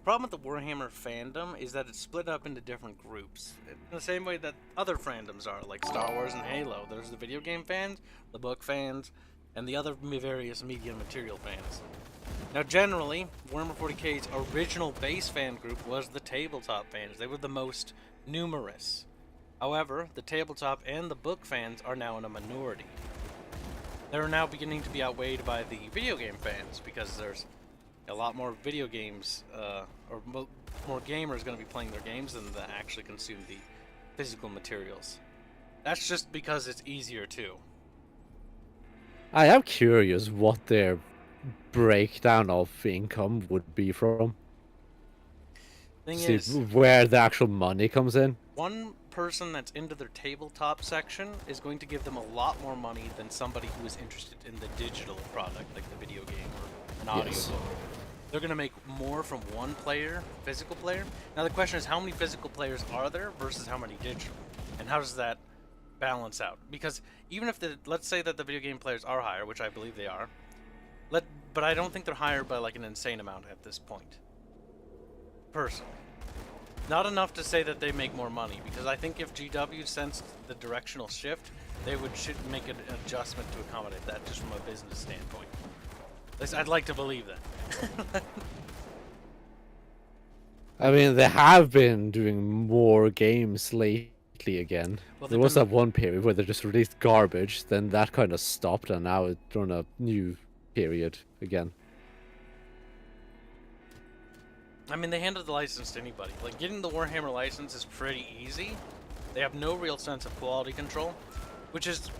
problem with the Warhammer fandom is that it's split up into different groups. In the same way that other fandoms are, like Star Wars and Halo. There's the video game fans, the book fans, and the other various media material fans. Now, generally, Warhammer 40k's original base fan group was the tabletop fans. They were the most numerous. However, the tabletop and the book fans are now in a minority. They're now beginning to be outweighed by the video game fans because there's a lot more video games, or more gamers going to be playing their games than that actually consume the physical materials. That's just because it's easier too. I am curious what their breakdown of income would be from. Thing See is, where the actual money comes in. one person that's into their tabletop section is going to give them a lot more money than somebody who is interested in the digital product, like the video game or an audio Yes. book. They're going to make more from one player, physical player. Now the question is, how many physical players are there versus how many digital? And how does that balance out? Because even if let's say that the video game players are higher, which I believe they are, but I don't think they're higher by like an insane amount at this point. Personally. Not enough to say that they make more money, because I think if GW sensed the directional shift, they should make an adjustment to accommodate that just from a business standpoint. At least I'd like to believe that. I mean, they have been doing more games lately again. Well, There was that one period where they just released garbage, then that kind of stopped, and now it's on a new period again. I mean, they handed the license to anybody. Like, getting the Warhammer license is pretty easy. They have no real sense of quality control, which is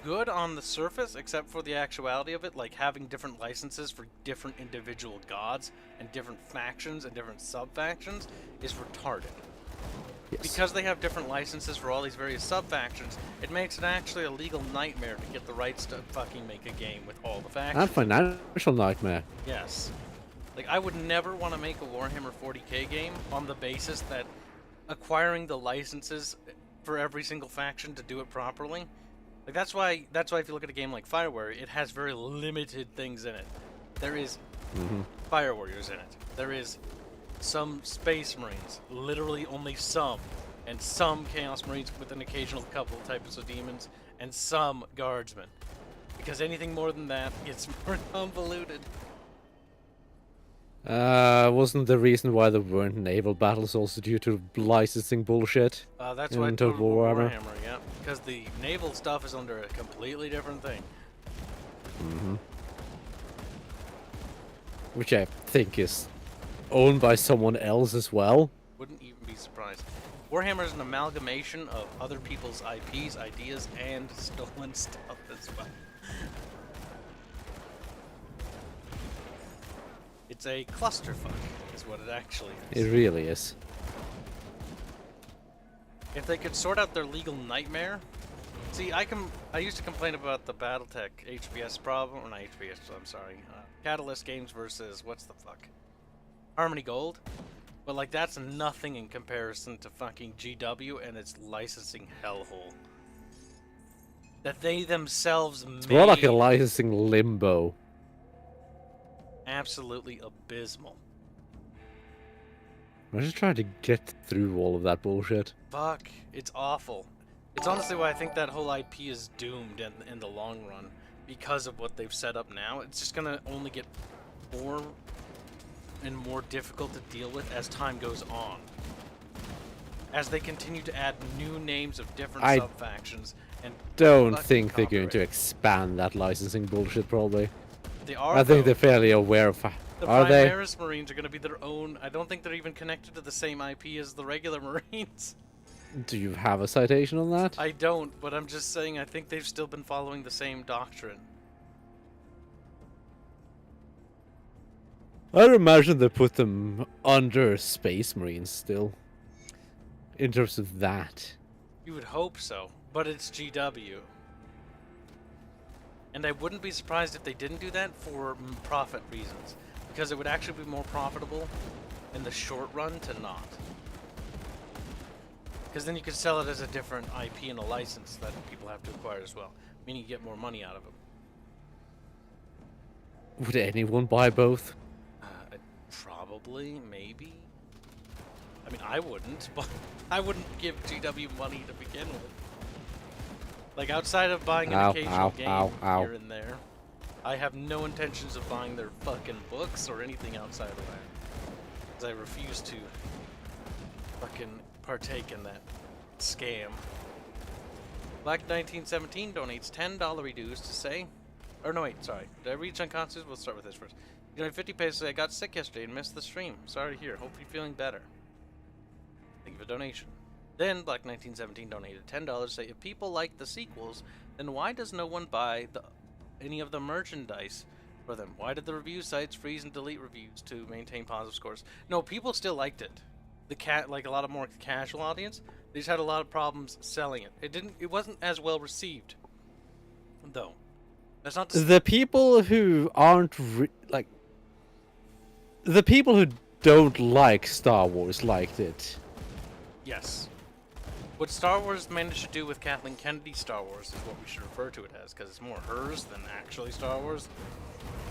good on the surface, except for the actuality of it, like having different licenses for different individual gods and different factions and different sub-factions is retarded. Yes. Because they have different licenses for all these various sub-factions, it makes it actually a legal nightmare to get the rights to fucking make a game with all the factions. And financial nightmare. Yes. Like, I would never want to make a Warhammer 40k game on the basis that acquiring the licenses for every single faction to do it properly. Like, that's why if you look at a game like Fire Warrior, it has very limited things in it. There is Fire Warriors in it. There is some Space Marines, literally only some, and some Chaos Marines with an occasional couple types of demons, and some Guardsmen. Because anything more than that gets more convoluted. Wasn't the reason why there weren't naval battles also due to licensing bullshit? That's why I Into told Warhammer. Warhammer, yeah. Because the naval stuff is under a completely different thing. Which I think is owned by someone else as well. Wouldn't even be surprised. Warhammer is an amalgamation of other people's IPs, ideas, and stolen stuff as well. It's a clusterfuck, is what it actually is. It really is. If they could sort out their legal nightmare... See, I used to complain about the Battletech HBS problem, or not HBS, I'm sorry. Catalyst Games versus, what's the fuck? Harmony Gold. But, like, that's nothing in comparison to fucking GW and its licensing hellhole. That they themselves made... It's more like a licensing limbo. Absolutely abysmal. I'm just trying to get through all of that bullshit. Fuck, it's awful. It's honestly why I think that whole IP is doomed in the long run. Because of what they've set up now. It's just gonna only get more and more difficult to deal with as time goes on. As they continue to add new names of different I sub-factions and Don't fucking think they're going to copyright. expand that licensing bullshit, probably. They are, I think though. they're fairly aware of... The Are they? Primaris Marines are going to be their own. I don't think they're even connected to the same IP as the regular Marines. Do you have a citation on that? I don't, but I'm just saying I think they've still been following the same doctrine. I'd imagine they put them under Space Marines still. In terms of that. You would hope so, but it's GW. And I wouldn't be surprised if they didn't do that for profit reasons, because it would actually be more profitable in the short run to not. Because then you could sell it as a different IP and a license that people have to acquire as well, meaning you get more money out of them. Would anyone buy both? Probably, maybe. I mean, I wouldn't, but I wouldn't give GW money to begin with. Like, outside of buying an occasional game here and there, I have no intentions of buying their fucking books or anything outside of that. Because I refuse to fucking partake in that scam. Black1917 donates $10 dues to say... Or no, wait, sorry. Did I reach unconscious? We'll start with this first. You donated 50 pesos to say, I got sick yesterday and missed the stream. Sorry to hear. Hope you're feeling better. Thank you for the donation. Then Black1917 donated $10 to say, if people like the sequels, then why does no one buy any of the merchandise for them? Why did the review sites freeze and delete reviews to maintain positive scores? No, people still liked it. Like a lot of more casual audience, they just had a lot of problems selling it. It wasn't as well received, though. That's not The people who aren't the people who don't like Star Wars liked it. Yes. What Star Wars managed to do with Kathleen Kennedy's Star Wars is what we should refer to it as, because it's more hers than actually Star Wars.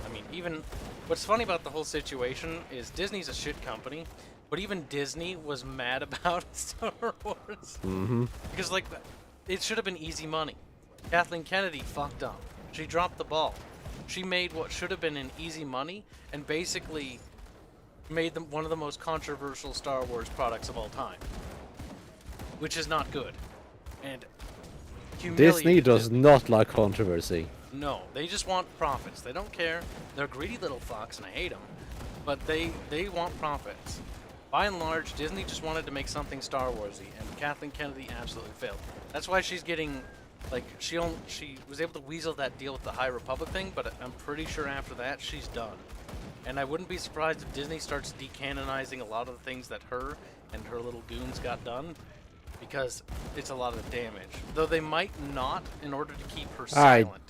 I mean, even... What's funny about the whole situation is Disney's a shit company, but even Disney was mad about Star Wars. Mm-hmm. Because, like, it should have been easy money. Kathleen Kennedy fucked up. She dropped the ball. She made what should have been an easy money and basically made them one of the most controversial Star Wars products of all time. Which is not good. And Disney does not like controversy. No, they just want profits. They don't care. They're a greedy little fox, and I hate them. But they want profits. By and large, Disney just wanted to make something Star Warsy, and Kathleen Kennedy absolutely failed. That's why she's getting, like, she was able to weasel that deal with the High Republic thing, but I'm pretty sure after that she's done. And I wouldn't be surprised if Disney starts decanonizing a lot of the things that her and her little goons got done, because it's a lot of damage. Though they might not, in order to keep her silent.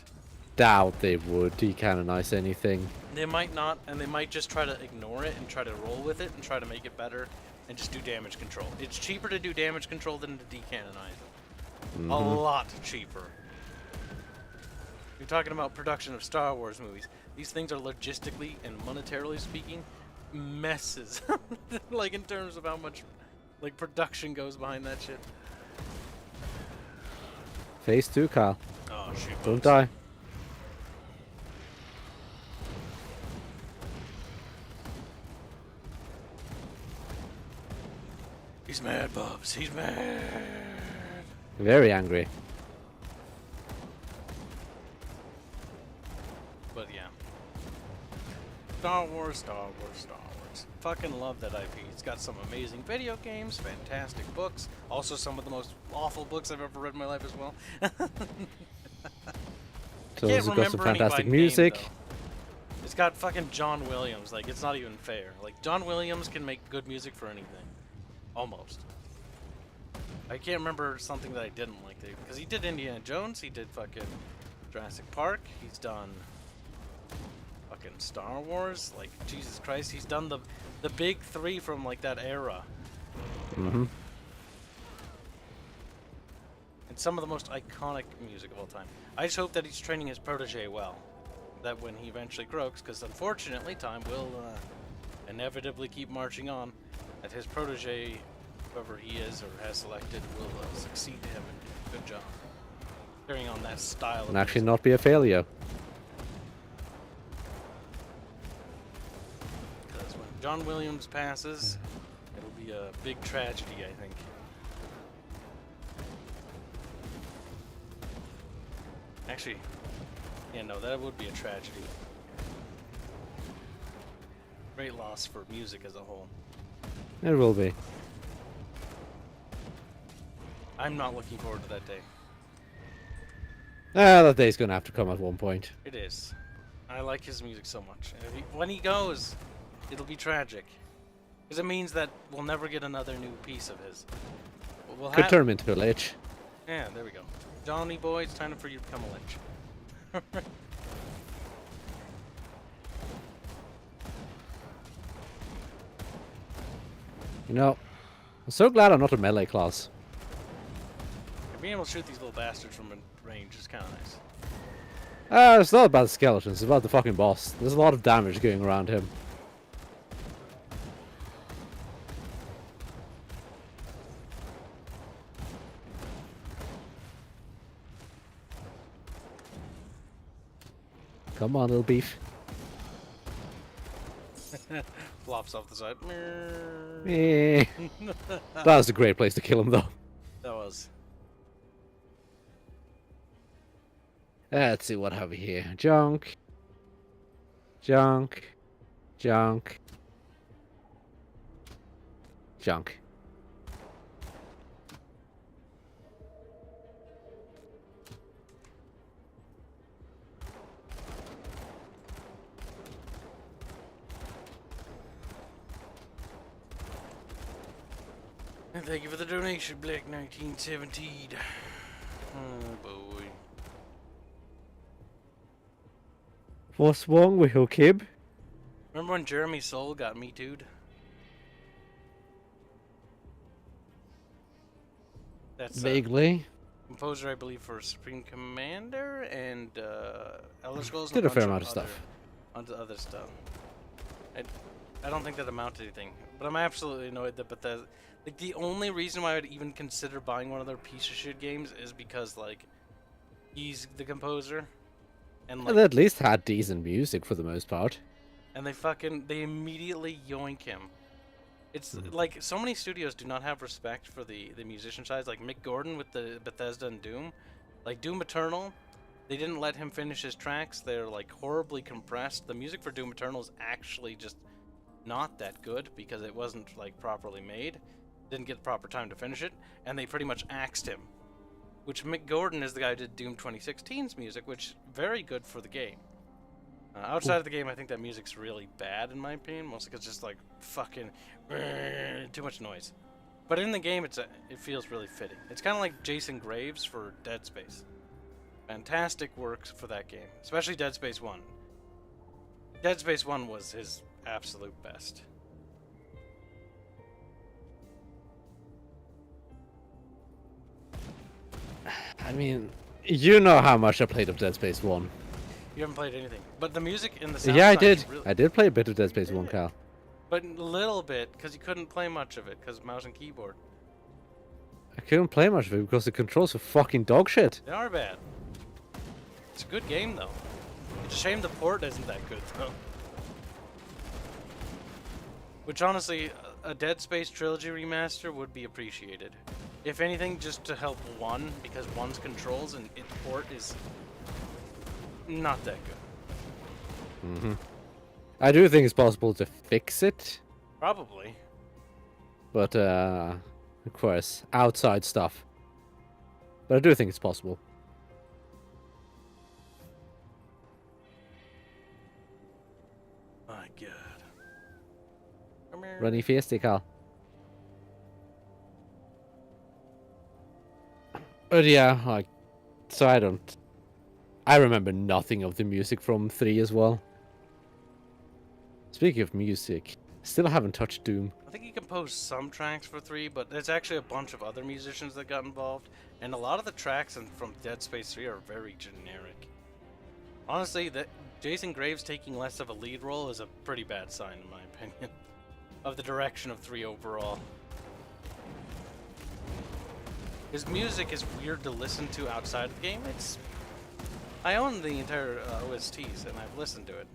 Doubt they would decanonize anything. They might not, and they might just try to ignore it and try to roll with it and try to make it better and just do damage control. It's cheaper to do damage control than to decanonize it. Mm-hmm. A lot cheaper. You're talking about production of Star Wars movies. These things are logistically and monetarily speaking messes. Like, in terms of how much, like, production goes behind that shit. Phase 2, Kyle. Oh, shoot. Don't die. He's mad, Bubs. He's mad. Very angry. But yeah. Star Wars, Star Wars, Star Wars. Fucking love that IP. It's got some amazing video games, fantastic books, also some of the most awful books I've ever read in my life as well. So it's got some fantastic music. Name, it's got fucking John Williams. Like, it's not even fair. Like, John Williams can make good music for anything. Almost. I can't remember something that I didn't like, because he did Indiana Jones, he did fucking Jurassic Park, he's done fucking Star Wars, like, Jesus Christ, he's done the big three from, like, that era. Mm-hmm. And some of the most iconic music of all time. I just hope that he's training his protege well, that when he eventually croaks, because unfortunately time will inevitably keep marching on, that his protege, whoever he is or has selected, will succeed to him and do a good job carrying on that style. And actually not be a failure. Because when John Williams passes, it'll be a big tragedy, I think. Actually, yeah, no, that would be a tragedy. Great loss for music as a whole. It will be. I'm not looking forward to that day. That day's gonna have to come at one point. It is. I like his music so much. And when he goes, it'll be tragic. Because it means that we'll never get another new piece of his. We'll Could turn him into a lich. Yeah, there we go. Johnny boy, it's time for you to become a lich. You know, I'm so glad I'm not a melee class. Being able to shoot these little bastards from range is kind of nice. It's not about the skeletons, it's about the fucking boss. There's a lot of damage going around him. Come on, little beef. Flops off the side. Eh. That was a great place to kill him, though. That was. Let's see what have we here. Junk. Junk. Junk. Junk. And thank you for the donation, Black 1917. Oh boy. What's wrong with your Kib? Remember when Jeremy Soule got Me Too'd? That's Vaguely. composer, I believe, for Supreme Commander and Elder Scrolls. Did and a fair bunch amount of stuff. Onto other stuff. I don't think that amounted to anything, but I'm absolutely annoyed that Bethesda. Like, the only reason why I would even consider buying one of their piece of shit games is because, like, he's the composer, and like, They at least had decent music for the most part. and they immediately yoink him. It's like so many studios do not have respect for the musician sides. Like Mick Gordon with the Bethesda and Doom, like Doom Eternal, they didn't let him finish his tracks. They're like horribly compressed. The music for Doom Eternal is actually just not that good because it wasn't like properly made. Didn't get the proper time to finish it, and they pretty much axed him. Which Mick Gordon is the guy who did Doom 2016's music, which very good for the game. Outside of the game, I think that music's really bad in my opinion, mostly because it's just like fucking too much noise. But in the game, it feels really fitting. It's kind of like Jason Graves for Dead Space. Fantastic work for that game, especially Dead Space 1. Dead Space 1 was his absolute best. I mean, you know how much I played of Dead Space 1. You haven't played anything, but the music in the soundtrack. Yeah, I did. Really, I did play a bit of Dead Space 1, Cal. but a little bit, because you couldn't play much of it, because mouse and keyboard. I couldn't play much of it because the controls were fucking dog shit. They are bad. It's a good game, though. It's a shame the port isn't that good, though. Which, honestly, a Dead Space Trilogy remaster would be appreciated. If anything, just to help 1, because 1's controls and its port is not that good. I do think it's possible to fix it, Probably. but of course, outside stuff. But I do think it's possible. My god. Come here. Runny Fiesta, Cal. But yeah, like, so I remember nothing of the music from 3 as well. Speaking of music, still haven't touched Doom. I think he composed some tracks for 3, but there's actually a bunch of other musicians that got involved, and a lot of the tracks from Dead Space 3 are very generic. Honestly, that Jason Graves taking less of a lead role is a pretty bad sign, in my opinion, of the direction of 3 overall. His music is weird to listen to outside of the game. I own the entire OSTs, and I've listened to it.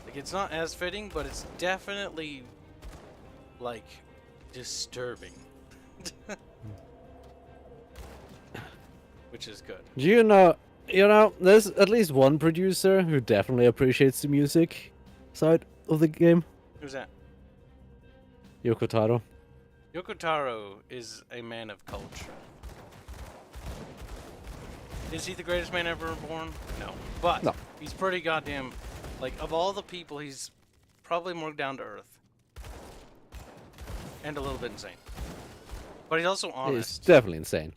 Like, it's not as fitting, but it's definitely like, disturbing. Which is good. You know, there's at least one producer who definitely appreciates the music side of the game. Who's that? Yoko Taro. Yoko Taro is a man of culture. Is he the greatest man ever born? No. But No. he's pretty goddamn, like, of all the people, he's probably more down to earth. And a little bit insane. But he's also It's honest. definitely insane.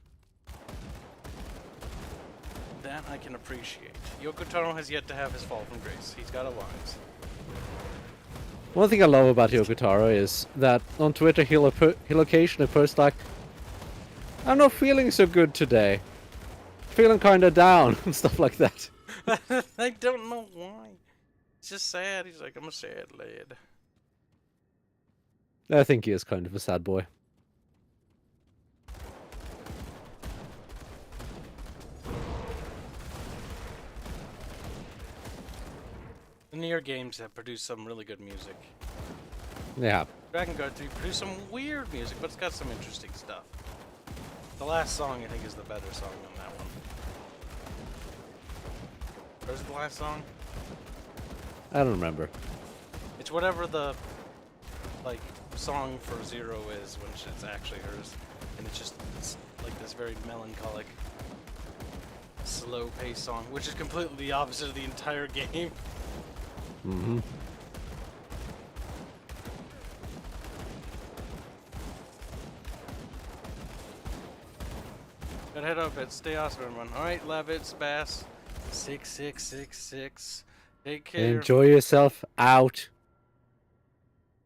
That I can appreciate. Yoko Taro has yet to have his fall from grace. He's got a rise. One thing I love about Yoko Taro is that on Twitter he'll occasionally post like, I'm not feeling so good today. Feeling kinda down and stuff like that. I don't know why. It's just sad. He's like, I'm a sad lad. I think he is kind of a sad boy. The Nier games have produced some really good music. Yeah. Dragon Guard 3 produced some weird music, but it's got some interesting stuff. The last song, I think, is the better song on that one. Or is it the last song? I don't remember. It's whatever the, like, song for Zero is when it's actually hers. And it's like this very melancholic, slow-paced song, which is completely the opposite of the entire game. Mm-hmm. Gotta head up at Stay Awesome, everyone. Alright, Levitz, Bass, 6666. Take care. Enjoy yourself out.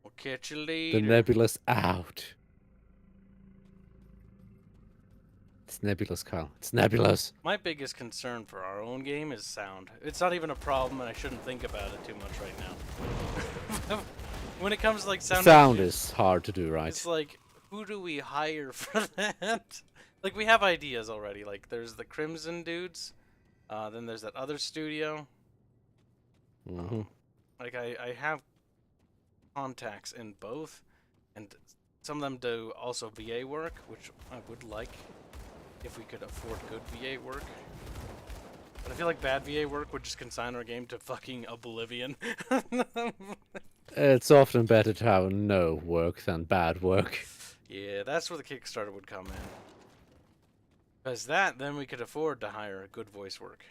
We'll catch you The later. nebulous out. It's nebulous, Kyle. It's nebulous. My biggest concern for our own game is sound. It's not even a problem, and I shouldn't think about it too much right now. When it comes to like sound issues, is hard to do right. it's like, who do we hire for that? Like, we have ideas already. Like, there's the Crimson dudes. Then there's that other studio. Mm-hmm. Like, I have contacts in both, and some of them do also VA work, which I would like if we could afford good VA work. But I feel like bad VA work would just consign our game to fucking oblivion. It's often better to have no work than bad work. Yeah, that's where the Kickstarter would come in. Because that, then we could afford to hire good voice work.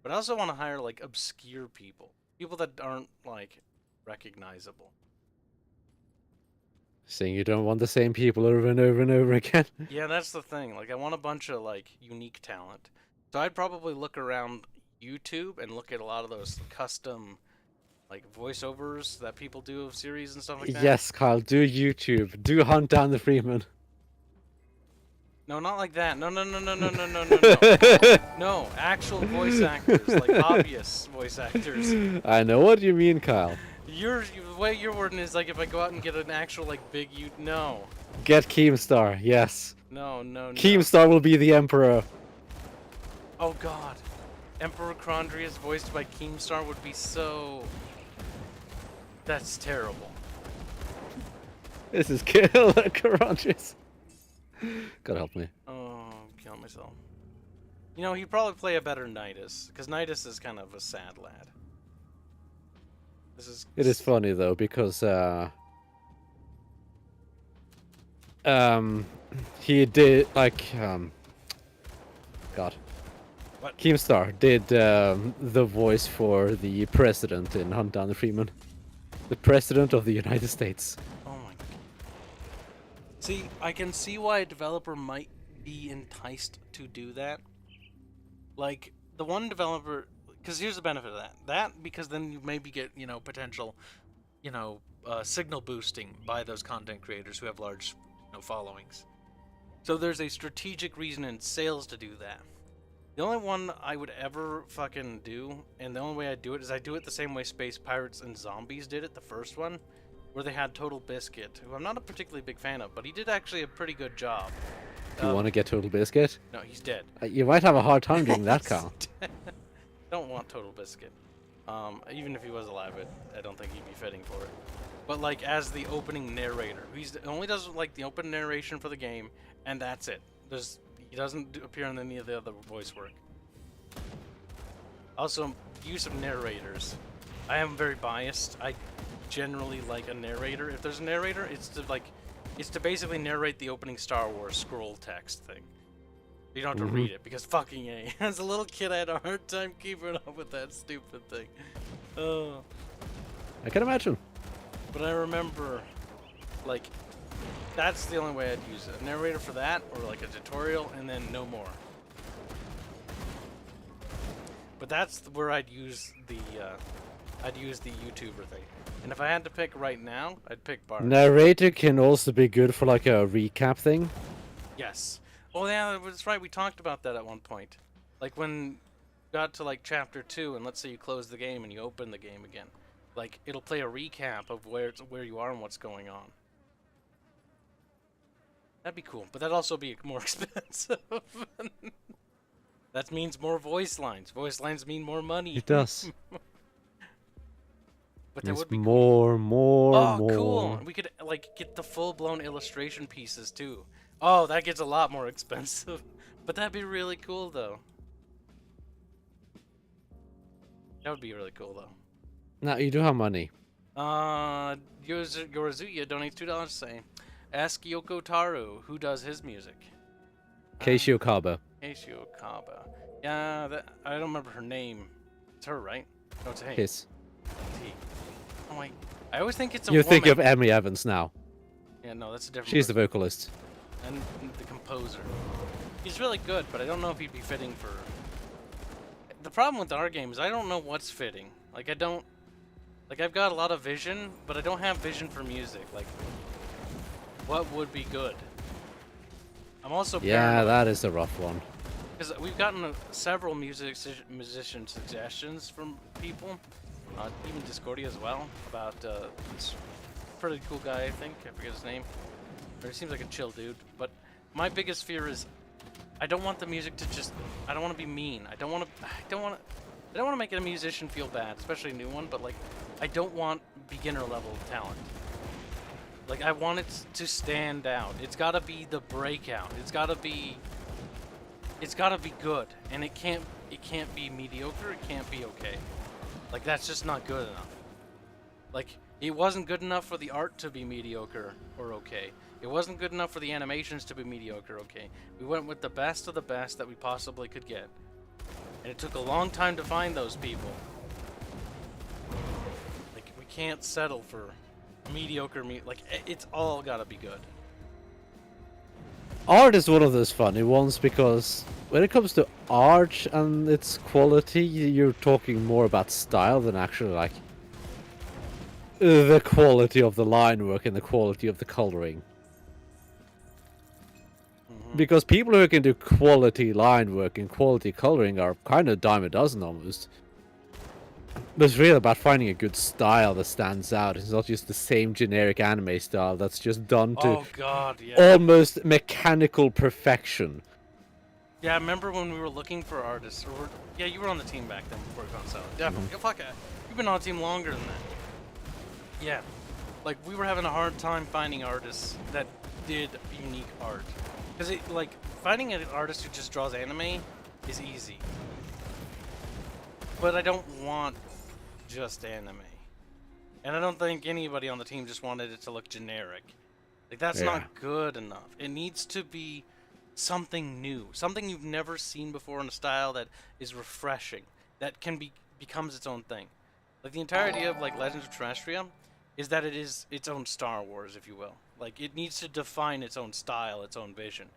But I also want to hire, like, obscure people. People that aren't, like, recognizable. Saying you don't want the same people over and over and over again. Yeah, that's the thing. Like, I want a bunch of, like, unique talent. So I'd probably look around YouTube and look at a lot of those custom, like, voiceovers that people do of series and stuff like that. Yes, Kyle, do YouTube. Do hunt down the Freeman. No, not like that. No, no, no, no, no, no, no, no, no. No, actual voice actors, like obvious voice actors. I know what you mean, Kyle. The way you're wording is like if I go out and get an actual, like, big no. Get Keemstar, yes. No, no, no. Keemstar will be the Emperor. Oh god. Emperor Chrondrius voiced by Keemstar would be so... That's terrible. This is kill Caranches. God help me. Oh, I'm killing myself. You know, he'd probably play a better Nidus, because Nidus is kind of a sad lad. This is... It is funny though because he did like God. What? Keemstar did the voice for the president in Hunt Down the Freeman. The president of the United States. Oh my god. See, I can see why a developer might be enticed to do that. Like, the one developer... Because here's the benefit of that. That, because then you maybe get, you know, potential, you know, signal boosting by those content creators who have large, you know, followings. So there's a strategic reason in sales to do that. The only one I would ever fucking do, and the only way I do it, is I do it the same way Space Pirates and Zombies did it, the first one, where they had Total Biscuit, who I'm not a particularly big fan of, but he did actually a pretty good job. Do you want to get Total Biscuit? No, he's dead. You might have a hard time doing that, He's Kyle. dead. Don't want Total Biscuit. Even if he was alive, I don't think he'd be fitting for it. But like as the opening narrator, he only does like the open narration for the game, and that's it. He doesn't appear in any of the other voice work. Also, use of narrators. I am very biased. I generally like a narrator. If there's a narrator, it's to basically narrate the opening Star Wars scroll text thing. You don't have to read it, because fucking A. As a little kid, I had a hard time keeping up with that stupid thing. Oh. I can imagine. But I remember, like, that's the only way I'd use it. A narrator for that, or like a tutorial, and then no more. But that's where I'd use the YouTuber thing. And if I had to pick right now, I'd pick Bard. Narrator can also be good for like a recap thing. Yes. Oh yeah, that's right. We talked about that at one point. Like when you got to like chapter 2, and let's say you close the game and you open the game again. Like, it'll play a recap of where you are and what's going on. That'd be cool, but that'd also be more expensive. That means more voice lines. Voice lines mean more money. It does. But that It's would be more, cool. more. Cool. We could like get the full-blown illustration pieces too. Oh, that gets a lot more expensive. But that'd be really cool though. That would be really cool though. Now you do have money. Yorazuya donates $2 saying, ask Yoko Taro who does his music. Keishio Kaba. Keishio Kaba. Yeah, I don't remember her name. It's her, right? No, it's a His. T. Oh my! I always think it's a You woman. think of Emily Evans now. Yeah, no, that's a different. She's the person. vocalist. And the composer. He's really good, but I don't know if he'd be fitting for. The problem with our game is I don't know what's fitting. Like I don't. Like I've got a lot of vision, but I don't have vision for music. Like, what would be good? I'm also Yeah, that is a rough one. because we've gotten several musician suggestions from people, even Discordia as well, about this pretty cool guy, I think. I forget his name. Or he seems like a chill dude. But my biggest fear is I don't want the music to just. I don't want to be mean. I don't want to make a musician feel bad, especially a new one. But like, I don't want beginner level talent. Like I want it to stand out. It's gotta be the breakout. It's gotta be good, and it can't be mediocre. It can't be okay. Like that's just not good enough. Like it wasn't good enough for the art to be mediocre or okay. It wasn't good enough for the animations to be mediocre. Okay. We went with the best of the best that we possibly could get, and it took a long time to find those people. Like we can't settle for mediocre like it's all gotta be good. Art is one of those funny ones because when it comes to art and its quality, you're talking more about style than actually like the quality of the line work and the quality of the coloring. Because people who can do quality line work and quality coloring are kind of a dime a dozen almost. But it's really about finding a good style that stands out. It's not just the same generic anime style that's just done to Oh god, yeah. almost mechanical perfection. Yeah, I remember when we were looking for artists. Yeah, you were on the team back then before we found Salad. Definitely. Yeah, fuck it. You've been on the team longer than that. Yeah. Like, we were having a hard time finding artists that did unique art. Because, like, finding an artist who just draws anime is easy. But I don't want just anime. And I don't think anybody on the team just wanted it to look generic. Like, that's not good enough. It needs to be something new. Something you've never seen before in a style that is refreshing. That can becomes its own thing. Like, the entire idea of, like, Legends of Terrestria is that it is its own Star Wars, if you will. Like, it needs to define its own style, its own vision,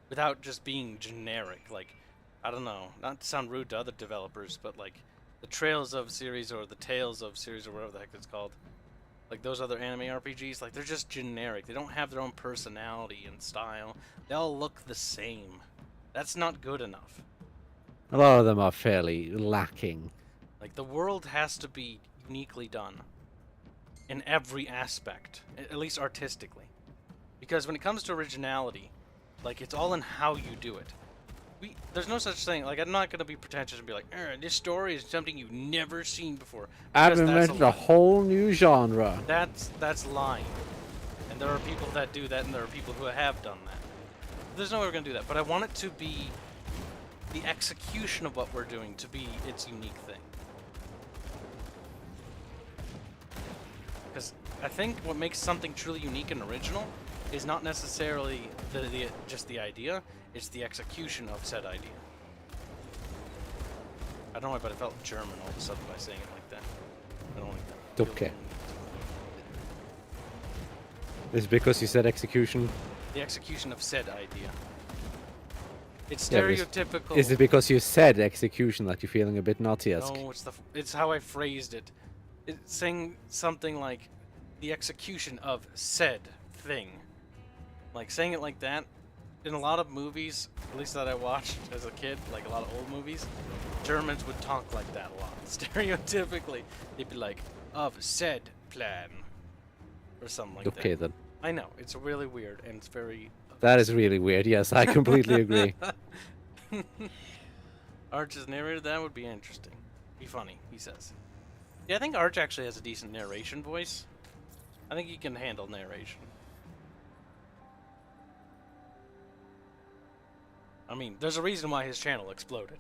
without just being generic. Like, I don't know, not to sound rude to other developers, but, like, the Trails of series or the Tales of series or whatever the heck it's called, like those other anime RPGs, like they're just generic. They don't have their own personality and style. They all look the same. That's not good enough. A lot of them are fairly lacking. Like the world has to be uniquely done in every aspect, at least artistically. Because when it comes to originality, like it's all in how you do it. there's no such thing. Like, I'm not gonna be pretentious and be like, this story is something you've never seen before. I've because that's invented a lie. whole new genre. That's lying. And there are people that do that, and there are people who have done that. There's no way we're gonna do that. But I want it to be the execution of what we're doing to be its unique thing. Because I think what makes something truly unique and original is not necessarily just the idea, it's the execution of said idea. I don't know why, but I felt German all of a sudden by saying it like that. I don't like that. Okay. Is it because you said execution? The execution of said idea. It's Yeah, but stereotypical. Is it because you said execution that you're feeling a bit Nazi-esque? No, it's how I phrased it. It's saying something like the execution of said thing. Like saying it like that. In a lot of movies, at least that I watched as a kid, like a lot of old movies, Germans would talk like that a lot. Stereotypically, they'd be like, of said plan. Or something like that. Okay then. I know, it's really weird and it's very... That is really weird. Yes, I completely agree. Arch's narrator, that would be interesting. Be funny, he says. Yeah, I think Arch actually has a decent narration voice. I think he can handle narration. I mean, there's a reason why his channel exploded.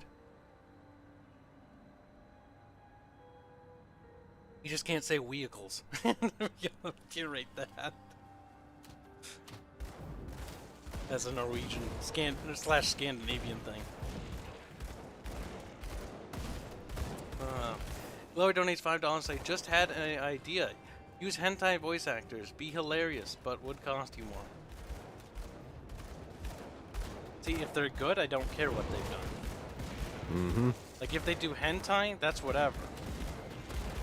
You just can't say vehicles. You gotta curate that. As a Norwegian / Scandinavian thing. Chloe donates $5 say, just had an idea. Use hentai voice actors. Be hilarious, but would cost you more. See, if they're good, I don't care what they've done. Mm-hmm. Like, if they do hentai, that's whatever.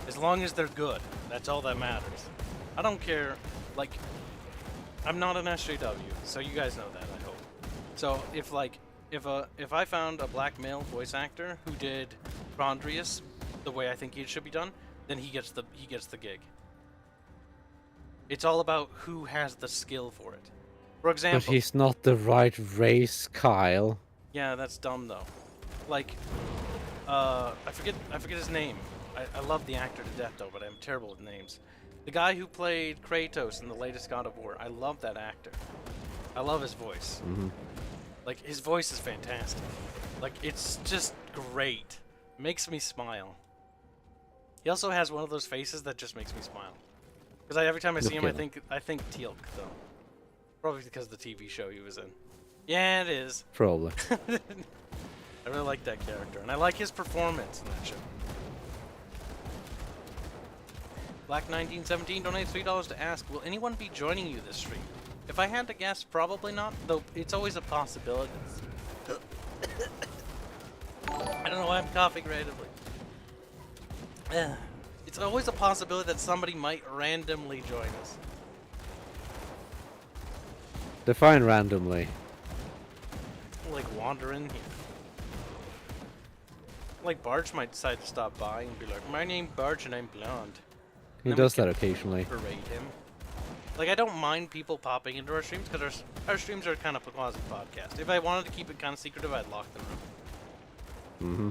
As long as they're good, that's all that matters. I don't care, like, I'm not an SJW, so you guys know that, I hope. So, if I found a black male voice actor who did Rondrius the way I think it should be done, then he gets the gig. It's all about who has the skill for it. For example... But he's not the right race, Kyle. Yeah, that's dumb though. Like, I forget his name. I love the actor to death though, but I'm terrible with names. The guy who played Kratos in the latest God of War. I love that actor. I love his voice. Mm-hmm. Like, his voice is fantastic. Like, it's just great. Makes me smile. He also has one of those faces that just makes me smile. Because every time I see him, I think Teal'c though. Probably because of the TV show he was in. Yeah, it is. Probably. I really like that character, and I like his performance in that show. Black1917 donates $3 to ask, will anyone be joining you this stream? If I had to guess, probably not, though it's always a possibility. I don't know why I'm coughing randomly. It's always a possibility that somebody might randomly join us. Define randomly. Like wandering here. Like Barge might decide to stop by and be like, my name's Barge and I'm blonde. He does that occasionally. Berate him. Like, I don't mind people popping into our streams because our streams are kind of a quasi-podcast. If I wanted to keep it kind of secretive, I'd lock them up. Mm-hmm.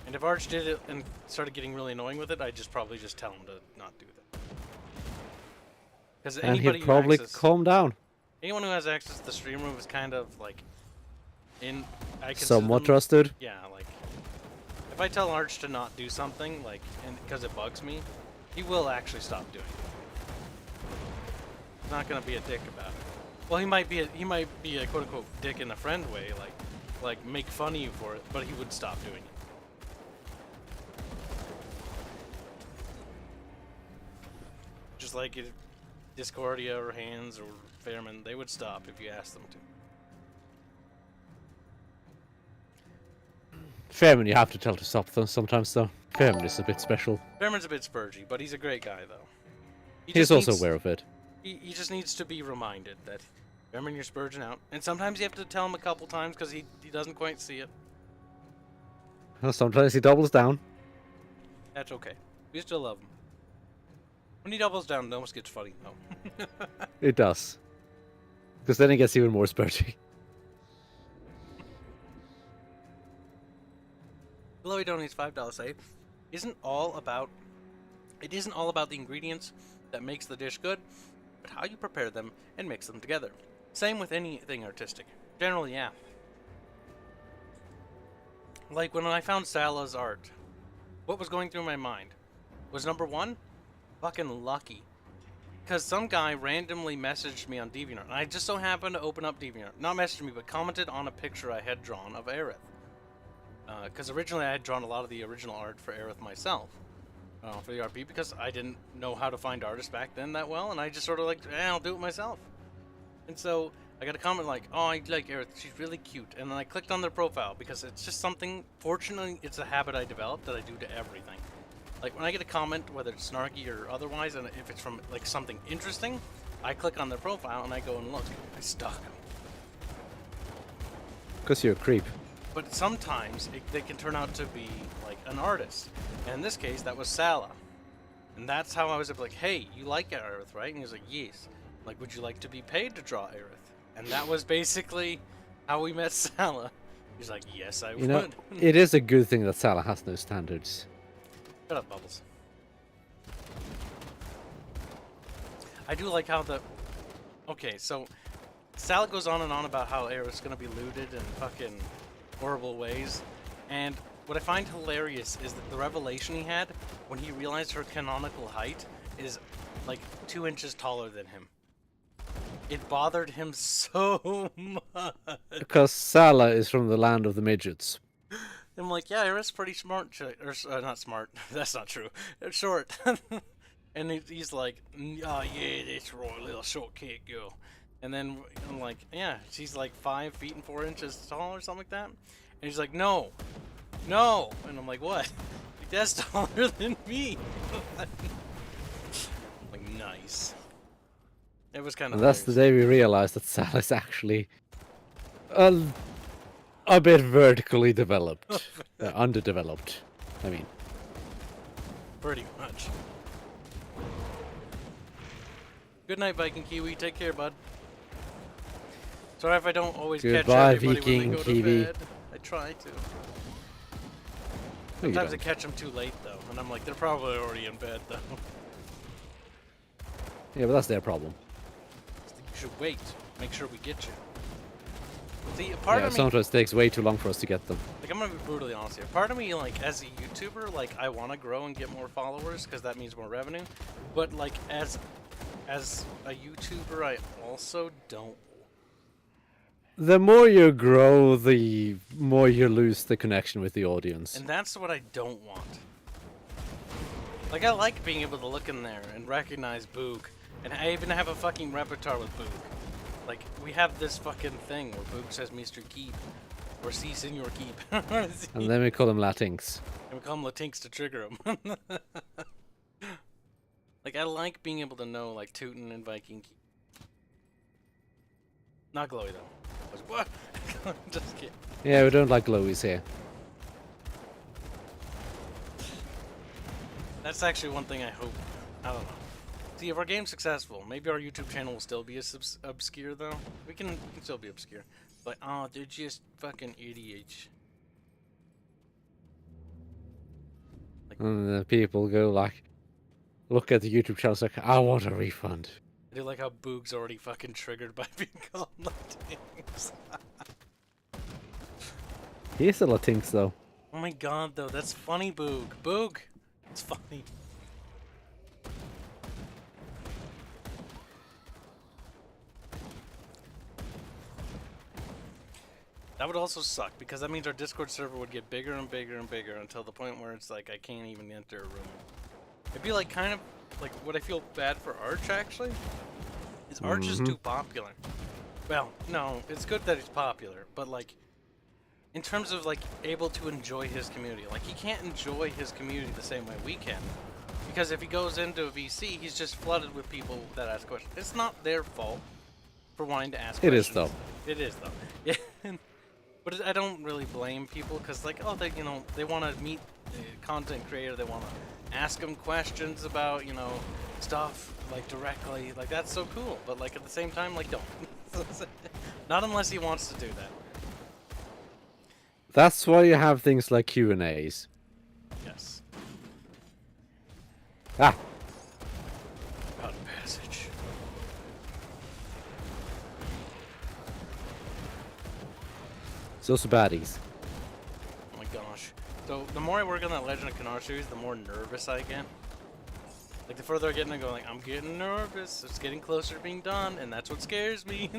And if Arch did it and started getting really annoying with it, I'd probably just tell him to not do that. Because And he'd probably calm down. Anyone who has access to the stream room is kind of like Somewhat trusted. Yeah, like if I tell Arch to not do something, like, and because it bugs me, he will actually stop doing it. He's not gonna be a dick about it. Well, he might be a quote unquote dick in a friend way, like make fun of you for it, but he would stop doing it. Just like Discordia or Hands or Fairman, they would stop if you asked them to. Fairman, you have to tell to stop though, sometimes though. Fairman is a bit special. Fairman's a bit spurgy, but he's a great guy though. He's also aware of it. He just needs to be reminded that, Fairman, you're spurging out. And sometimes you have to tell him a couple times because he doesn't quite see it. Well, sometimes he doubles down. That's okay. We still love him. When he doubles down, it almost gets funny though. It does. Because then it gets even more spurty. Chloe donates $5 say, it isn't all about the ingredients that makes the dish good, but how you prepare them and mix them together. Same with anything artistic. Generally, yeah. Like when I found Salah's art, what was going through my mind was number one, fucking lucky. Because some guy randomly messaged me on DeviantArt, and I just so happened to open up DeviantArt. Not messaged me, but commented on a picture I had drawn of Aerith. Because originally I had drawn a lot of the original art for Aerith myself. For the RP, because I didn't know how to find artists back then that well, and I just sort of like, I'll do it myself. And so I got a comment like, oh, I like Aerith, she's really cute. And then I clicked on their profile because it's just something, fortunately, it's a habit I developed that I do to everything. Like when I get a comment, whether it's snarky or otherwise, and if it's from like something interesting, I click on their profile and I go and look. I stalk them. Because you're a creep. But sometimes they can turn out to be like an artist. And in this case, that was Salah. And that's how I was like, hey, you like Aerith, right? And he was like, yes. Like, would you like to be paid to draw Aerith? And that was basically how we met Salah. He's like, yes, I would. Know, it is a good thing that Salah has no standards. Shut up, Bubbles. I do like how the... Okay, so Salah goes on and on about how Aerith's gonna be looted in fucking horrible ways. And what I find hilarious is that the revelation he had when he realized her canonical height is like 2 inches taller than him. It bothered him so much. Because Salah is from the land of the midgets. I'm like, yeah, Aerith's pretty smart, or not smart. That's not true. Short. And he's like, oh yeah, that's right, little short kid girl. And then I'm like, yeah, she's like 5 feet and 4 inches tall or something like that. And he's like, no. And I'm like, what? Like, that's taller than me. Like, nice. It was kind of. And that's the day we realized that Salah is actually a bit vertically developed, underdeveloped. I mean, pretty much. Good night, Viking Kiwi. Take care, bud. Sorry if I don't always catch everybody Viking when they go Kiwi. to bed. I try to. No, Sometimes I catch them too late though, and I'm like, they're probably already in bed though. Yeah, but that's their problem. You should wait. Make sure we get you. See, part Yeah, of me, sometimes it takes way too long for us to get them. like, I'm gonna be brutally honest here. Part of me, like, as a YouTuber, like, I want to grow and get more followers because that means more revenue. But like, as a YouTuber, I also don't. The more you grow, the more you lose the connection with the audience. And that's what I don't want. Like, I like being able to look in there and recognize Boog. And I even have a fucking repertoire with Boog. Like, we have this fucking thing where Boog says Mr. Keep. Or Si Senor Keep. And then we call them Latinx. And we call him Latinx to trigger him. Like, I like being able to know, like, Tootin and Viking Keep. Not Glowy, though. What? Just kidding. Yeah, we don't like glowies here. That's actually one thing I hope. I don't know. See, if our game's successful, maybe our YouTube channel will still be as obscure, though. We can still be obscure. But, oh, they're just fucking idiots. Like, And the people go like, look at the YouTube channel, it's like, I want a refund. I do like how Boog's already fucking triggered by being called Latinx. He's a Latinx though. Oh my god, though, that's funny, Boog. Boog! It's funny. That would also suck, because that means our Discord server would get bigger and bigger and bigger until the point where it's like I can't even enter a room. It'd be like kind of like what I feel bad for Arch actually. Is Arch is too popular. Well, no, it's good that he's popular, but like in terms of like able to enjoy his community, like he can't enjoy his community the same way we can. Because if he goes into a VC, he's just flooded with people that ask questions. It's not their fault for wanting to ask It questions. is though. It is though. Yeah. But I don't really blame people because, like, oh, they, you know, they want to meet the content creator. They want to ask them questions about, you know, stuff like directly. Like that's so cool. But like at the same time, like don't. Not unless he wants to do that. That's why you have things like Q&As. Yes. Ah, Out of passage. so baddies. Oh my gosh. So the more I work on that Legend of Kanar series, the more nervous I get. Like the further I get, I go like, I'm getting nervous. It's getting closer to being done, and that's what scares me.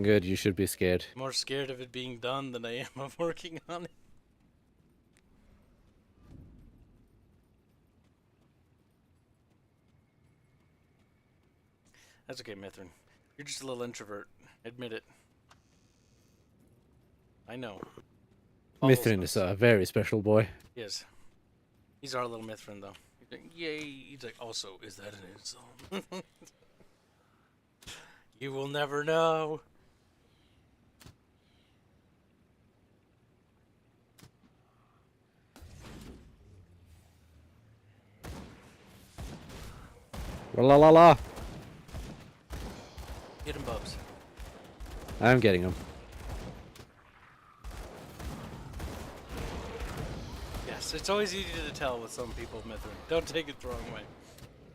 Good, you should be scared. More scared of it being done than I am of working on it. That's okay, Mithrin. You're just a little introvert. Admit it. I know. Mithrin is a very special boy. Yes. He's our little Mithrin, though. He's like, yay! He's like, also, is that an insult? You will never know. La la la. Get him, Bubs. I'm getting him. Yes, it's always easy to tell with some people, Mithrin. Don't take it the wrong way.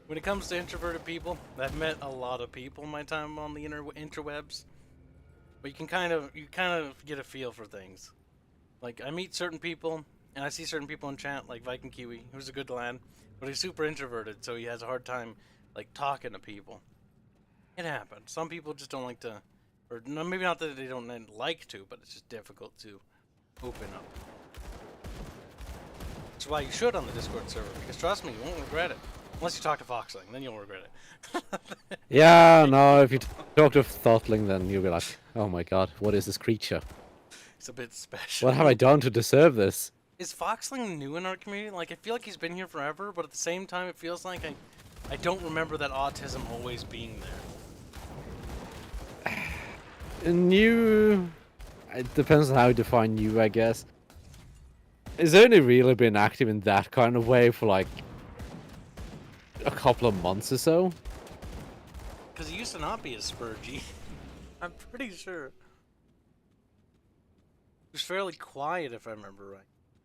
When it comes to introverted people, I've met a lot of people in my time on the interwebs. But you kind of get a feel for things. Like, I meet certain people, and I see certain people in chat, like Viking Kiwi, who's a good lad, but he's super introverted, so he has a hard time, like, talking to people. It happens. Some people just don't like to, or no, maybe not that they don't like to, but it's just difficult to open up. That's why you should on the Discord server, because trust me, you won't regret it. Unless you talk to Foxling, then you'll regret it. Yeah, no, if you talk to Thotling, then you'll be like, oh my god, what is this creature? It's a bit special. What have I done to deserve this? Is Foxling new in our community? Like, I feel like he's been here forever, but at the same time, it feels like I don't remember that autism always being there. New... It depends on how you define new, I guess. It's only really been active in that kind of way for, like, a couple of months or so. Because he used to not be as spurgy. I'm pretty sure. He was fairly quiet, if I remember right.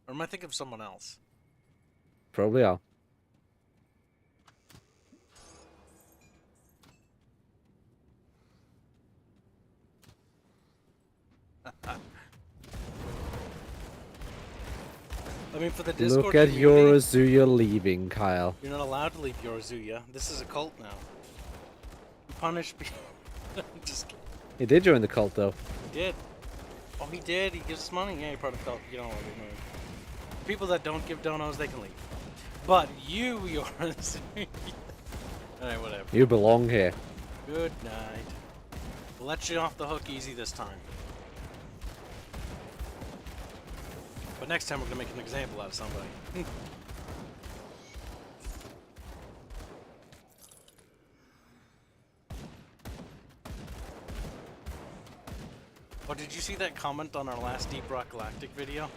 Or am I thinking of someone else? Probably are. I mean, for the Discord Look at community, your Azuya leaving, Kyle. you're not allowed to leave your Azuya. This is a cult now. You punish people. Just kidding. He did join the cult, though. He did. Oh, he did. He gives us money. Yeah, he probably felt, you know, like, people that don't give donos, they can leave. But you're Alright, whatever. You belong here. Good night. We'll let you off the hook easy this time. But next time we're gonna make an example out of somebody. Oh, did you see that comment on our last Deep Rock Galactic video?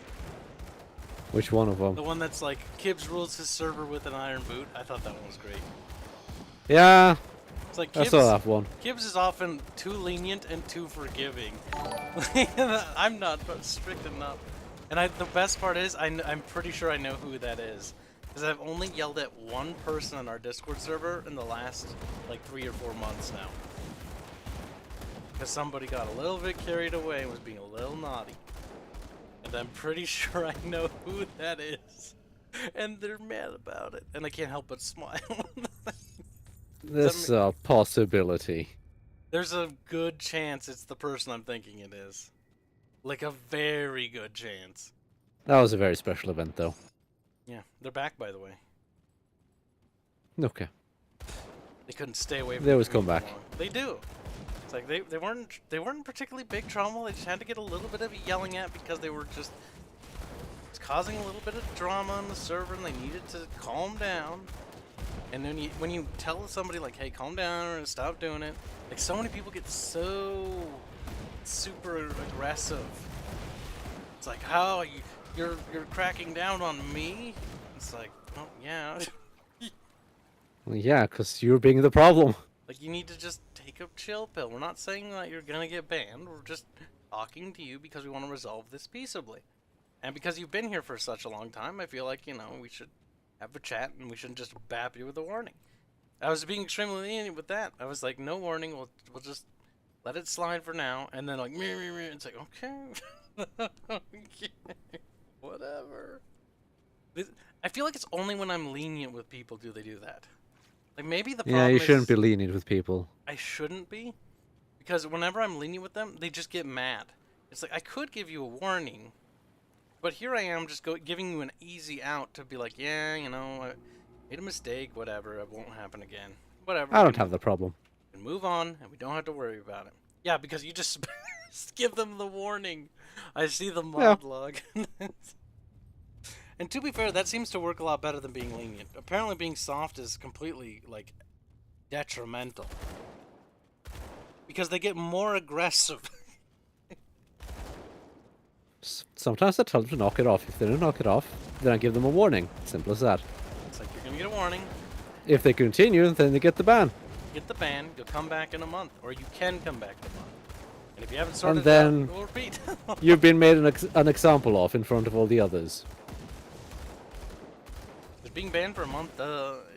Which one of them? The one that's like, Kibs rules his server with an iron boot. I thought that one was great. Yeah, It's like I saw that one. Kibs is often too lenient and too forgiving. I'm not strict enough. And the best part is, I'm pretty sure I know who that is. Because I've only yelled at one person on our Discord server in the last, like, 3 or 4 months now. Because somebody got a little bit carried away and was being a little naughty. And I'm pretty sure I know who that is. And they're mad about it. And I can't help but smile. There's a possibility. There's a good chance it's the person I'm thinking it is. Like a very good chance. That was a very special event, though. Yeah, they're back, by the way. Okay. They couldn't stay away from They always the come community back. more. They do. It's like they weren't particularly big trouble. They just had to get a little bit of yelling at because they were just it's causing a little bit of drama on the server, and they needed to calm down. And then when you tell somebody like, "Hey, calm down," or "Stop doing it," like so many people get so super aggressive. It's like, "How you're cracking down on me?" It's like, "Oh yeah." Well, yeah, because you're being the problem. Like, you need to just take take a chill pill. We're not saying that you're gonna get banned. We're just talking to you because we want to resolve this peaceably. And because you've been here for such a long time, I feel like, you know, we should have a chat and we shouldn't just bap you with a warning. I was being extremely lenient with that. I was like, no warning, we'll just let it slide for now. And then like, it's like, okay. Okay. Whatever. I feel like it's only when I'm lenient with people do they do that. Like, maybe the problem Yeah, you is shouldn't be lenient with people. I shouldn't be, because whenever I'm lenient with them, they just get mad. It's like, I could give you a warning, but here I am just giving you an easy out to be like, yeah, you know, I made a mistake, whatever, it won't happen again. Whatever. I don't have the problem. We can move on, and we don't have to worry about it. Yeah, because you just give them the warning. I see the mod log. And to be fair, that seems to work a lot better than being lenient. Apparently being soft is completely, like, detrimental. Because they get more aggressive. Sometimes I tell them to knock it off. If they don't knock it off, then I give them a warning. Simple as that. It's like, you're gonna get a warning. If they continue, then they get the ban. Get the ban, you'll come back in a month. Or you can come back in a month. And if you haven't sorted And then it out, we'll repeat. You've been made an example of in front of all the others. Being banned for a month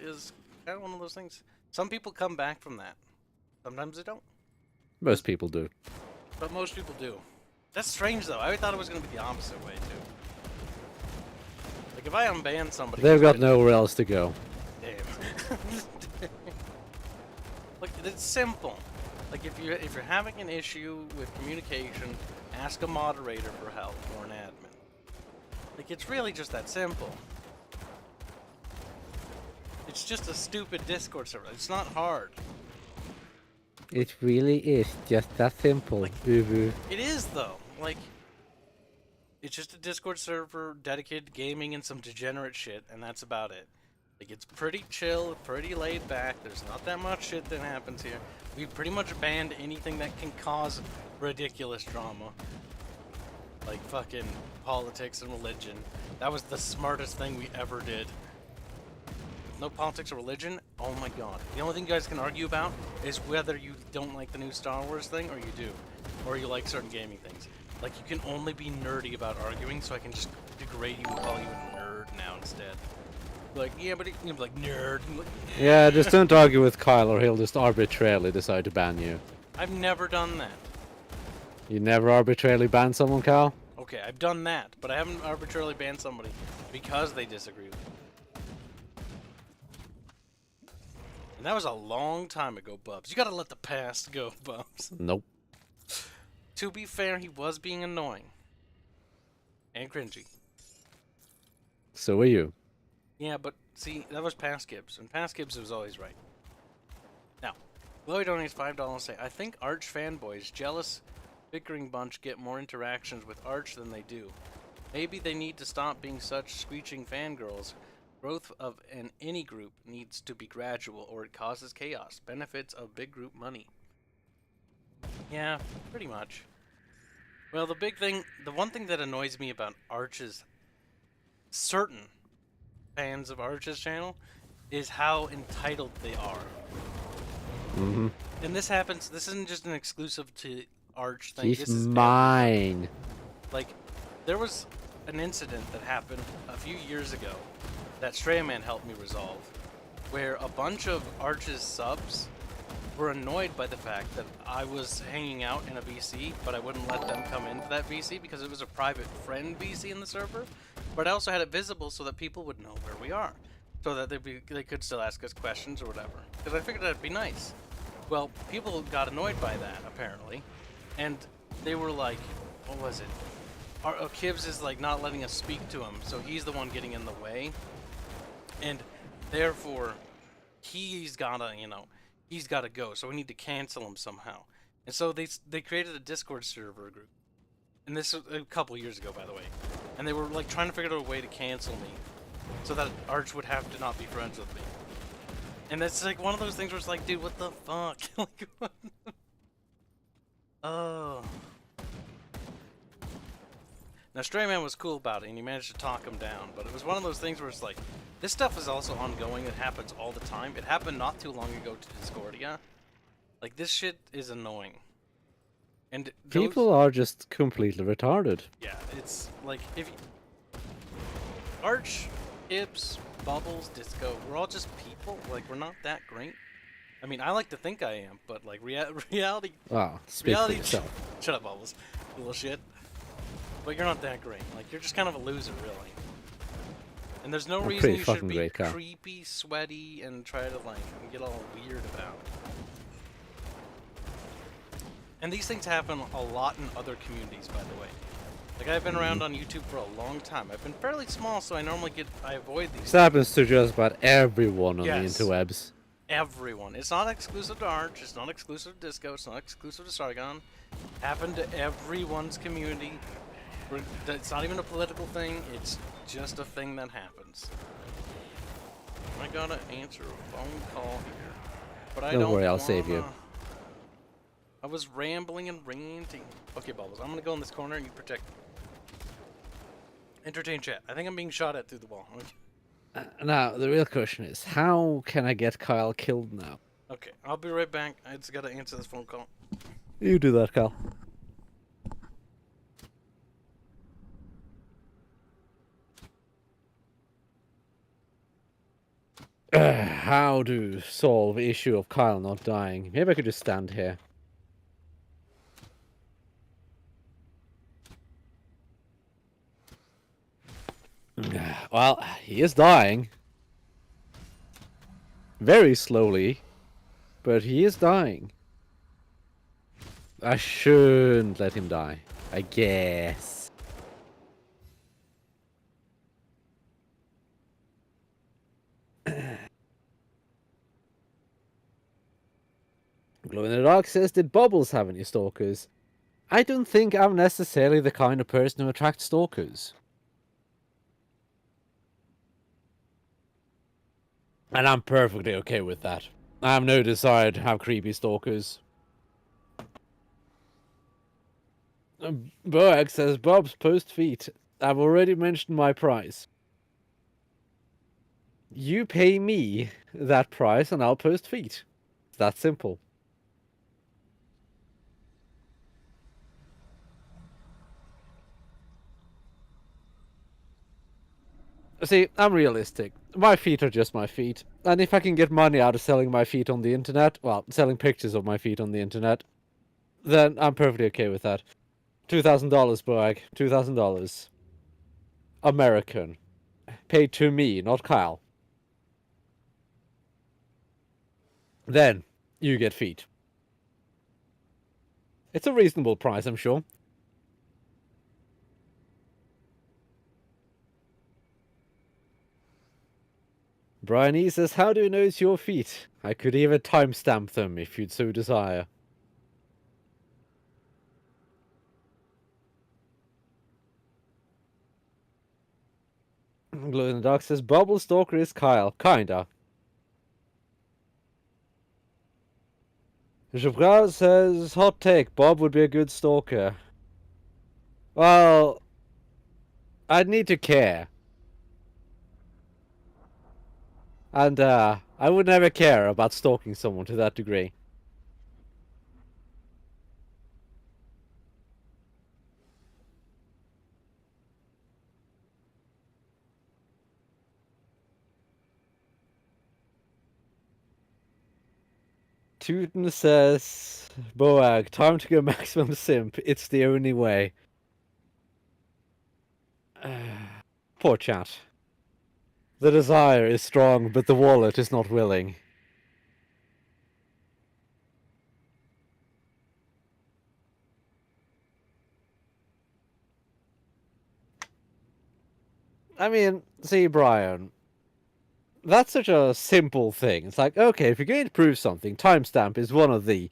is kind of one of those things. Some people come back from that. Sometimes they don't. Most people do. But most people do. That's strange, though. I thought it was going to be the opposite way, too. Like, if I unban somebody... They've got nowhere else to go. Damn. Like, it's simple. Like, if you're having an issue with communication, ask a moderator for help or an admin. Like, it's really just that simple. It's just a stupid Discord server. It's not hard. It really is just that simple. Like, Boo-boo. it is, though. Like, it's just a Discord server dedicated to gaming and some degenerate shit, and that's about it. Like, it's pretty chill, pretty laid back. There's not that much shit that happens here. We pretty much banned anything that can cause ridiculous drama. Like fucking politics and religion. That was the smartest thing we ever did. No politics or religion? Oh my god. The only thing you guys can argue about is whether you don't like the new Star Wars thing or you do. Or you like certain gaming things. Like, you can only be nerdy about arguing, so I can just degrade you and call you a nerd now instead. Like, yeah, but you're like, nerd. Like, Yeah, just don't argue with Kyle or he'll just arbitrarily decide to ban you. I've never done that. You never arbitrarily ban someone, Kyle? Okay, I've done that, but I haven't arbitrarily banned somebody because they disagree with me. And that was a long time ago, Bubs. You gotta let the past go, Bubs. Nope. To be fair, he was being annoying. And cringy. So are you. Yeah, but see, that was past Kibs, and past Kibs was always right. Now, Chloe donates $5 say, I think Arch fanboys, jealous, bickering bunch get more interactions with Arch than they do. Maybe they need to stop being such screeching fangirls. Growth of any group needs to be gradual or it causes chaos. Benefits of big group money. Yeah, pretty much. Well, the one thing that annoys me about Arch's, certain fans of Arch's channel, is how entitled they are. Mm-hmm. And this isn't just an exclusive to Arch thing. He's This is mine. like, there was an incident that happened a few years ago that Stray Man helped me resolve, where a bunch of Arch's subs were annoyed by the fact that I was hanging out in a VC, but I wouldn't let them come into that VC because it was a private friend VC in the server. But I also had it visible so that people would know where we are, so that they could still ask us questions or whatever. Because I figured that'd be nice. Well, people got annoyed by that apparently, and they were like, "What was it? Kibs is like not letting us speak to him, so he's the one getting in the way." And therefore, he's gotta go. So we need to cancel him somehow. And so they created a Discord server group. And this was a couple years ago, by the way. And they were like trying to figure out a way to cancel me, so that Arch would have to not be friends with me. And that's like one of those things where it's like, dude, what the fuck? Like, what? Oh. Now, Stray Man was cool about it, and he managed to talk him down, but it was one of those things where it's like, this stuff is also ongoing, it happens all the time. It happened not too long ago to Discordia, Like, this shit is annoying. And People are just completely retarded. yeah, it's like, if you... Arch, Kibs, Bubbles, Disco, we're all just people. Like, we're not that great. I mean, I like to think I am, but, like, reality... Wow, speak for reality... yourself. Shut up, Bubbles. You little shit. But you're not that great. Like, you're just kind of a loser, really. And there's no I'm reason pretty you should fucking be great, Kyle. creepy, sweaty, and try to, like, get all weird about it. And these things happen a lot in other communities, by the way. Like, I've been around on YouTube for a long time. I've been fairly small, so I normally I avoid these. This happens to just about everyone on Yes. the interwebs. Everyone. It's not exclusive to Arch, it's not exclusive to Disco, it's not exclusive to Sargon. Happened to everyone's community. It's not even a political thing, it's just a thing that happens. I gotta answer a phone call here. But I Don't don't worry, I'll save you. I was rambling and ranting. Okay, Bubbles, I'm gonna go in this corner and you protect me. Entertain chat. I think I'm being shot at through the wall. Okay. Now, the real question is, how can I get Kyle killed now? Okay, I'll be right back. I just gotta answer this phone call. You do that, Kyle. How to solve the issue of Kyle not dying? Maybe I could just stand here. Well, he is dying. Very slowly, but he is dying. I shouldn't let him die, I guess. Glow in the Dark says, did Bubbles have any stalkers? I don't think I'm necessarily the kind of person who attracts stalkers. And I'm perfectly okay with that. I have no desire to have creepy stalkers. Boag says, Bob's post feet. I've already mentioned my price. You pay me that price and I'll post feet. It's that simple. See, I'm realistic. My feet are just my feet. And if I can get money out of selling my feet on the internet, well, selling pictures of my feet on the internet, then I'm perfectly okay with that. $2,000, Boag. $2,000. American. Paid to me, not Kyle. Then, you get feet. It's a reasonable price, I'm sure. Brian E says, how do you know it's your feet? I could even timestamp them if you'd so desire. Glow in the Dark says, Bubble Stalker is Kyle. Kinda. Jabral says, hot take, Bob would be a good stalker. Well, I'd need to care. And, I would never care about stalking someone to that degree. Tootin says, Boag, time to go maximum simp. It's the only way. Poor chat. The desire is strong, but the wallet is not willing. I mean, see, Brian, that's such a simple thing. It's like, okay, if you're going to prove something, timestamp is one of the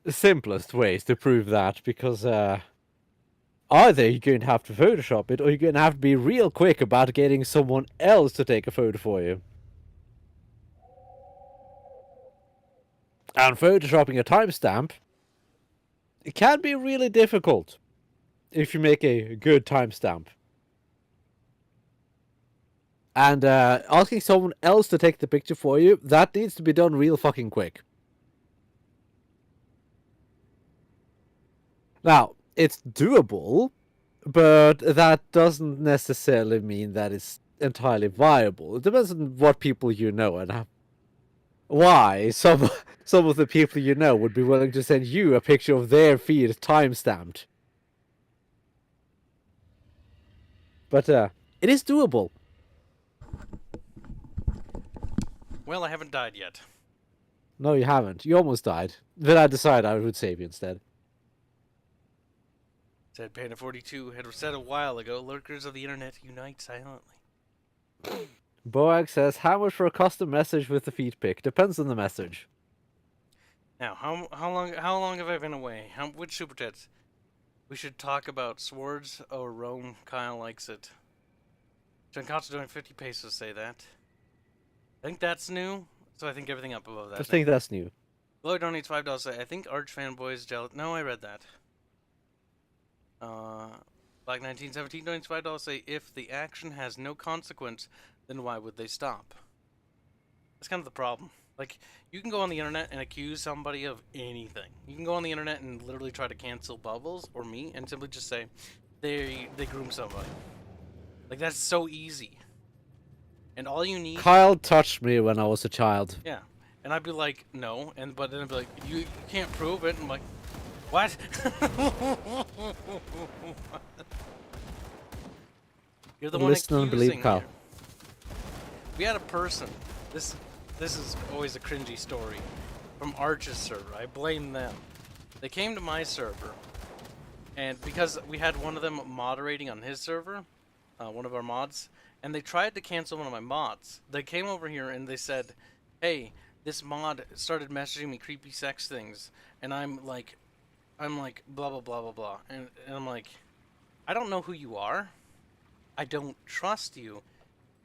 simplest ways to prove that, because either you're going to have to Photoshop it, or you're going to have to be real quick about getting someone else to take a photo for you. And Photoshopping a timestamp, it can be really difficult if you make a good timestamp. And asking someone else to take the picture for you, that needs to be done real fucking quick. Now, it's doable, but that doesn't necessarily mean that it's entirely viable. It depends on what people you know and why some of the people you know would be willing to send you a picture of their feed timestamped. But it is doable. Well, I haven't died yet. No, you haven't. You almost died. Then I decided I would save you instead. Said Panda 42 had said a while ago, lurkers of the internet unite silently. Boag says, how much for a custom message with the feed pic? Depends on the message. Now, how long have I been away? Which super chats? We should talk about swords or Rome. Kyle likes it. Jankatsu doing 50 pesos say that. I think that's new, so I think everything up above that. I think that's new. Lloyd donates $5 say, I think Arch fanboys jealous. No, I read that. Black 1917 donates $5 say, if the action has no consequence, then why would they stop? That's kind of the problem. Like, you can go on the internet and accuse somebody of anything. You can go on the internet and literally try to cancel Bubbles or me and simply just say they groom somebody. Like, that's so easy. And all you need... Kyle touched me when I was a child. Yeah. And I'd be like, no. But then I'd be like, you can't prove it. And I'm like, what? You're the one Listen and believe accusing Kyle. here. We had a person. This is always a cringy story. From Arch's server. I blame them. They came to my server. And because we had one of them moderating on his server, one of our mods, and they tried to cancel one of my mods. They came over here and they said, hey, this mod started messaging me creepy sex things. And I'm like, blah, blah, blah, blah, blah. And I'm like, I don't know who you are. I don't trust you.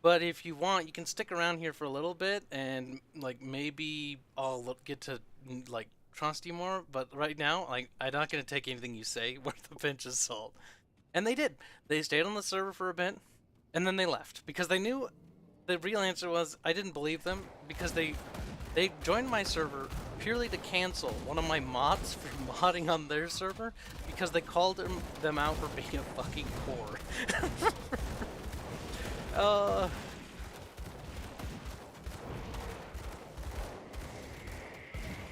But if you want, you can stick around here for a little bit and, like, maybe I'll get to, like, trust you more. But right now, like, I'm not going to take anything you say worth a pinch of salt. And they did. They stayed on the server for a bit, and then they left. Because they knew the real answer was I didn't believe them, because they joined my server purely to cancel one of my mods for modding on their server, because they called them out for being a fucking whore.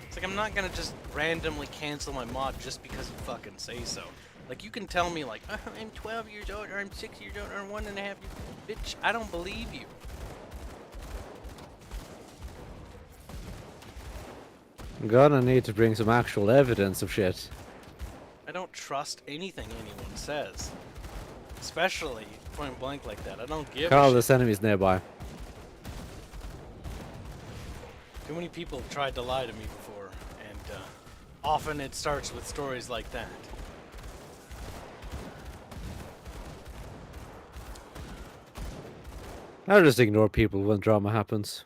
It's like, I'm not gonna just randomly cancel my mod just because you fucking say so. Like, you can tell me, like, I'm 12 years old, or I'm 6 years old, or I'm 1.5 years. Bitch, I don't believe you. I'm gonna need to bring some actual evidence of shit. I don't trust anything anyone says. Especially point blank like that. I don't give Carl, a shit. there's enemies nearby. Too many people have tried to lie to me before, and often it starts with stories like that. I just ignore people when drama happens.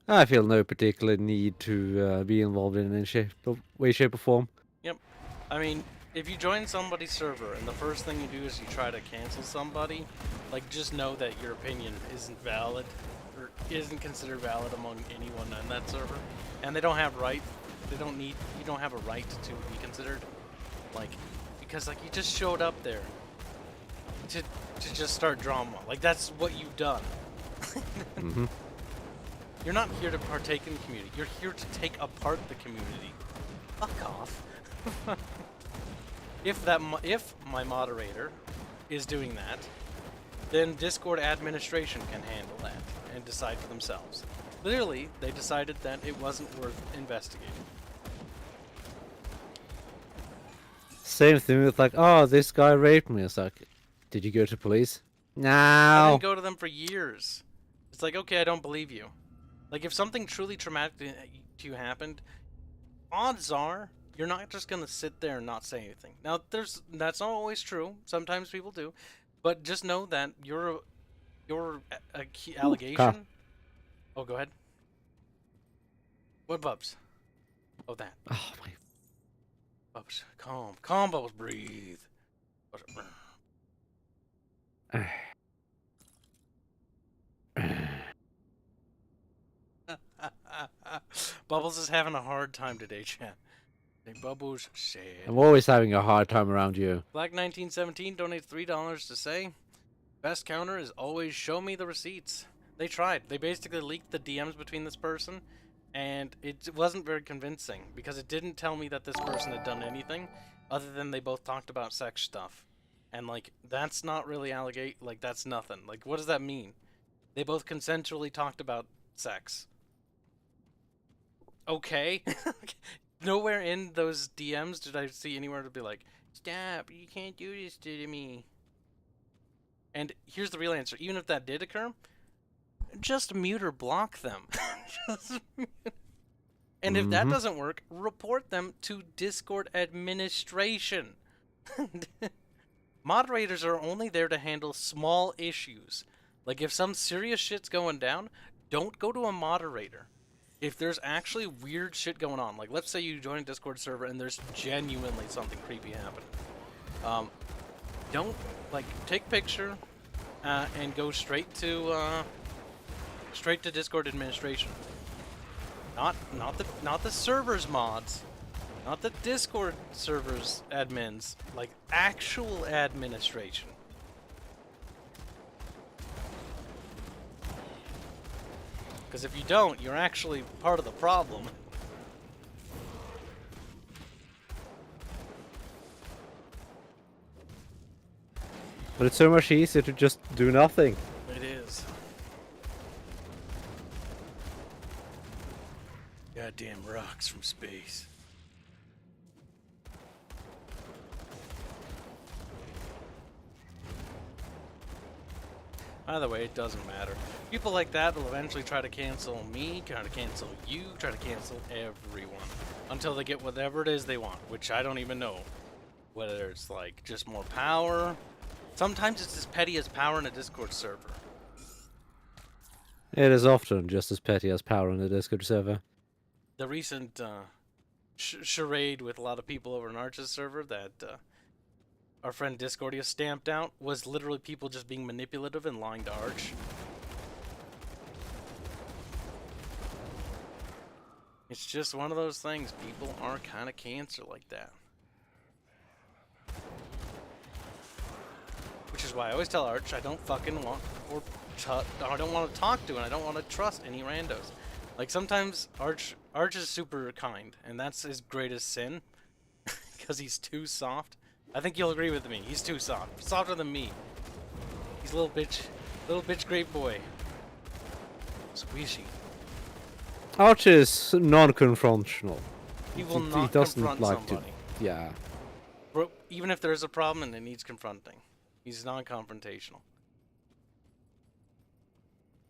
I feel no particular need to be involved in any way, shape, or form. Yep. I mean, if you join somebody's server and the first thing you do is you try to cancel somebody, like, just know that your opinion isn't valid, or isn't considered valid among anyone on that server. And they don't have you don't have a right to be considered. Like, because, like, you just showed up there to just start drama. Like, that's what you've done. Mm-hmm. You're not here to partake in the community. You're here to take apart the community. Fuck off. If my moderator is doing that, then Discord administration can handle that and decide for themselves. Clearly, they decided that it wasn't worth investigating. Same thing with, like, oh, this guy raped me. It's like, did you go to police? I No. didn't go to them for years. It's like, okay, I don't believe you. Like, if something truly traumatic to you happened, odds are you're not just gonna sit there and not say anything. Now, that's not always true. Sometimes people do, but just know that your allegation. Car. Oh, go ahead. What, Bubs? Oh, that. Oh my. Bubs, calm, Bubs, breathe. Bubbles is having a hard time today, chat. Bubbles sad. I'm always having a hard time around you. Black1917 donates $3 to say, best counter is always show me the receipts. They tried. They basically leaked the DMs between this person, and it wasn't very convincing because it didn't tell me that this person had done anything other than they both talked about sex stuff. And, like, that's not really like, that's nothing. Like, what does that mean? They both consensually talked about sex. Okay. Nowhere in those DMs did I see anywhere to be like, stop, you can't do this to me. And here's the real answer. Even if that did occur, just mute or block them. Just mute. And if that doesn't work, report them to Discord administration. Moderators are only there to handle small issues. Like, if some serious shit's going down, don't go to a moderator. If there's actually weird shit going on, like let's say you join a Discord server and there's genuinely something creepy happening, don't, like, take picture and go straight to Discord administration. Not the servers mods, not the Discord servers admins, like actual administration. Because if you don't, you're actually part of the problem. But it's so much easier to just do nothing. It is. Goddamn rocks from space. Either way, it doesn't matter. People like that will eventually try to cancel me, try to cancel you, try to cancel everyone. Until they get whatever it is they want, which I don't even know. Whether it's like just more power. Sometimes it's as petty as power in a Discord server. It is often just as petty as power on the Discord server. The recent charade with a lot of people over an Arch's server that our friend Discordia stamped out was literally people just being manipulative and lying to Arch. It's just one of those things. People are kind of cancer like that. Which is why I always tell Arch I don't fucking want I don't want to talk to and I don't want to trust any randos. Like sometimes Arch is super kind and that's his greatest sin because he's too soft. I think you'll agree with me. He's too soft. Softer than me. He's a little bitch great boy. Squishy. Arch is non-confrontational. He will He not doesn't confront like somebody. to. Yeah. Bro, even if there's a problem and it needs confronting. He's non-confrontational.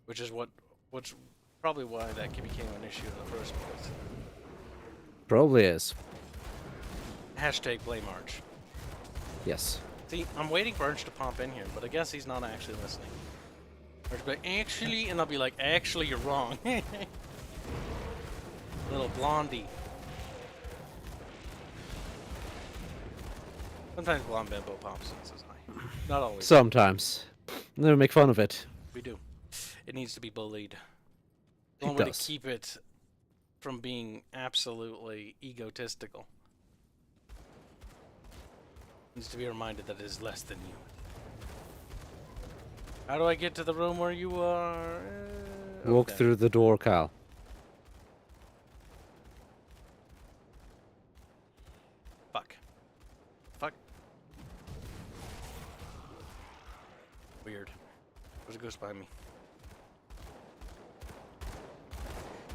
Which is what's probably why that became an issue in the first place. Probably is. Hashtag blame Arch. Yes. See, I'm waiting for Arch to pop in here, but I guess he's not actually listening. Arch will be like, actually, and I'll be like, actually, you're wrong. Little blondie. Sometimes blonde bimbo pops in, says hi. Not always. Sometimes. Never make fun of it. We do. It needs to be bullied. The only way to keep it from being absolutely egotistical. Needs to be reminded that it is less than you. How do I get to the room where you are? Walk Okay. through the door, Cal. Fuck. Weird. There's a ghost behind me.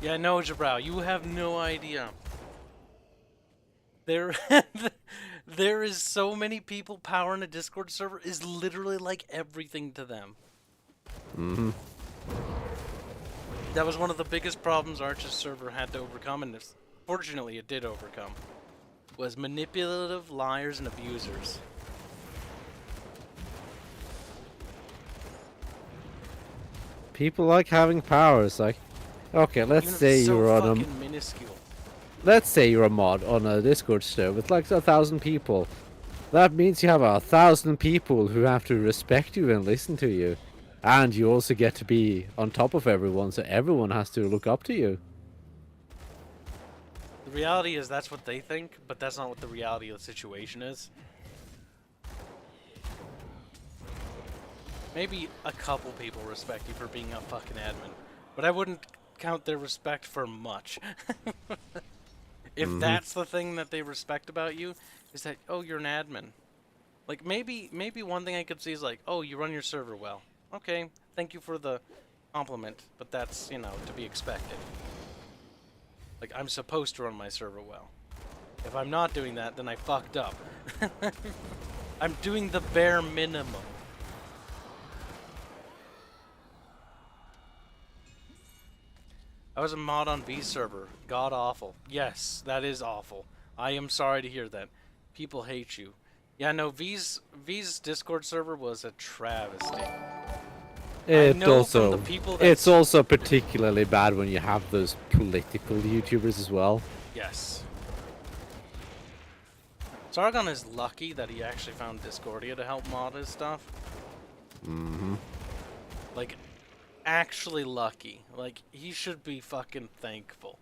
Yeah, no, Jabrow, you have no idea. There is so many people powering a Discord server is literally like everything to them. Mm-hmm. That was one of the biggest problems Arch's server had to overcome, and fortunately it did overcome. Was manipulative liars and abusers. People like having powers. Like, okay, let's Even if say it's so you're on a. fucking minuscule. Let's say you're a mod on a Discord server with like 1,000 people. That means you have 1,000 people who have to respect you and listen to you. And you also get to be on top of everyone, so everyone has to look up to you. The reality is that's what they think, but that's not what the reality of the situation is. Maybe a couple people respect you for being a fucking admin, but I wouldn't count their respect for much. If that's the thing that they respect about you, is that, oh, you're an admin. Like, maybe one thing I could see is like, oh, you run your server well. Okay, thank you for the compliment, but that's, you know, to be expected. Like, I'm supposed to run my server well. If I'm not doing that, then I fucked up. I'm doing the bare minimum. I was a mod on V's server. God awful. Yes, that is awful. I am sorry to hear that. People hate you. Yeah, no, V's Discord server was a travesty. It's It's also particularly bad when you have those political YouTubers as well. Yes. Sargon is lucky that he actually found Discordia to help mod his stuff. Like, actually lucky. Like, he should be fucking thankful.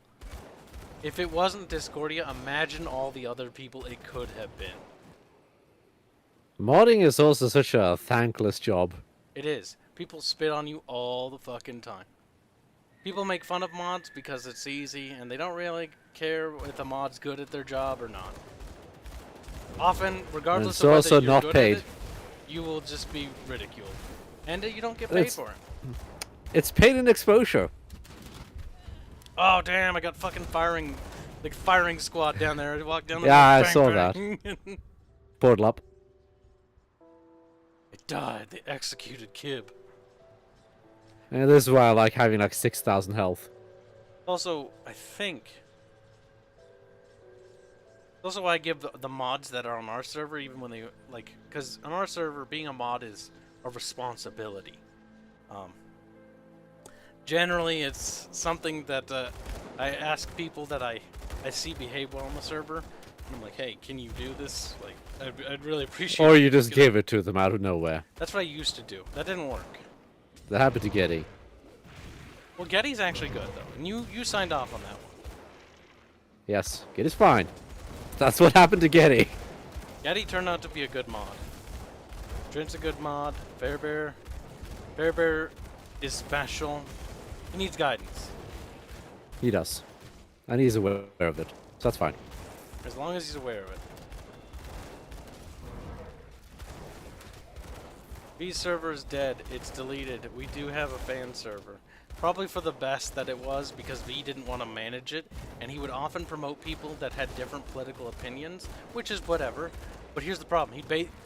If it wasn't Discordia, imagine all the other people it could have been. Modding is also such a thankless job. It is. People spit on you all the fucking time. People make fun of mods because it's easy, and they don't really care if the mod's good at their job or not. Often, regardless it's of whether also you're not good paid. at it, you will just be ridiculed. And you don't get paid for it. It's paid in exposure. Oh, damn, I got fucking firing squad down there. I walked down the Yeah, road, I saw that. Portal up. I died. They executed Kib. And this is why I like having like 6,000 health. Also, I think... Also why I give the mods that are on our server, even when they, like... Because on our server, being a mod is a responsibility. Generally, it's something that I ask people that I see behave well on the server. And I'm like, hey, can you do this? Like, I'd really appreciate it. Or you just give it to them out of nowhere. That's what I used to do. That didn't work. That happened to Getty. Well, Getty's actually good, though. And you signed off on that one. Yes, Getty's fine. That's what happened to Getty. Getty turned out to be a good mod. Drint's a good mod. Fairbear is special. He needs guidance. He does. And he's aware of it. So that's fine. As long as he's aware of it. V's server is dead. It's deleted. We do have a fan server. Probably for the best that it was, because V didn't want to manage it, and he would often promote people that had different political opinions, which is whatever. But here's the problem.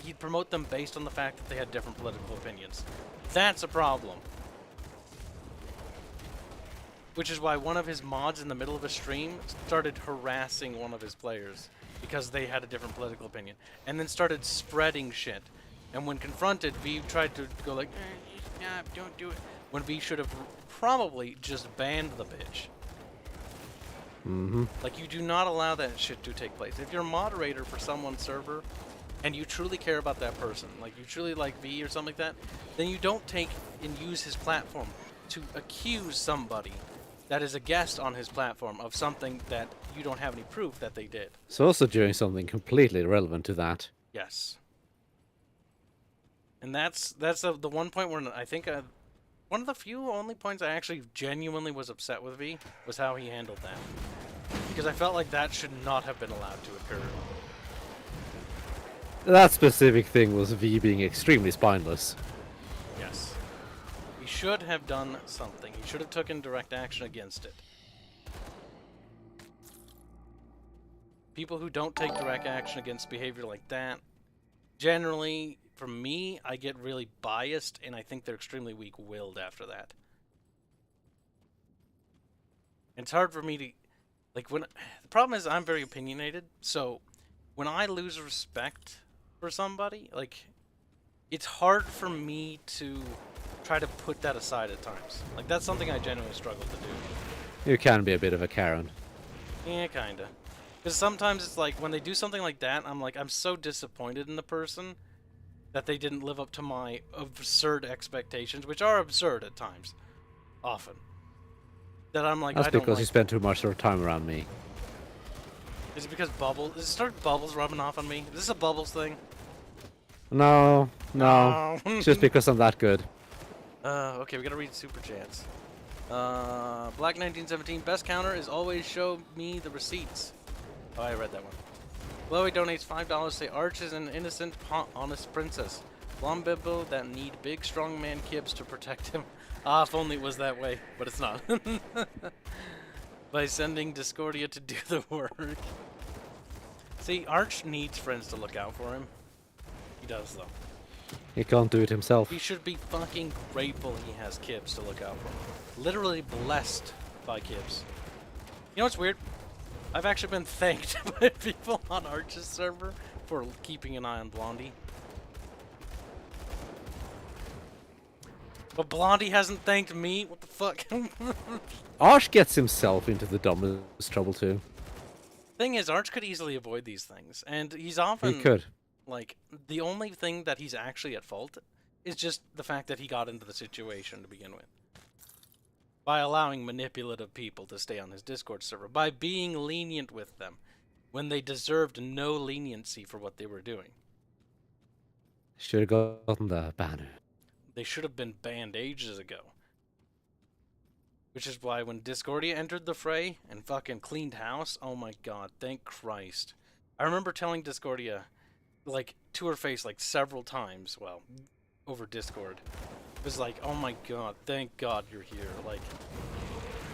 He'd promote them based on the fact that they had different political opinions. That's a problem. Which is why one of his mods in the middle of a stream started harassing one of his players because they had a different political opinion, and then started spreading shit. And when confronted, V tried to go like, stop, don't do it. When V should have probably just banned the bitch. Like, you do not allow that shit to take place. If you're a moderator for someone's server, and you truly care about that person, like you truly like V or something like that, then you don't take and use his platform to accuse somebody that is a guest on his platform of something that you don't have any proof that they did. So also doing something completely irrelevant to that. Yes. And that's the one point where I think one of the only points I actually genuinely was upset with V was how he handled that. Because I felt like that should not have been allowed to occur. That specific thing was V being extremely spineless. Yes. He should have done something. He should have taken direct action against it. People who don't take direct action against behavior like that, generally, for me, I get really biased, and I think they're extremely weak-willed after that. It's hard for me to, like, the problem is I'm very opinionated, so when I lose respect for somebody, like, it's hard for me to try to put that aside at times. Like, that's something I genuinely struggle to do. You can be a bit of a Karen. Yeah, kinda. Because sometimes it's like, when they do something like that, I'm like, I'm so disappointed in the person that they didn't live up to my absurd expectations, which are absurd at times. Often. That I'm like, That's I don't because like you spend too much of your time around me. Is it because Bubbles? Is it start Bubbles rubbing off on me? Is this a Bubbles thing? No, no. No. Just because I'm that good. Okay, we gotta read super chats. Black 1917 best counter is always show me the receipts. Oh, I read that one. Chloe donates $5 to say Arch is an innocent, honest princess. Blonde bimbo that need big, strong man Kibs to protect him. Ah, if only it was that way, but it's not. By sending Discordia to do the work. See, Arch needs friends to look out for him. He does, though. He can't do it himself. He should be fucking grateful he has Kibs to look out for him. Literally blessed by Kibs. You know what's weird? I've actually been thanked by people on Arch's server for keeping an eye on Blondie. But Blondie hasn't thanked me? What the fuck? Arch gets himself into the dumbest trouble too. Thing is, Arch could easily avoid these things. And he's often... He could. Like, the only thing that he's actually at fault is just the fact that he got into the situation to begin with. By allowing manipulative people to stay on his Discord server. By being lenient with them when they deserved no leniency for what they were doing. Should have gotten the banner. They should have been banned ages ago. Which is why when Discordia entered the fray and fucking cleaned house, oh my god, thank Christ. I remember telling Discordia, like, to her face, like, several times, well, over Discord. It was like, oh my god, thank god you're here. Like,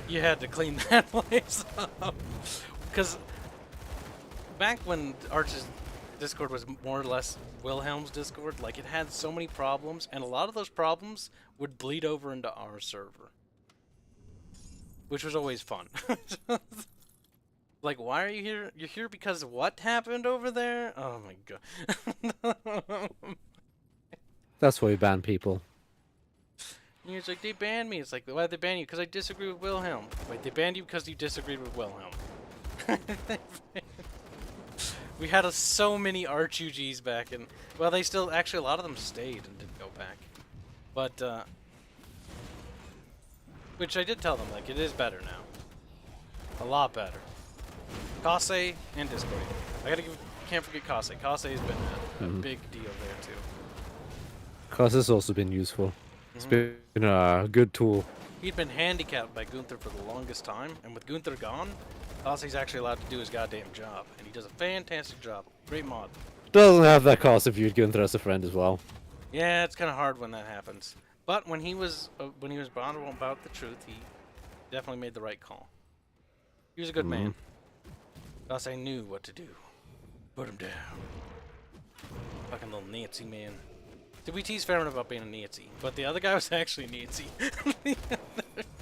you had to clean that place up. Because back when Arch's Discord was more or less Wilhelm's Discord, like, it had so many problems, and a lot of those problems would bleed over into our server. Which was always fun. Like, why are you here? You're here because what happened over there? Oh my god. That's why we ban people. And he's like, they banned me. It's like, why'd they ban you? Because I disagree with Wilhelm. Wait, they banned you because you disagreed with Wilhelm. We had so many Arch UGs back in... Well, they still... Actually, a lot of them stayed and didn't go back. But, which I did tell them, like, it is better now. A lot better. Kase and Discord. Can't forget Kase. Kase has been a big deal there, too. Cause has also been useful. It's been a good tool. He'd been handicapped by Gunther for the longest time, and with Gunther gone, Kase's actually allowed to do his goddamn job, and he does a fantastic job. Great mod. Doesn't have that cost if you'd Gunther as a friend as well. Yeah, it's kind of hard when that happens. But when he was vulnerable about the truth, he definitely made the right call. He was a good man. Kase knew what to do. Put him down. Fucking little Nazi man. Did we tease Farron about being a Nazi? But the other guy was actually a Nazi.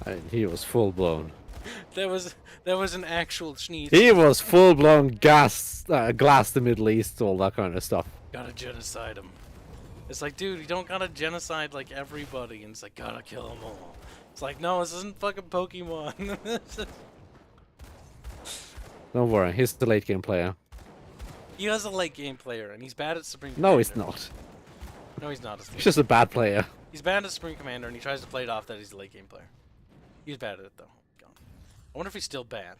I mean, he was full blown. That was an actual schneez. He was full blown glass the Middle East, all that kind of stuff. Gotta genocide him. It's like, dude, you don't gotta genocide like everybody, and it's like, gotta kill them all. It's like, no, this isn't fucking Pokemon. Don't worry, he's the late game player. He is a late game player, and he's bad at Supreme No, Commander. he's not. No, he's not. He's just a bad player. He's bad at Supreme Commander, and he tries to play it off that he's a late game player. He's bad at it, though. God. I wonder if he's still bad.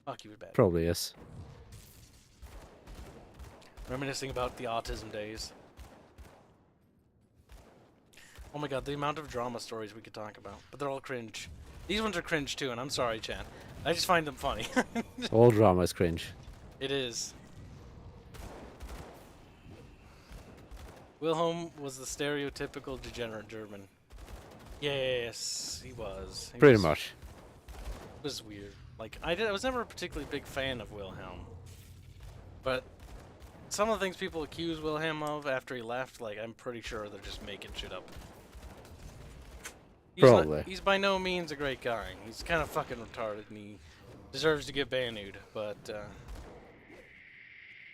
Fuck, he was bad. Probably is. Reminiscing about the autism days. Oh my god, the amount of drama stories we could talk about. But they're all cringe. These ones are cringe, too, and I'm sorry, Chan. I just find them funny. All drama is cringe. It is. Wilhelm was the stereotypical degenerate German. Yes, he was. Pretty much. It was weird. Like, I was never a particularly big fan of Wilhelm. But some of the things people accuse Wilhelm of after he left, like, I'm pretty sure they're just making shit up. Probably. He's by no means a great guy. He's kind of fucking retarded, and he deserves to get banned. But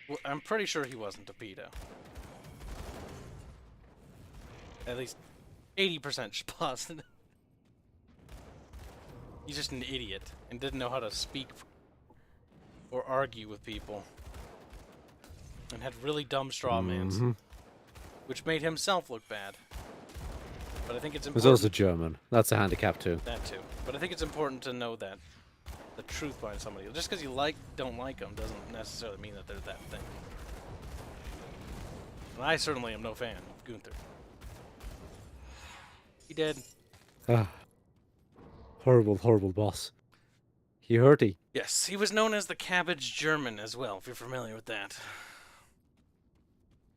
well, I'm pretty sure he wasn't a pedo. At least 80% positive. He's just an idiot and didn't know how to speak or argue with people, and had really dumb straw mans, which made himself look bad. But I think it's He was important. also German. That's a handicap too. That too. But I think it's important to know that the truth behind somebody. Just because you don't like them doesn't necessarily mean that they're that thing. And I certainly am no fan of Gunther. He did. Ah, horrible, horrible boss. He hurty. Yes, he was known as the Cabbage German as well, if you're familiar with that.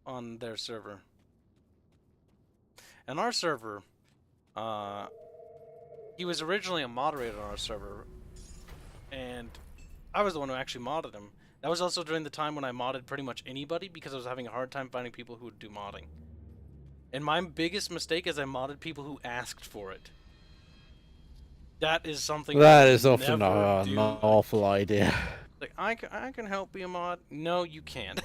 On their server. And our server, he was originally a moderator on our server, and I was the one who actually modded him. That was also during the time when I modded pretty much anybody because I was having a hard time finding people who would do modding. And my biggest mistake is I modded people who asked for it. That is something That you is often never do. an awful idea. Like, I can help be a mod. No, you can't.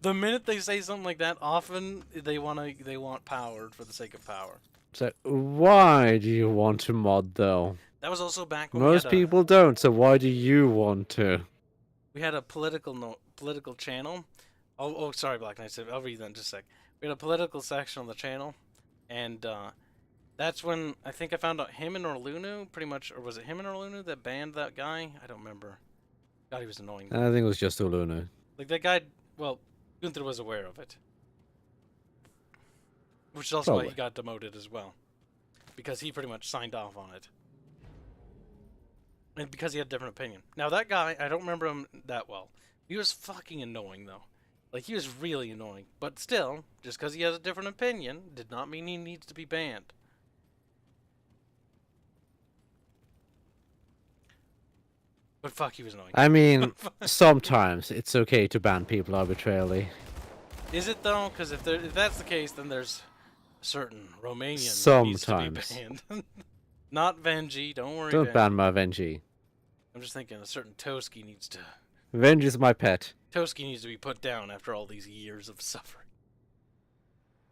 The minute they say something like that, often they want power for the sake of power. So why do you want to mod though? That was also back when Most people don't, so why do you want to? we had a political channel. Oh, sorry, Black Knight. I'll read that in just a sec. We had a political section on the channel, and that's when I think I found out him and Orlunu pretty much, or was it him and Orlunu that banned that guy? I don't remember. God, he was annoying. I think it was just Oluna. Like that guy. Well, Gunther was aware of it, which is also why he got demoted as well, because he pretty much signed off on it, and because he had a different opinion. Now that guy, I don't remember him that well. He was fucking annoying though. Like, he was really annoying. But still, just because he has a different opinion did not mean he needs to be banned. But fuck, he was annoying. I mean, sometimes it's okay to ban people arbitrarily. Is it though? Because if that's the case, then there's a certain Romanian Sometimes. that needs to be banned. Not Venji, don't worry. Don't Venji. ban my Venji. I'm just thinking a certain Toski needs to... Venji's my pet. Toski needs to be put down after all these years of suffering.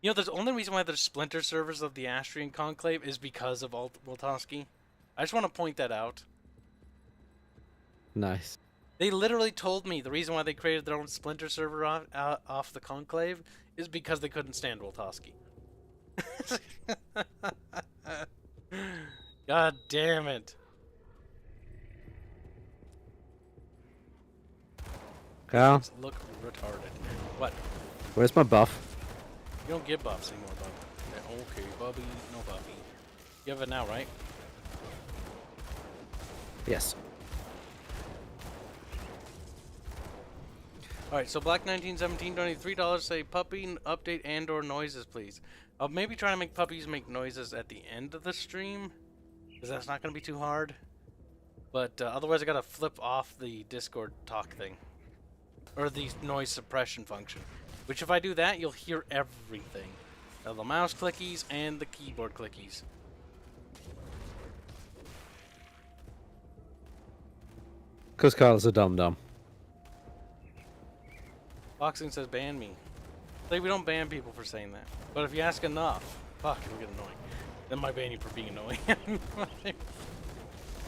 You know, the only reason why there's splinter servers of the Astrian Conclave is because of Woltoski. I just want to point that out. Nice. They literally told me the reason why they created their own splinter server off the Conclave is because they couldn't stand Woltoski. God damn it. Carl, These look retarded. What? where's my buff? You don't get buffs anymore, bub. Yeah, okay, Bubby, no Bubby. You have it now, right? Yes. Alright, so Black1917 donated $3 say puppy update and or noises, please. I'll maybe try to make puppies make noises at the end of the stream, because that's not going to be too hard. But otherwise I got to flip off the Discord talk thing. Or the noise suppression function. Which if I do that, you'll hear everything. The mouse clickies and the keyboard clickies. Because Carl's a dum-dum. Boxing says ban me. Like, we don't ban people for saying that. But if you ask enough, fuck, it'll get annoying. Then might ban you for being annoying.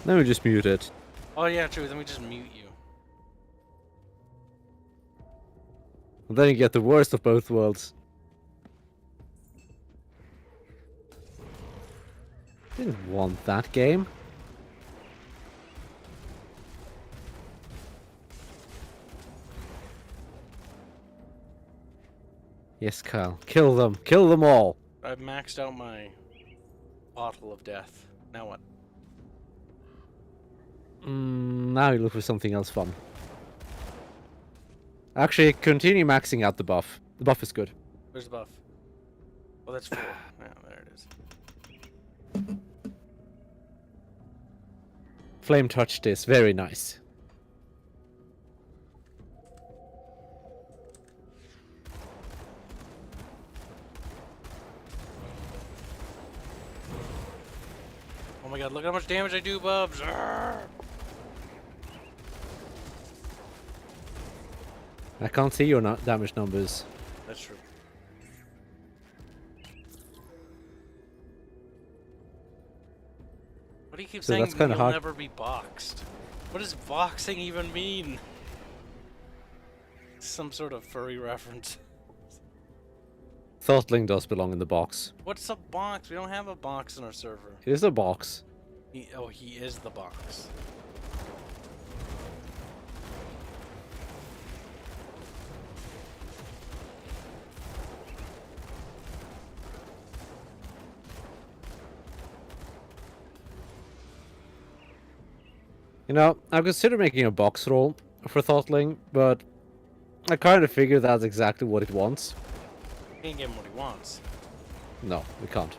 Let me just mute it. Oh yeah, true, then we just mute you. And then you get the worst of both worlds. Didn't want that game. Yes, Kyle. Kill them. Kill them all. I've maxed out my bottle of death. Now what? Now you look for something else fun. Actually, continue maxing out the buff. The buff is good. Where's the buff? Oh, that's 4. Yeah, there it is. Flame touched is very nice. Oh my god, look how much damage I do, Bubs! Arrgh! I can't see your damage numbers. That's true. What do you keep So saying? that's kinda You'll hard. never be boxed. What does boxing even mean? Some sort of furry reference. Throttling does belong in the box. What's a box? We don't have a box in our server. It is a box. He is the box. You know, I've considered making a box roll for Throttling, but I kind of figure that's exactly what it wants. Can't give him what he wants. No, we can't.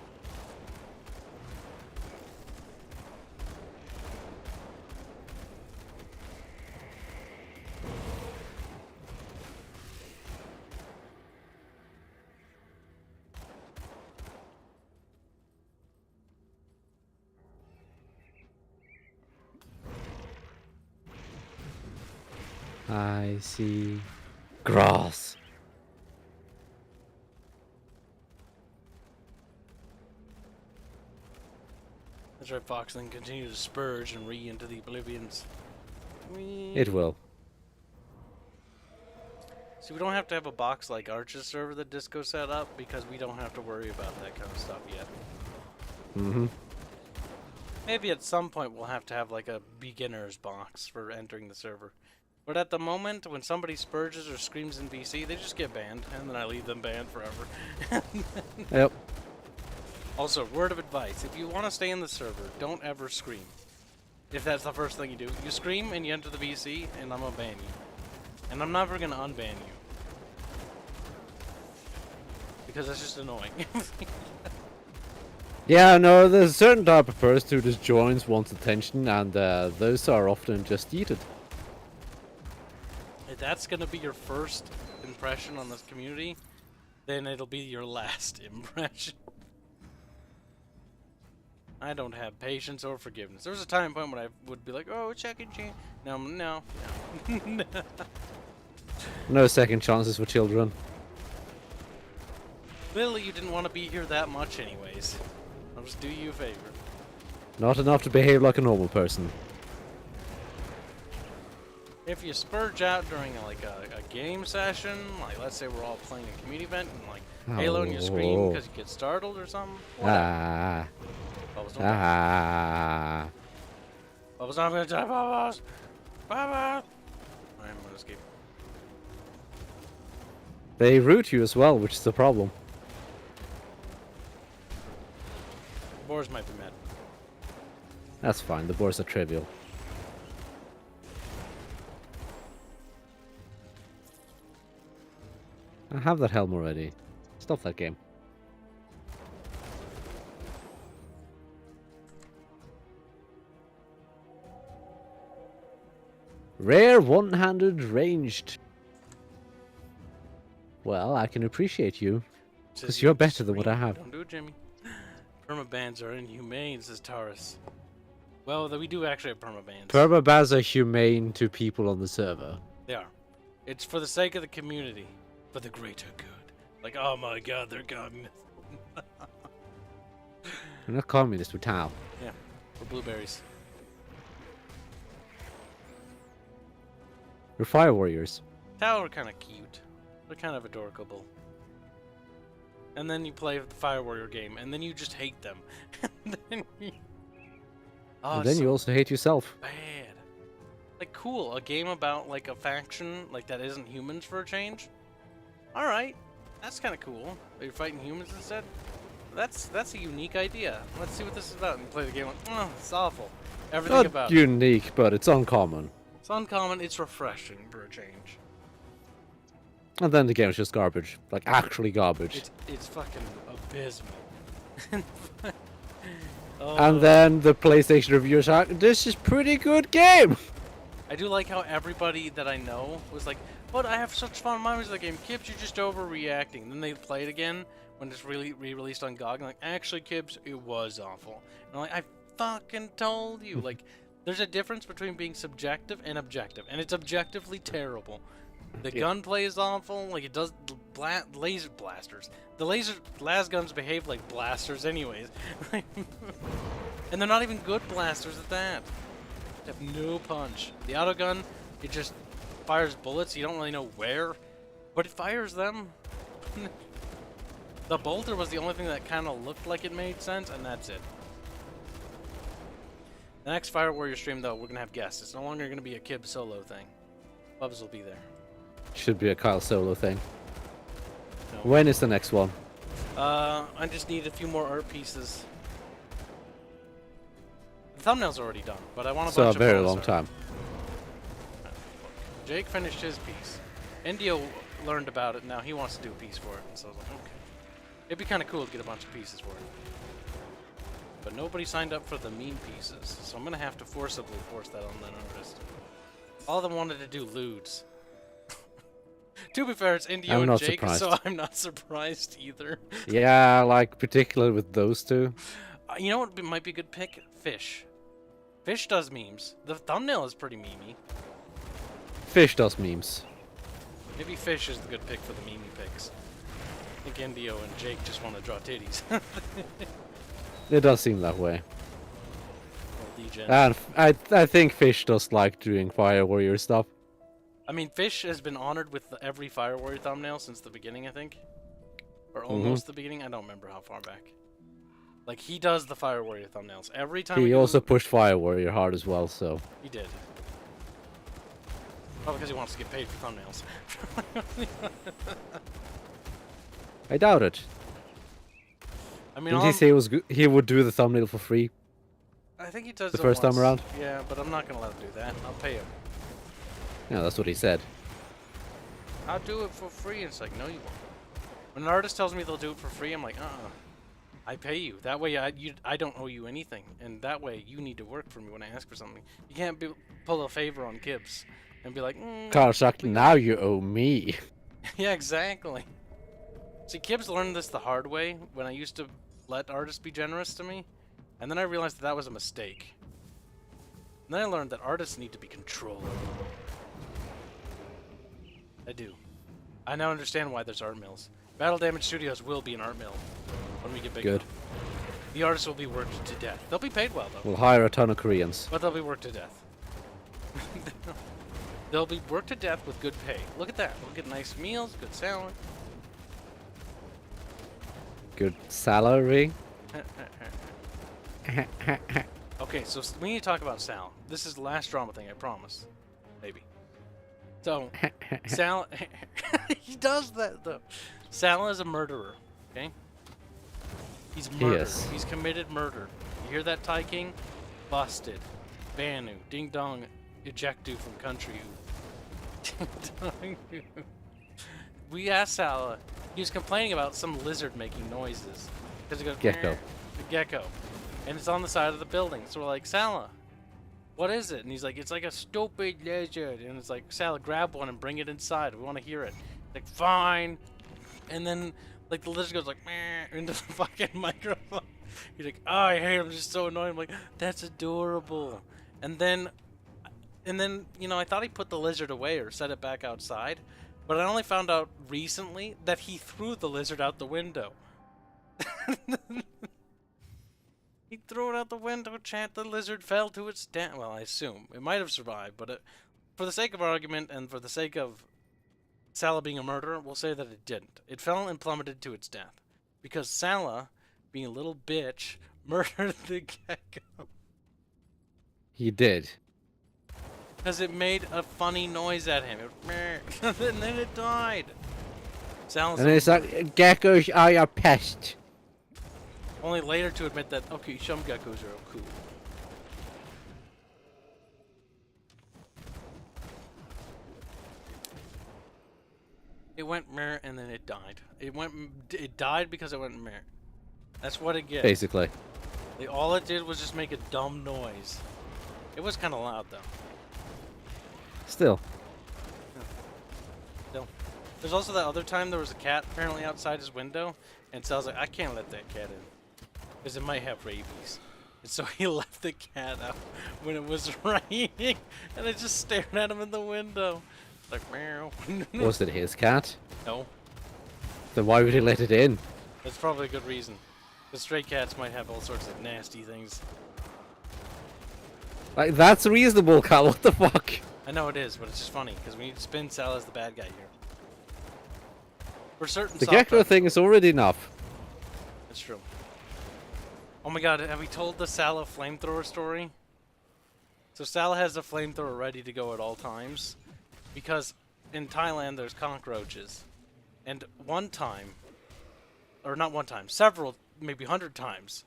I see grass. That's right, Fox. Then continue to spurge and re into the oblivions. It will. See, we don't have to have a box like Arch's server that Disco set up because we don't have to worry about that kind of stuff yet. Mm-hmm. Maybe at some point we'll have to have like a beginner's box for entering the server. But at the moment, when somebody spurges or screams in VC, they just get banned, and then I leave them banned forever. Yep. Also, word of advice, if you want to stay in the server, don't ever scream. If that's the first thing you do. You scream and you enter the VC, and I'm gonna ban you. And I'm never gonna unban you. Because that's just annoying. Yeah, no, there's a certain type of person who just joins, wants attention, and those are often just yeeted. If that's gonna be your first impression on this community, then it'll be your last impression. I don't have patience or forgiveness. There was a time point when I would be like, oh, second chance. No. No second chances for children. Clearly you didn't want to be here that much anyways. I'll just do you a favor. Not enough to behave like a normal person. If you spurge out during like a game session, like let's say we're all playing a community event and like Halo and you scream because you get startled or something. Ah. Ah. Bubbles not gonna die, Bubbles! Bubbles! I'm gonna escape. They root you as well, which is the problem. Boars might be mad. That's fine, the boars are trivial. I have that helm already. Stop that game. Rare one-handed ranged. Well, I can appreciate you, because you're better than what I have. Don't do it, Jimmy. Permabans are inhumane, says Taurus. Well, we do actually have permabans. Permabans are humane to people on the server. They are. It's for the sake of the community. For the greater good. Like, oh my god, they're communist. We're not communists, we're Tau. Yeah, for blueberries. We're fire warriors. Tau are kind of cute. They're kind of adorable. And then you play the Fire Warrior game, and then you just hate them. And then and then you also hate yourself. Bad. Like, cool, a game about, like, a faction, like, that isn't humans for a change? Alright, that's kind of cool. You're fighting humans instead? That's a unique idea. Let's see what this is about. And you play the game like, oh, it's awful. Everything Not about it. unique, but it's uncommon. It's uncommon, it's refreshing for a change. And then the game is just garbage. Like, actually garbage. It's fucking abysmal. And then the PlayStation reviewers are like, this is pretty good game! I do like how everybody that I know was like, but I have such fun memories of the game. Kibs, you're just overreacting. And then they play it again when it's really re-released on GOG. And like, actually, Kibs, it was awful. And I'm like, I fucking told you. Like, there's a difference between being subjective and objective. And it's objectively terrible. The gunplay is awful. Like, it does laser blasters. The las guns behave like blasters anyways. And they're not even good blasters at that. They have no punch. The autogun, it just fires bullets. You don't really know where, but it fires them. The bolter was the only thing that kind of looked like it made sense, and that's it. The next Fire Warrior stream, though, we're gonna have guests. It's no longer gonna be a Kib solo thing. Bubs will be there. Should be a Kyle solo thing. No. When is the next one? I just need a few more art pieces. The thumbnail's already done, but I want a So a bunch of very bonus long art. time. Jake finished his piece. Indio learned about it, now he wants to do a piece for it. So I was like, okay. It'd be kind of cool to get a bunch of pieces for it. But nobody signed up for the meme pieces, so I'm going to have to forcibly force that on that artist. All of them wanted to do lewds. To be fair, it's Indio I'm and not Jake, surprised. so I'm not surprised either. Yeah, like particularly with those two. You know what might be a good pick? Fish. Fish does memes. The thumbnail is pretty memey. Fish does memes. Maybe Fish is the good pick for the meme picks. I think Indio and Jake just want to draw titties. It does seem that way. Well, DGen. And I think Fish does like doing Fire Warrior stuff. I mean, Fish has been honored with every Fire Warrior thumbnail since the beginning, I think. Or almost the beginning. I don't remember how far back. Like, he does the Fire Warrior thumbnails. Every time we He do- also pushed Fire Warrior hard as well, so. He did. Probably because he wants to get paid for thumbnails. I doubt it. I mean, Didn't he say he would do the thumbnail for free? I think he does the it first time once. around? Yeah, but I'm not going to let him do that. I'll pay him. Yeah, that's what he said. I'll do it for free. And it's like, no, you won't. When an artist tells me they'll do it for free, I'm like, I pay you. That way I don't owe you anything. And that way you need to work for me when I ask for something. You can't pull a favor on Kibs and be like, Karsak, now you owe me. Yeah, exactly. See, Kibs learned this the hard way when I used to let artists be generous to me. And then I realized that was a mistake. And then I learned that artists need to be controlled. I do. I now understand why there's art mills. Battle Damage Studios will be an art mill when we get big Good. enough. The artists will be worked to death. They'll be paid well, though. We'll hire a ton of Koreans. But they'll be worked to death. They'll be worked to death with good pay. Look at that. We'll get nice meals, good salary. Good salary. Okay, so we need to talk about Sal. This is the last drama thing, I promise. Maybe. So, Sal... he does that, though. Sal is a murderer, okay? He's murdered. Yes. He's committed murder. You hear that, Thai King? Busted. Banu. Ding dong. Ejectu from country. Ding dong. We asked Sal. He was complaining about some lizard making noises. Because he goes, Gecko. "Meh." The gecko. And it's on the side of the building. So we're like, Sala, what is it? And he's like, it's like a stupid lizard. And it's like, Sala, grab one and bring it inside. We want to hear it. Like, fine. And then, like, the lizard goes like, meh, into the fucking microphone. He's like, oh, I hate him. Just so annoying. I'm like, that's adorable. And then, you know, I thought he put the lizard away or set it back outside. But I only found out recently that he threw the lizard out the window. He threw it out the window, chat. The lizard fell to its death. Well, I assume. It might have survived, but for the sake of argument and for the sake of Sala being a murderer, we'll say that it didn't. It fell and plummeted to its death. Because Sala, being a little bitch, murdered the gecko. He did. Because it made a funny noise at him. It went, and then it died. Sala's And it's like, geckos are your pest. only later to admit that, okay, some geckos are cool. It went meh, and then it died. It died because it went meh. That's what it gets. Basically. All it did was just make a dumb noise. It was kind of loud though. Still. Still. There's also that other time there was a cat apparently outside his window, and Sal's like, I can't let that cat in, because it might have rabies. And so he left the cat out when it was raining, and it just stared at him in the window. Like, meow. Was it his cat? No, Then why would he let it in? that's probably a good reason. The stray cats might have all sorts of nasty things. Like, that's reasonable, Cal. What the fuck? I know it is, but it's just funny, because we need to spin Sal as the bad guy here. For certain The soft gecko openings. thing is already enough. That's true. Oh my god, have we told the Sala flamethrower story? So Sal has a flamethrower ready to go at all times, because in Thailand there's cockroaches, and one time, or not one time, several, maybe 100 times,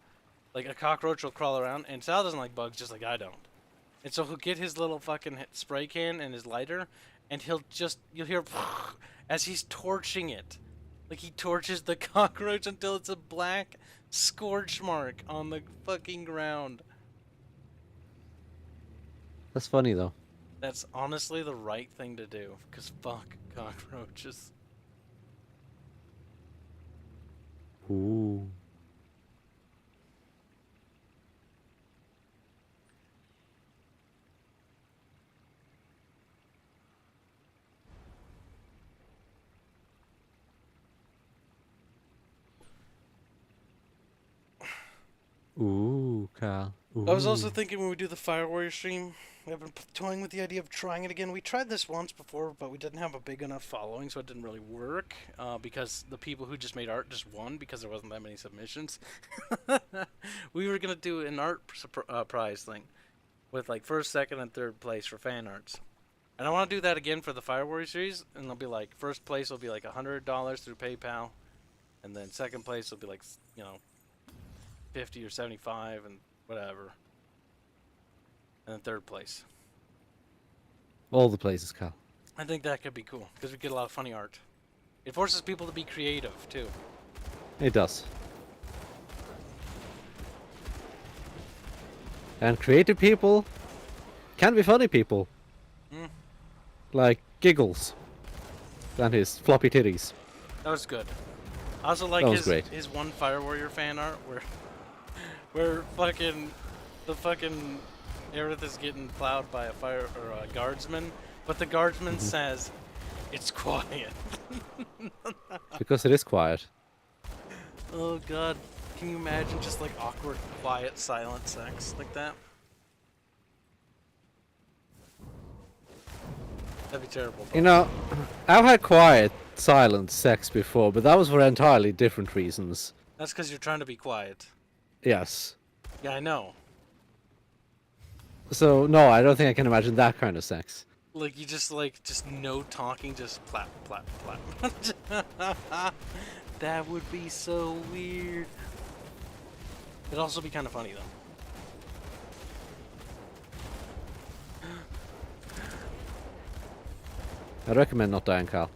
like a cockroach will crawl around, and Sal doesn't like bugs just like I don't. And so he'll get his little fucking spray can and his lighter, and you'll hear as he's torching it. Like he torches the cockroach until it's a black scorch mark on the fucking ground. That's funny though. That's honestly the right thing to do, because fuck cockroaches. Ooh. Ooh, Kyle. I was also Ooh. thinking when we do the Fire Warrior stream, I've been toying with the idea of trying it again. We tried this once before, but we didn't have a big enough following, so it didn't really work. Because the people who just made art just won because there wasn't that many submissions. We were gonna do an art prize thing with like first, second, and third place for fan arts. And I want to do that again for the Fire Warrior series, and it'll be like first place will be like $100 through PayPal, and then second place will be like 50 or 75 and whatever. And then third place. All the places, Kyle. I think that could be cool because we get a lot of funny art. It forces people to be creative too. It does. And creative people can be funny people. Mm, Like Giggles. And his floppy titties. that was good. I also like That was great. his one Fire Warrior fan art where fucking the fucking Aerith is getting plowed by a guardsman, but the guardsman says it's quiet. Because it is quiet. Oh god. Can you imagine just like awkward, quiet, silent sex like that? That'd be terrible. You know, I've had quiet, silent sex before, but that was for entirely different reasons. That's because you're trying to be quiet. Yes. Yeah, I know. So, no, I don't think I can imagine that kind of sex. Like you just no talking, just plap, plap, plap. That would be so weird. It'd also be kind of funny though. I recommend not dying, Kyle.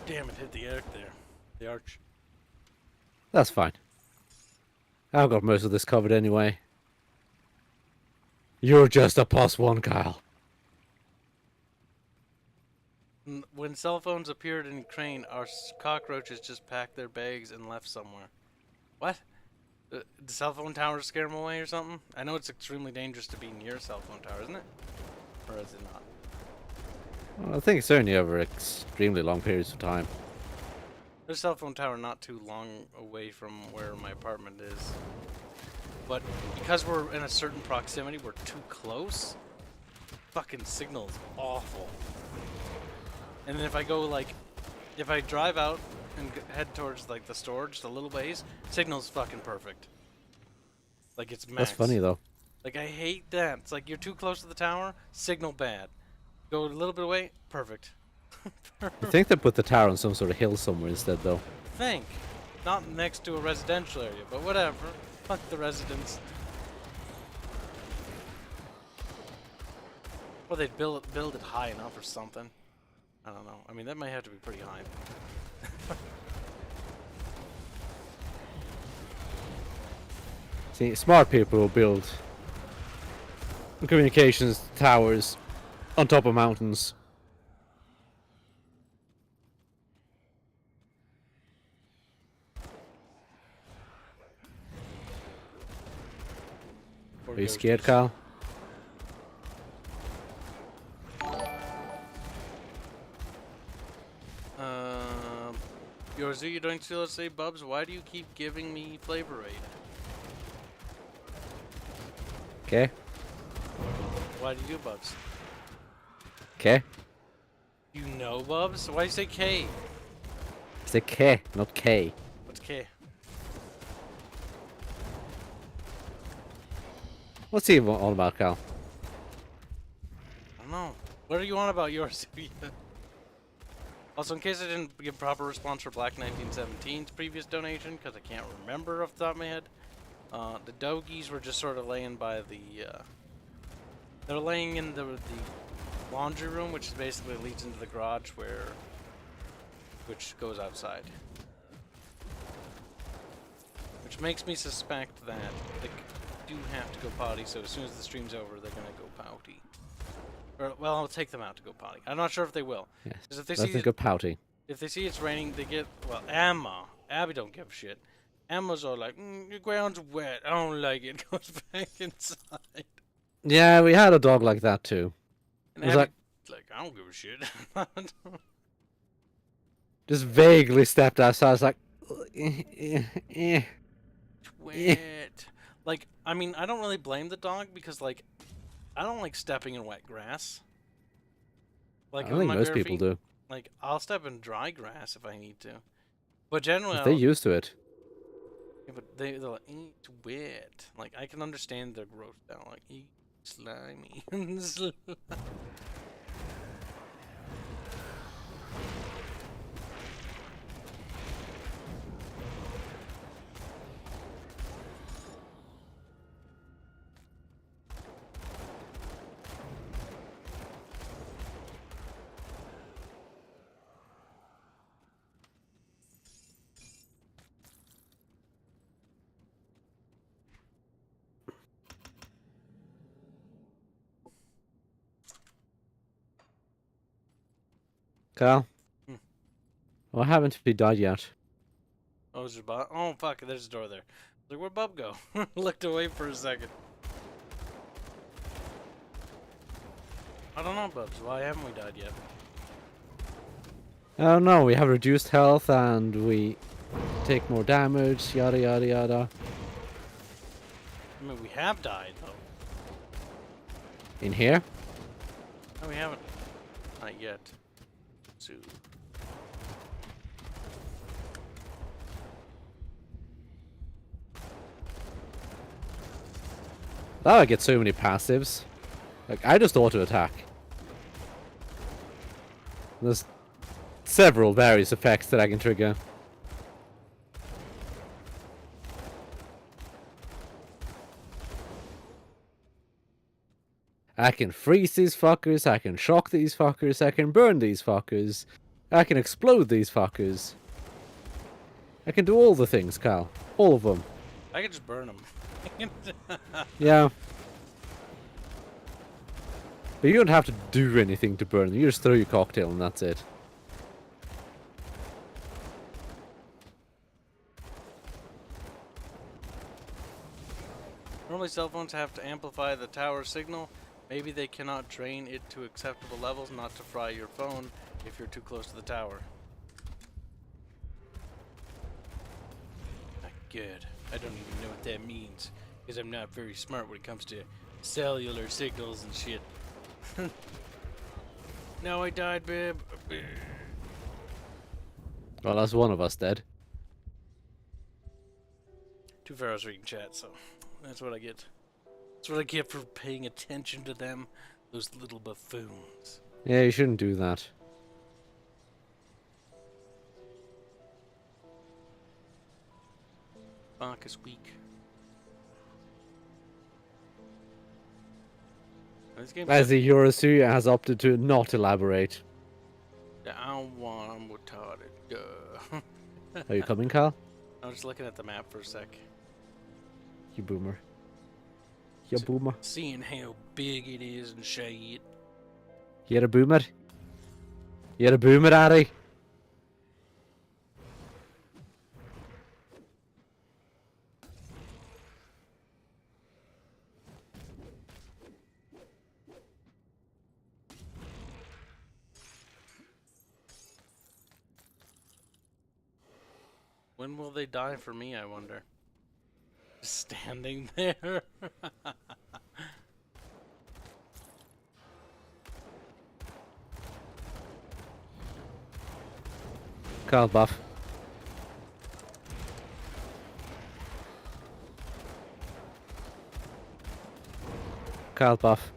Damn, it hit the arc there. The arch. That's fine. I've got most of this covered anyway. You're just a +1, Kyle. When cell phones appeared in Ukraine, our cockroaches just packed their bags and left somewhere. What? The cell phone towers scare them away or something? I know it's extremely dangerous to be near a cell phone tower, isn't it? Or is it not? Well, I think it's only over extremely long periods of time. There's a cell phone tower not too long away from where my apartment is. But because we're in a certain proximity, we're too close. Fucking signal is awful. And then if I go if I drive out and head towards like the storage, the little bays, signal's fucking perfect. Like it's max. That's funny though. Like I hate that. It's like you're too close to the tower, signal bad. Go a little bit away, perfect. I think they put the tower on some sort of hill somewhere instead though. Think. Not next to a residential area, but whatever. Fuck the residents. Well, they'd build it high enough or something. I don't know. I mean, that might have to be pretty high. See, smart people will build communications towers on top of mountains. Are you scared, Kyle? Yours, you don't still say, Bubs, why do you keep giving me Flavor Aid? Okay. Why do you do Bubs? Okay. You know Bubs? Why do you say K? It's a K, not K. What's K? What's he all about, Cal? I don't know. What are you on about yours? Also, in case I didn't give proper response for Black 1917's previous donation, because I can't remember off the top of my head, the Dogies were just sort of laying by the, they're laying in the laundry room, which is basically leads into the garage which goes outside. Which makes me suspect that they do have to go potty, so as soon as the stream's over, they're gonna go potty. Or, well, I'll take them out to go potty. I'm not sure if they will. Yes. Because if they Let's see go pouty. if they see it's raining, they get, well, Abby don't give a shit. Emma's all like, your ground's wet, I don't like it, goes back inside. Yeah, we had a dog like that too. And It was Abby's like, I don't give a shit. Just vaguely stepped outside. I was like, Wet. Like, I mean, I don't really blame the dog because, like, I don't like stepping in wet grass. Like, I think my most bare people feet. do. Like, I'll step in dry grass if I need to. But generally, If they're used to it. yeah, but they're like, it's wet. Like, I can understand they're grossed out. Like, slimy. Carl? Hmm. What happened to be died yet? Oh, is there oh, fuck, there's a door there. Like, where'd Bub go? Looked away for a second. I don't know, Bubs. Why haven't we died yet? Oh no, we have reduced health and we take more damage, yada yada yada. I mean, we have died, though. In here? No, we haven't. Not yet. So... Now I get so many passives. Like, I just auto attack. There's several various effects that I can trigger. I can freeze these fuckers, I can shock these fuckers, I can burn these fuckers, I can explode these fuckers. I can do all the things, Kyle. All of them. I could just burn them. Yeah. But you don't have to do anything to burn them. You just throw your cocktail and that's it. Normally cell phones have to amplify the tower signal. Maybe they cannot drain it to acceptable levels not to fry your phone if you're too close to the tower. Not good. I don't even know what that means. Because I'm not very smart when it comes to cellular signals and shit. No, I died, babe. Well, that's one of us dead. Two pharaohs reading chat, so that's what I get. That's what I get for paying attention to them. Those little buffoons. Yeah, you shouldn't do that. Fuck is weak. This game's As the Eurosuya has opted to not elaborate. I don't want, I'm retarded. Duh. Are you coming, Kyle? I was just looking at the map for a sec. You boomer. You boomer. Seeing how big it is and shit. You're a boomer. You're a boomer, Addy. When will they die for me, I wonder? Just standing there. Carl buff. Carl buff.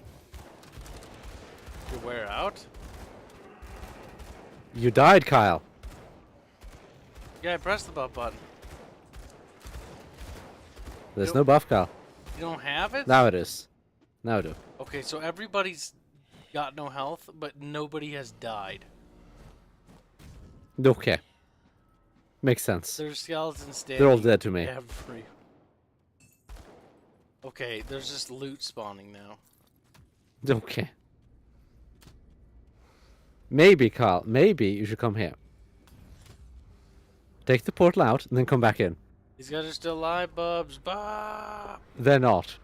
You wear out? You died, Kyle. Yeah, I pressed the buff button. There's Nope. no buff, Kyle. You don't have it? Now it is. Now do. Okay, so everybody's got no health, but nobody has died. Okay. Makes sense. There's skeletons standing. They're all dead to me. Every. Okay, there's just loot spawning now. Okay. Maybe, Kyle. Maybe you should come here. Take the portal out and then come back in. These guys are still alive, Bubs. Bah! They're not.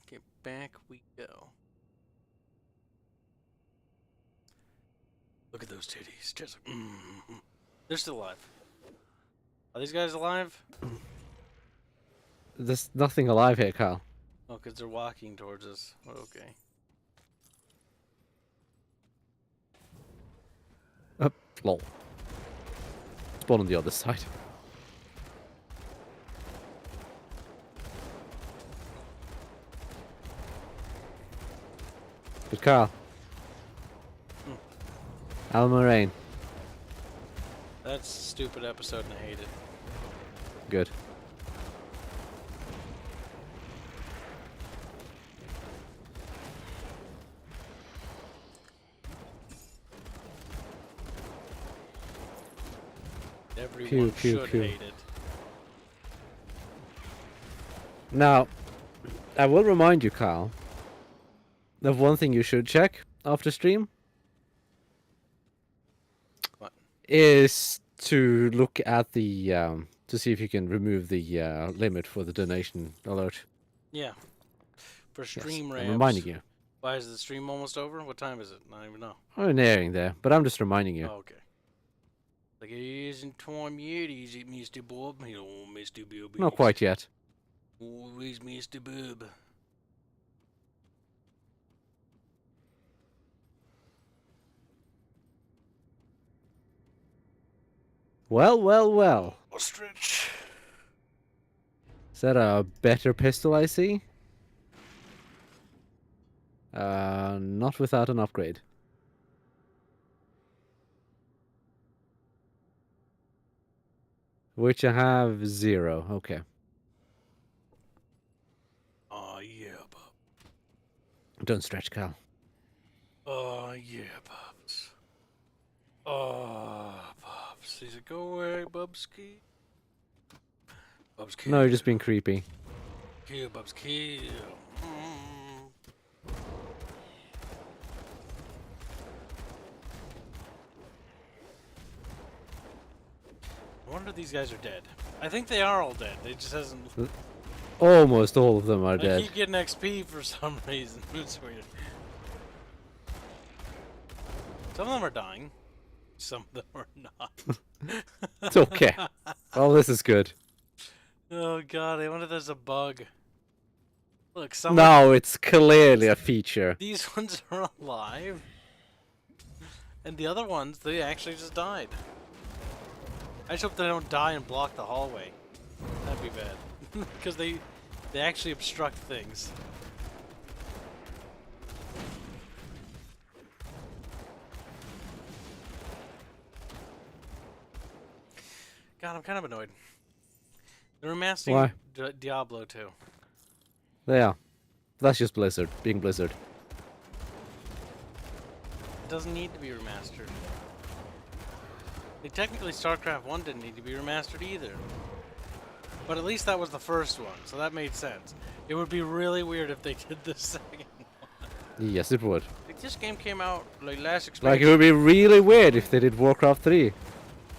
Okay, back we go. Look at those titties. Just, They're still alive. Are these guys alive? There's nothing alive here, Kyle. Oh, because they're walking towards us. Okay. Lol. Spawn on the other side. Good Kyle. Almoraine. That's a stupid episode and I hate it. Good. Everyone pew, should pew. hate it. Now, I will remind you, Kyle, of one thing you should check after stream. What? Is to look at the to see if you can remove the limit for the donation alert. Yeah. For stream Yes, ramps. I'm reminding you. Why is the stream almost over? What time is it? I don't even know. I'm nearing there, but I'm just reminding you. Oh, okay. Like it isn't time yet, is it, Mr. Bob? Hello, Mr. Bob. Not quite yet. Always Mr. Bob. Well, well, well. Ostrich. Is that a better pistol I see? Not without an upgrade. Which I have 0. Okay. Oh, yeah, Bob. Don't stretch, Cal. Oh, yeah, Bubs. Oh, Bubs. He said, go away, Bubski. Bubs, kill. No, you're just being creepy. Kill, Bubs, kill. I wonder if these guys are dead. I think they are all dead. They just hasn't... Almost all of them are I dead. keep getting XP for some reason. It's weird. Some of them are dying. Some of them are not. It's okay. Well, this is good. Oh god, I wonder if there's a bug. Look, some No, it's clearly a feature. these ones are alive. And the other ones, they actually just died. I just hope they don't die and block the hallway. That'd be bad. Because they actually obstruct things. God, I'm kind of annoyed. They're remastering Diablo 2. They are. That's just Blizzard, being Blizzard. It doesn't need to be remastered. Technically, StarCraft 1 didn't need to be remastered either. But at least that was the first one, so that made sense. It would be really weird if they did the second one. Yes, it would. Like, this game came out, like, last expansion. Like, it would be really weird if they did Warcraft 3.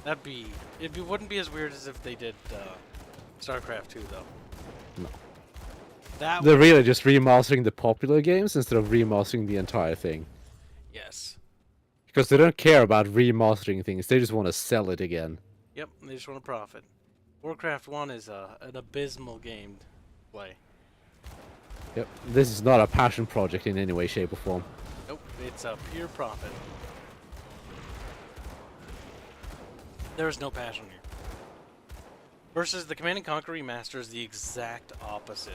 It wouldn't be as weird as if they did StarCraft 2, though. No. That They're really just remastering the popular games instead of remastering the entire thing. Yes. Because they don't care about remastering things, they just want to sell it again. Yep, they just want to profit. Warcraft 1 is an abysmal game to play. Yep. This is not a passion project in any way, shape, or form. Nope, it's a pure profit. There is no passion here. Versus the Command & Conquer Remaster is the exact opposite.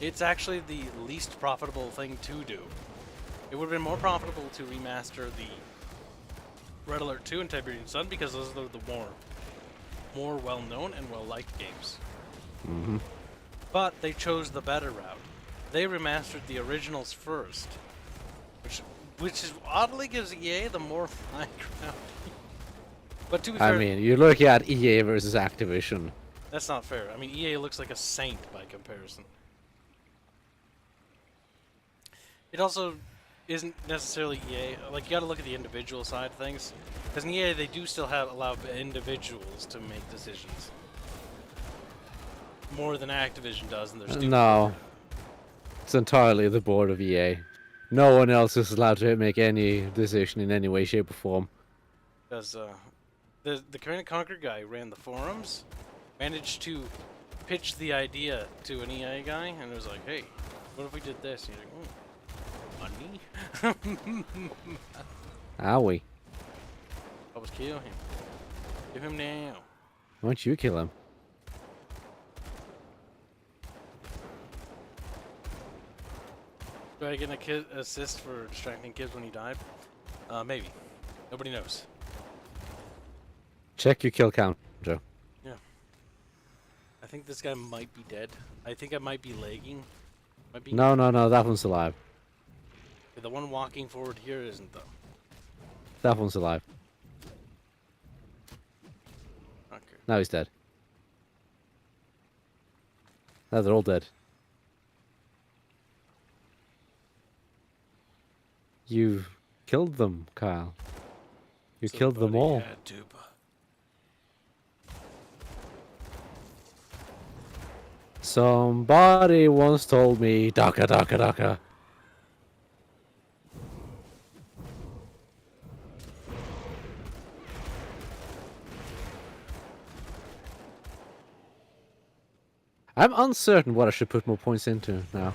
It's actually the least profitable thing to do. It would have been more profitable to remaster the Red Alert 2 and Tiberian Sun because those are the more well-known and well-liked games. Mm-hmm. But they chose the better route. They remastered the originals first, which is oddly gives EA the more high ground. But to be fair, I mean, you're looking at EA versus Activision. that's not fair. I mean, EA looks like a saint by comparison. It also isn't necessarily EA. Like, you gotta look at the individual side of things. Because in EA, they do still allow individuals to make decisions. More than Activision does in their stupid No. It's entirely the board of EA. No one else is allowed to make any decision in any way, shape, or form. Because the Command & Conquer guy who ran the forums, managed to pitch the idea to an EA guy, and it was like, hey, what if we did this? And you're like, money? Owie. I was kill him. Kill him now. Why don't you kill him? Do I get an assist for distracting Kibs when he died? Maybe. Nobody knows. Check your kill count, Joe. Yeah. I think this guy might be dead. I think I might be lagging. Might be No, that one's alive. The one walking forward here isn't, though. That one's alive. Okay. Now he's dead. Now they're all dead. You killed them, Kyle. You killed them Somebody all. had to, but- Somebody once told me, Daka Daka Daka. I'm uncertain what I should put more points into now.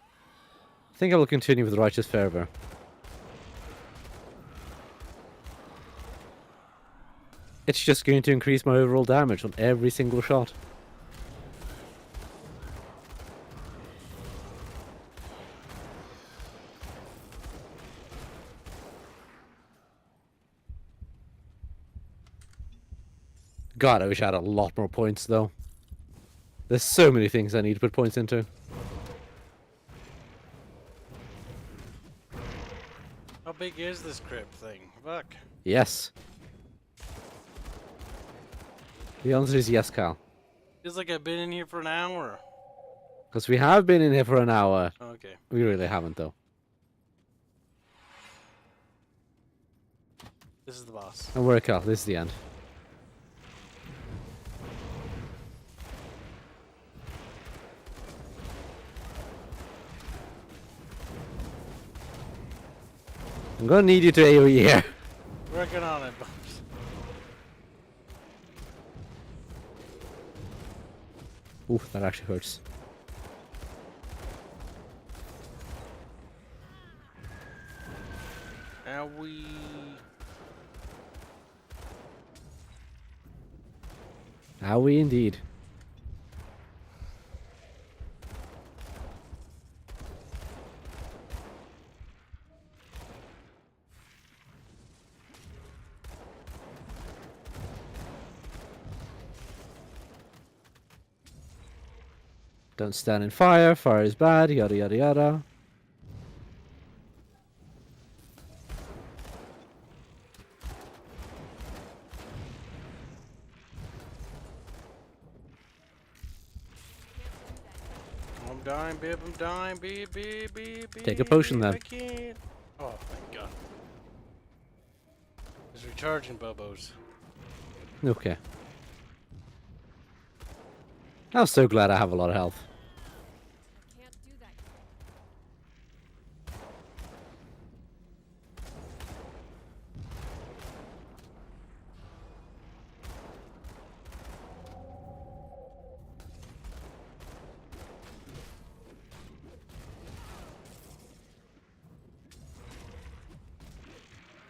I think I will continue with Righteous Fervor. It's just going to increase my overall damage on every single shot. God, I wish I had a lot more points though. There's so many things I need to put points into. How big is this crypt thing? Fuck. Yes. The answer is yes, Kyle. Feels like I've been in here for an hour. Because we have been in here for an hour. Okay. We really haven't though. This is the boss. Don't worry, Kyle. This is the end. I'm gonna need you to AoE here. Working on it, Bubs. Oof, that actually hurts. Now we... Owie indeed. Don't stand in fire. Fire is bad. Yada yada yada. I'm dying, Bib. I'm dying, Bib. Take a potion, then. I can't. Oh, thank God. It's recharging, Bubos. Okay. I'm so glad I have a lot of health. Can't do that.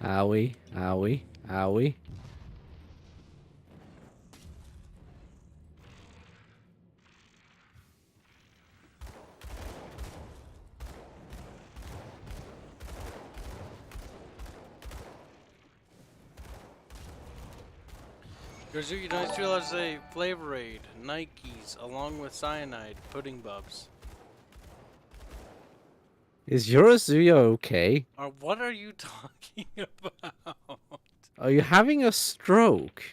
Owie, owie, owie. Yozuki Nice realize a Flavor Aid, Nikes, along with cyanide, pudding bubs. Is Yorozuya okay? What are you talking about? Are you having a stroke?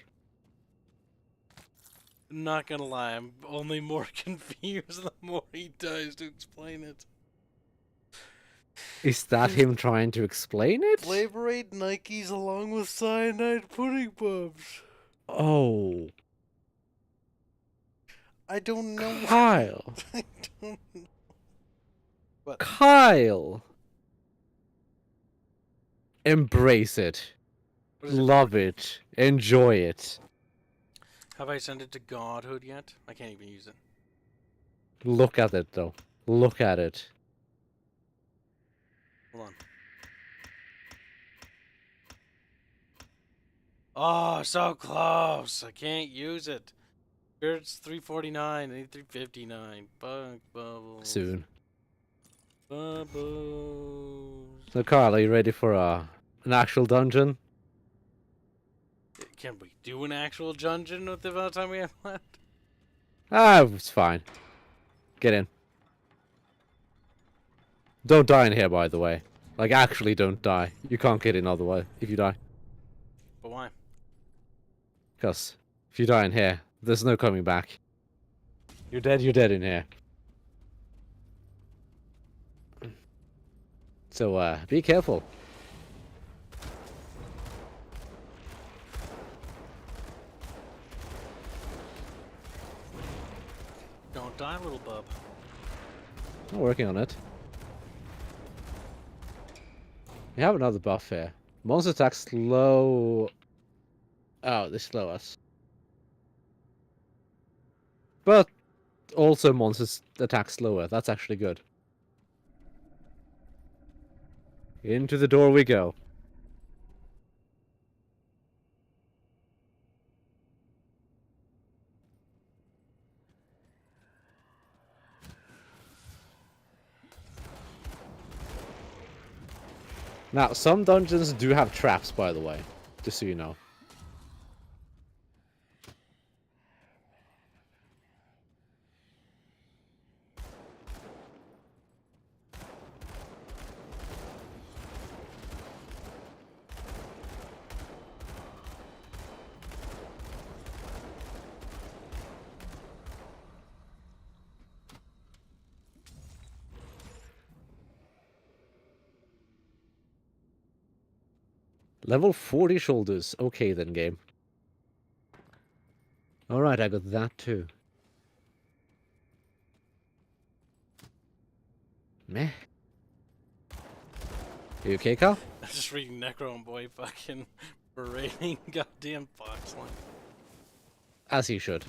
Not gonna lie, I'm only more confused the more he tries to explain it. Is that him trying to explain it? Flavor Aid, Nikes, along with cyanide, pudding bubs. Oh, I don't know. Kyle. I don't know. What? Kyle. Embrace it. What is it? Love it. Enjoy it. Have I sent it to Godhood yet? I can't even use it. Look at it, though. Look at it. Hold on. Oh, so close. I can't use it. It's 349. I need 359. Bug bubbles. Soon. Bubbles. So, Kyle, are you ready for an actual dungeon? Can we do an actual dungeon with the amount of time we have left? Ah, it's fine. Get in. Don't die in here, by the way. Like, actually don't die. You can't get in otherwise if you die. But why? Because if you die in here, there's no coming back. You're dead in here. So, be careful. Don't die, little bub. I'm working on it. We have another buff here. Monster attacks slow... Oh, they slow us. But also monsters attack slower. That's actually good. Into the door we go. Now, some dungeons do have traps, by the way. Just so you know. Level 40 shoulders. Okay then, game. Alright, I got that too. Meh. You okay, Cal? I'm just reading Necron Boy fucking berating goddamn Foxline. As he should.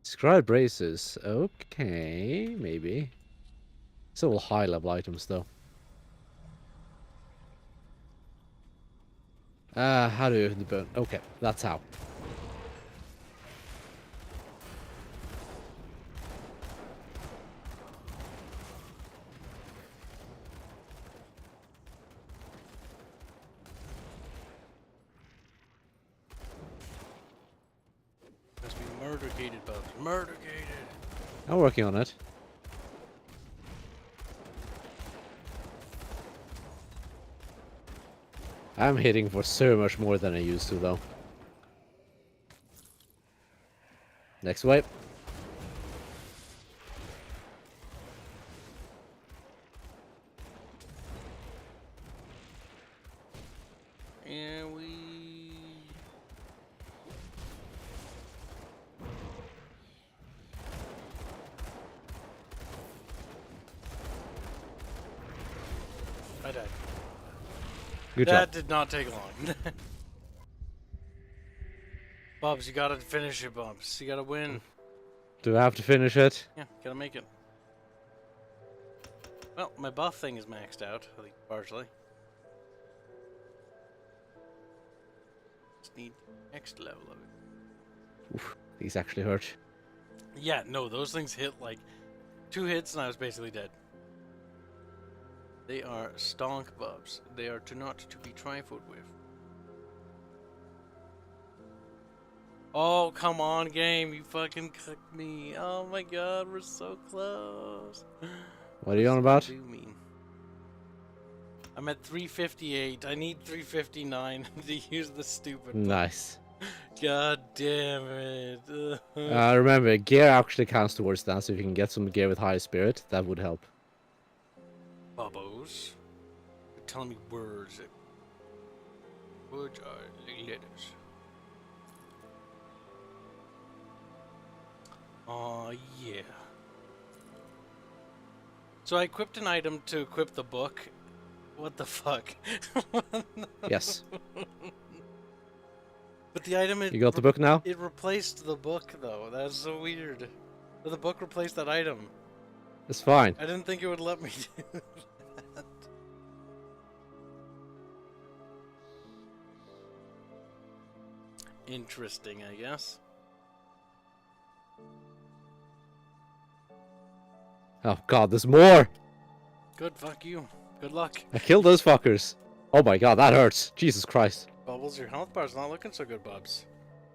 Scribe braces. Okay, maybe. It's all high level items though. How do the bone? Okay, that's how. Must be murder-gated bugs. Murder-gated! I'm working on it. I'm hitting for so much more than I used to though. Next wipe. And we... I died. Good That job. did not take long. Bubs, you gotta finish it, Bubs. You gotta win. Do I have to finish it? Yeah, gotta make it. Well, my buff thing is maxed out, at least partially. Just need next level of it. Oof, these actually hurt. Yeah, no, those things hit like 2 hits and I was basically dead. They are stonk bubs. They are not to be trifled with. Oh, come on, game. You fucking cooked me. Oh my god, we're so close. What are you on about? Do mean? I'm at 358. I need 359 to use the stupid. Nice. God damn it. Remember, gear actually counts towards that, so if you can get some gear with higher spirit, that would help. Bubbos. You're telling me words. Words are letters. Oh yeah. So I equipped an item to equip the book. What the fuck? Yes. But the item You got the book now? It replaced the book though. That's so weird. But the book replaced that item. It's fine. I didn't think it would let me do that. Interesting, I guess. Oh god, there's more! Good, fuck you. Good luck. I killed those fuckers. Oh my god, that hurts. Jesus Christ. Bubbles, your health bar's not looking so good, Bubs.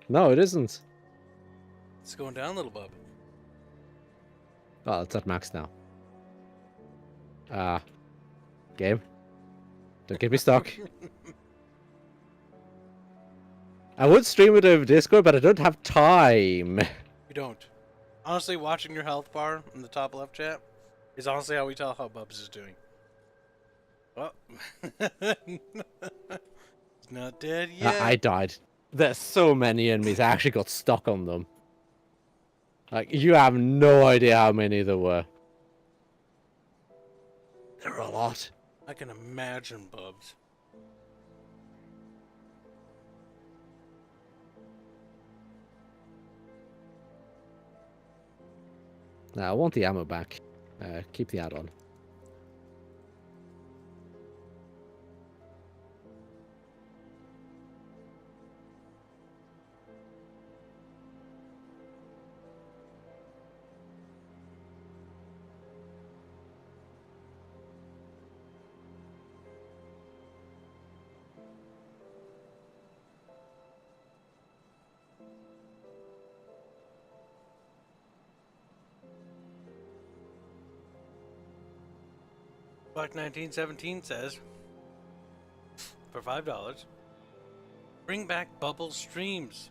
No, it isn't. It's going down, little bub. Oh, it's at max now. Game. Don't get me stuck. I would stream it over Discord, but I don't have time. You don't. Honestly, watching your health bar in the top left chat is honestly how we tell how Bubs is doing. Well, he's not dead yet. I died. There's so many enemies, I actually got stuck on them. Like, you have no idea how many there were. There were a lot. I can imagine, Bubs. Now, I want the ammo back. Keep the add-on. Buck 1917 says, for $5, bring back Bubble streams.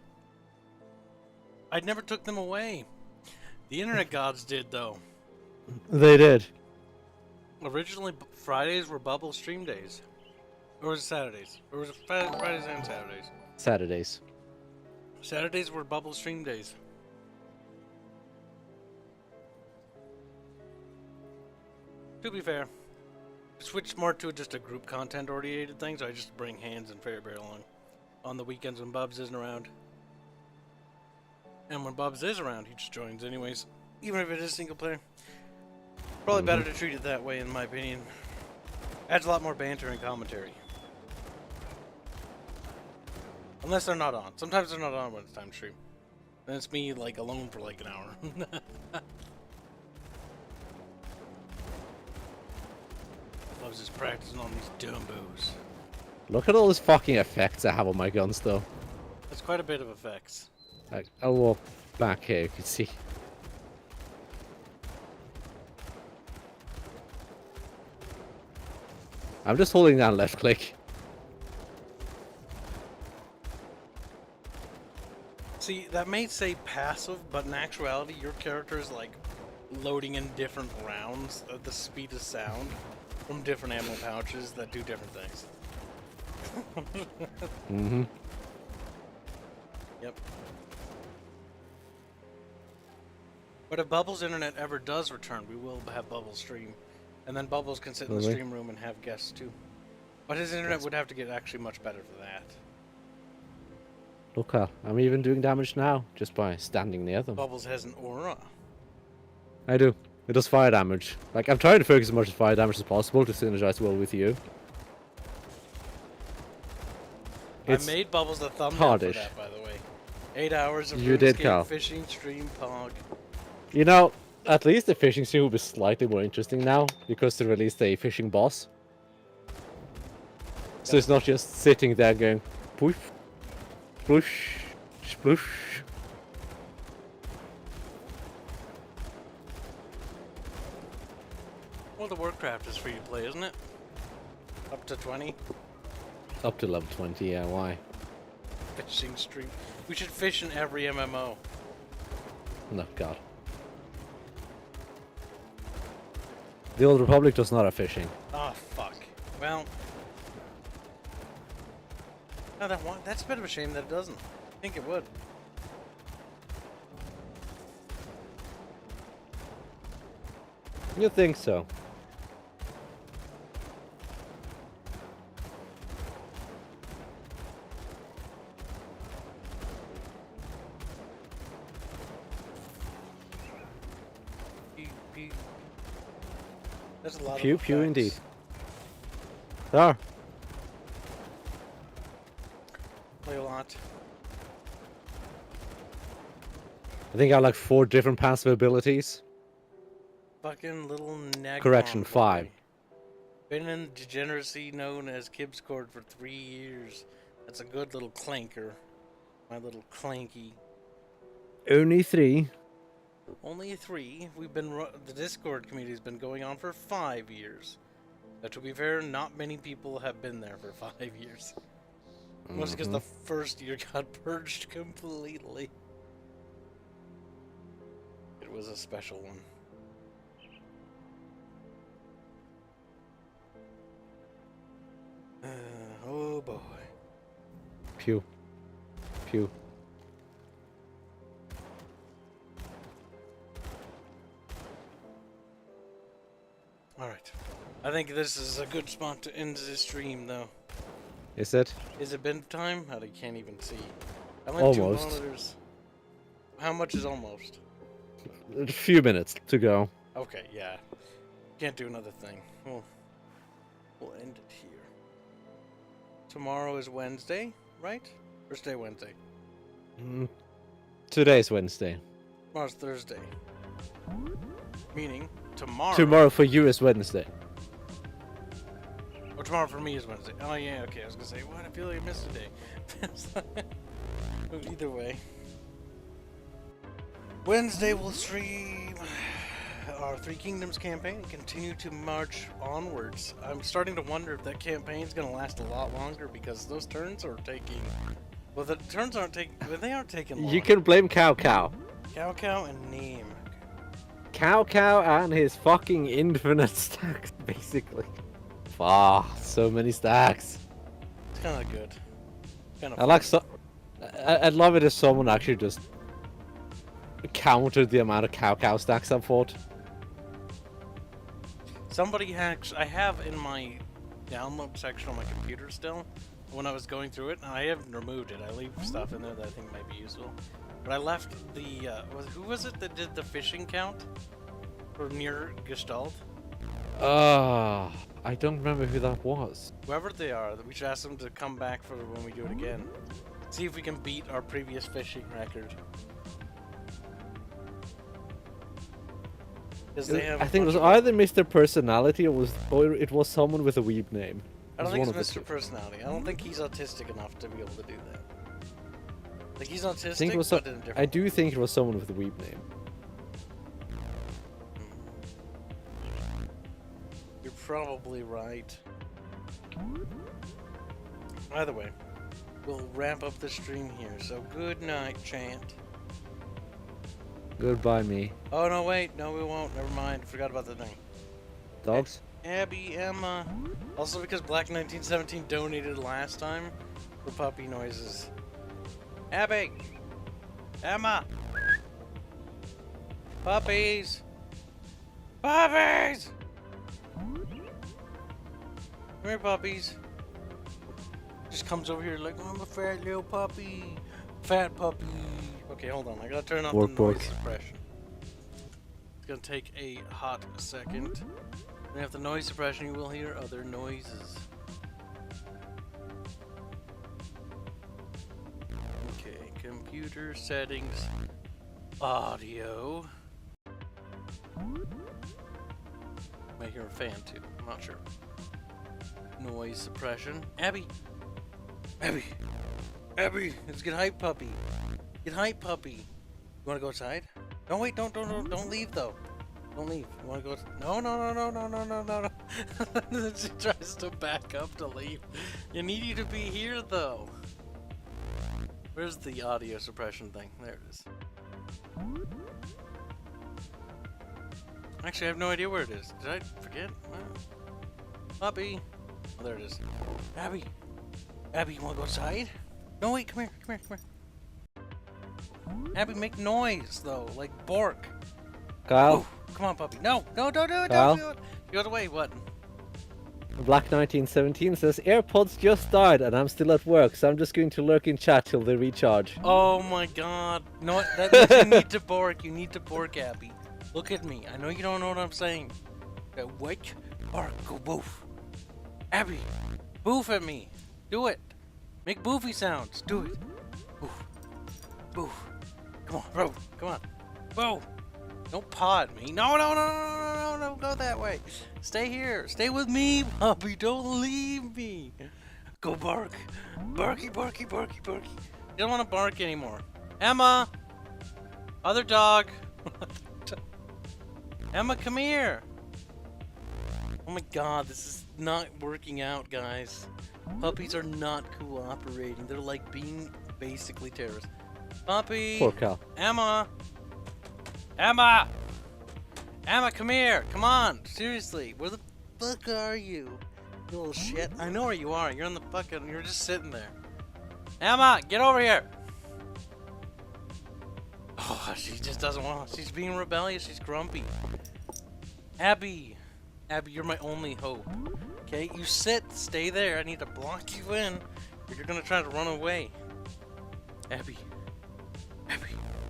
I never took them away. The internet gods did, though. They did. Originally, Fridays were Bubble stream days. Or was it Saturdays? Or was it Fridays and Saturdays? Saturdays. Saturdays were Bubble stream days. To be fair, switched more to just a group content oriented thing, so I just bring Hands and Fairbear along on the weekends when Bubs isn't around. And when Bubs is around, he just joins anyways, even if it is single player. Probably better to treat it that way, in my opinion. Adds a lot more banter and commentary. Unless they're not on. Sometimes they're not on when it's time to stream. Then it's me, like, alone for like an hour. Loves just practicing on these dumbos. Look at all these fucking effects I have on my guns, though. That's quite a bit of effects. Like, I'll walk back here, you can see. I'm just holding down left click. See, that may say passive, but in actuality, your character is like loading in different rounds at the speed of sound from different ammo pouches that do different things. Mm-hmm. Yep. But if Bubbles Internet ever does return, we will have Bubbles stream. And then Bubbles can sit in the Really? stream room and have guests too. But his internet would have to get actually much better for that. Look, I'm even doing damage now just by standing near them. Bubbles has an aura. I do. It does fire damage. Like, I'm trying to focus as much as fire damage as possible to synergize well with you. I made Bubbles a thumbnail hardish. for that, by the way. 8 hours of You did, RuneScape Cal. fishing stream pog. You know, at least the fishing stream will be slightly more interesting now because they released a fishing boss. So it's not just sitting there going poof, sploosh, sploosh. Well, the Warcraft is free to play, isn't it? Up to 20. Up to level 20, yeah, why? Fishing stream. We should fish in every MMO. No, God. The Old Republic does not have fishing. Oh, fuck. Well... No, that's a bit of a shame that it doesn't. I think it would. You think so? Pew, pew. There's a lot Pew of pew effects. indeed. There. Play a lot. I think I have like 4 different passive abilities. Fucking little nag. Correction, 5. Been in degeneracy known as Kibs Court for 3 years. That's a good little clanker. My little clanky. Only 3. Only 3. We've been the Discord community has been going on for 5 years. But to be fair, not many people have been there for 5 years. Mostly because the first year got purged completely. It was a special one. Oh boy. Pew. Pew. Alright. I think this is a good spot to end this stream, though. Is it? Is it bin time? I can't even see. I only have 2 Almost. monitors. How much is almost? A few minutes to go. Okay, yeah. Can't do another thing. We'll end it here. Tomorrow is Wednesday, right? Or is today Wednesday? Today's Wednesday. Tomorrow's Thursday. Meaning, tomorrow... Tomorrow for you is Wednesday. Oh, tomorrow for me is Wednesday. Oh, yeah, okay. I was gonna say, what? I feel like I missed a day. Either way. Wednesday we'll stream our Three Kingdoms campaign and continue to march onwards. I'm starting to wonder if that campaign's gonna last a lot longer because those turns are taking... Well, the turns aren't taking... Well, they aren't taking long. You can blame Cow Cow. Cow Cow and Neem. Cow Cow and his fucking infinite stacks, basically. Ah, so many stacks. It's kind of good. Kind of. I like I'd love it if someone actually just counted the amount of Cow Cow stacks I've fought. Somebody hacks. I have in my download section on my computer still. When I was going through it, and I haven't removed it. I leave stuff in there that I think might be useful. But I left the. Who was it that did the fishing count for near Gestalt? I don't remember who that was. Whoever they are, we should ask them to come back for when we do it again. See if we can beat our previous fishing record. They have I think it was either Mr. Personality or it was someone with a weeb name. I don't It think was it's one Mr. of the Personality. I don't think he's autistic enough to be able to do that. Like, he's two. autistic, I think it was but in a different I do think it was someone with a weeb name. You're probably right. Either way, we'll wrap up the stream here. So good night, chant. Goodbye, me. Oh no, wait, no, we won't. Never mind. Forgot about the thing. Dogs? Abby, Emma. Also, because Black 1917 donated last time for puppy noises. Abby, Emma, puppies, puppies. Come here, puppies. Just comes over here like, oh, I'm a fat little puppy. Fat puppy. Okay, hold on. I gotta turn off Bork, the bork. noise suppression. It's gonna take a hot second. When you have the noise suppression, you will hear other noises. Okay, computer settings. Audio. Might hear a fan too. I'm not sure. Noise suppression. Abby! Abby! Abby! Let's get hype, puppy! Get hype, puppy! You wanna go outside? No, wait, don't leave though. Don't leave. You wanna go? No. She tries to back up to leave. You need you to be here though. Where's the audio suppression thing? There it is. Actually, I have no idea where it is. Did I forget? Puppy! Oh, there it is. Abby! Abby, you wanna go outside? No, wait, come here. Abby, make noise, though. Like, bark. Kyle, Ooh, come on, puppy. No, don't do it, Kyle? don't do it. You got away, what? Black 1917 says AirPods just died and I'm still at work, so I'm just going to lurk in chat till they recharge. Oh my god. No, that means you need to bark. You need to bark, Abby. Look at me. I know you don't know what I'm saying. What? Bark, go boof. Abby, boof at me. Do it. Make boofy sounds. Do it. Boof. Boof. Come on, bro. Come on. Boo. Don't paw at me. No, go that way. Stay here. Stay with me, puppy. Don't leave me. Go bark. Barky. You don't want to bark anymore. Emma! Other dog. Emma, come here. Oh my god, this is not working out, guys. Puppies are not cooperating. They're like being basically terrorists. Puppy! Poor Kyle. Emma, come here! Come on! Seriously, where the fuck are you? You little shit. I know where you are. You're in the fucking. You're just sitting there. Emma, get over here! Oh, she just doesn't want. She's being rebellious. She's grumpy. Abby, you're my only hope. Okay, you stay there. I need to block you in, or you're gonna try to run away. Abby,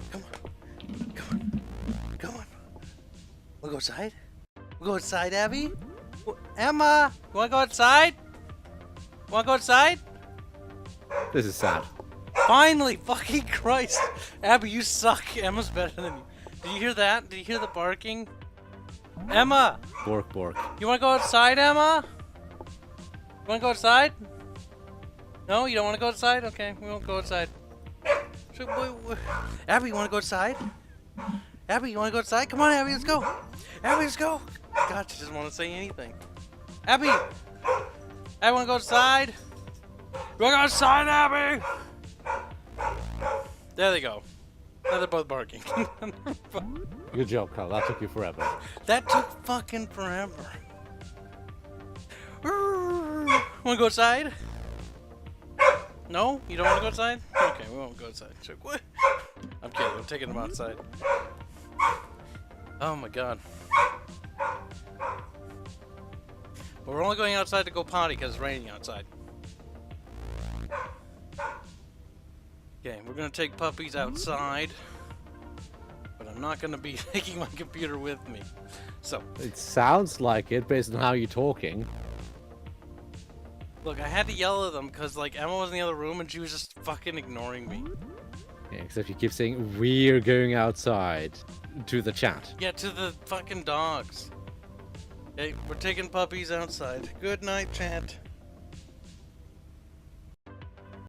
come on. We'll go outside. We'll go outside, Abby. Emma, you wanna go outside? This is sad. Finally, fucking Christ. Abby, you suck. Emma's better than you. Did you hear that? Did you hear the barking? Emma, Bork. you wanna go outside, Emma? You wanna go outside? No, you don't wanna go outside? Okay, we won't go outside. Abby, you wanna go outside? Abby, you wanna go outside? Come on, Abby, let's go. Abby, let's go. God, she doesn't wanna say anything. Abby, wanna go outside? You wanna go outside, Abby? There they go. Now they're both barking. Good job, Kyle. That took you forever. That took fucking forever. Wanna go outside? No? You don't wanna go outside? Okay, we won't go outside. Sure. What? I'm kidding. I'm taking them outside. Oh my god. But we're only going outside to go potty because it's raining outside. Okay, we're gonna take puppies outside. But I'm not gonna be taking my computer with me. So, It sounds like it based on how you're talking. look, I had to yell at them because, like, Emma was in the other room and she was just fucking ignoring me. Yeah, except you keep saying, we're going outside to the chat. Yeah, to the fucking dogs. Okay, we're taking puppies outside. Good night, chat.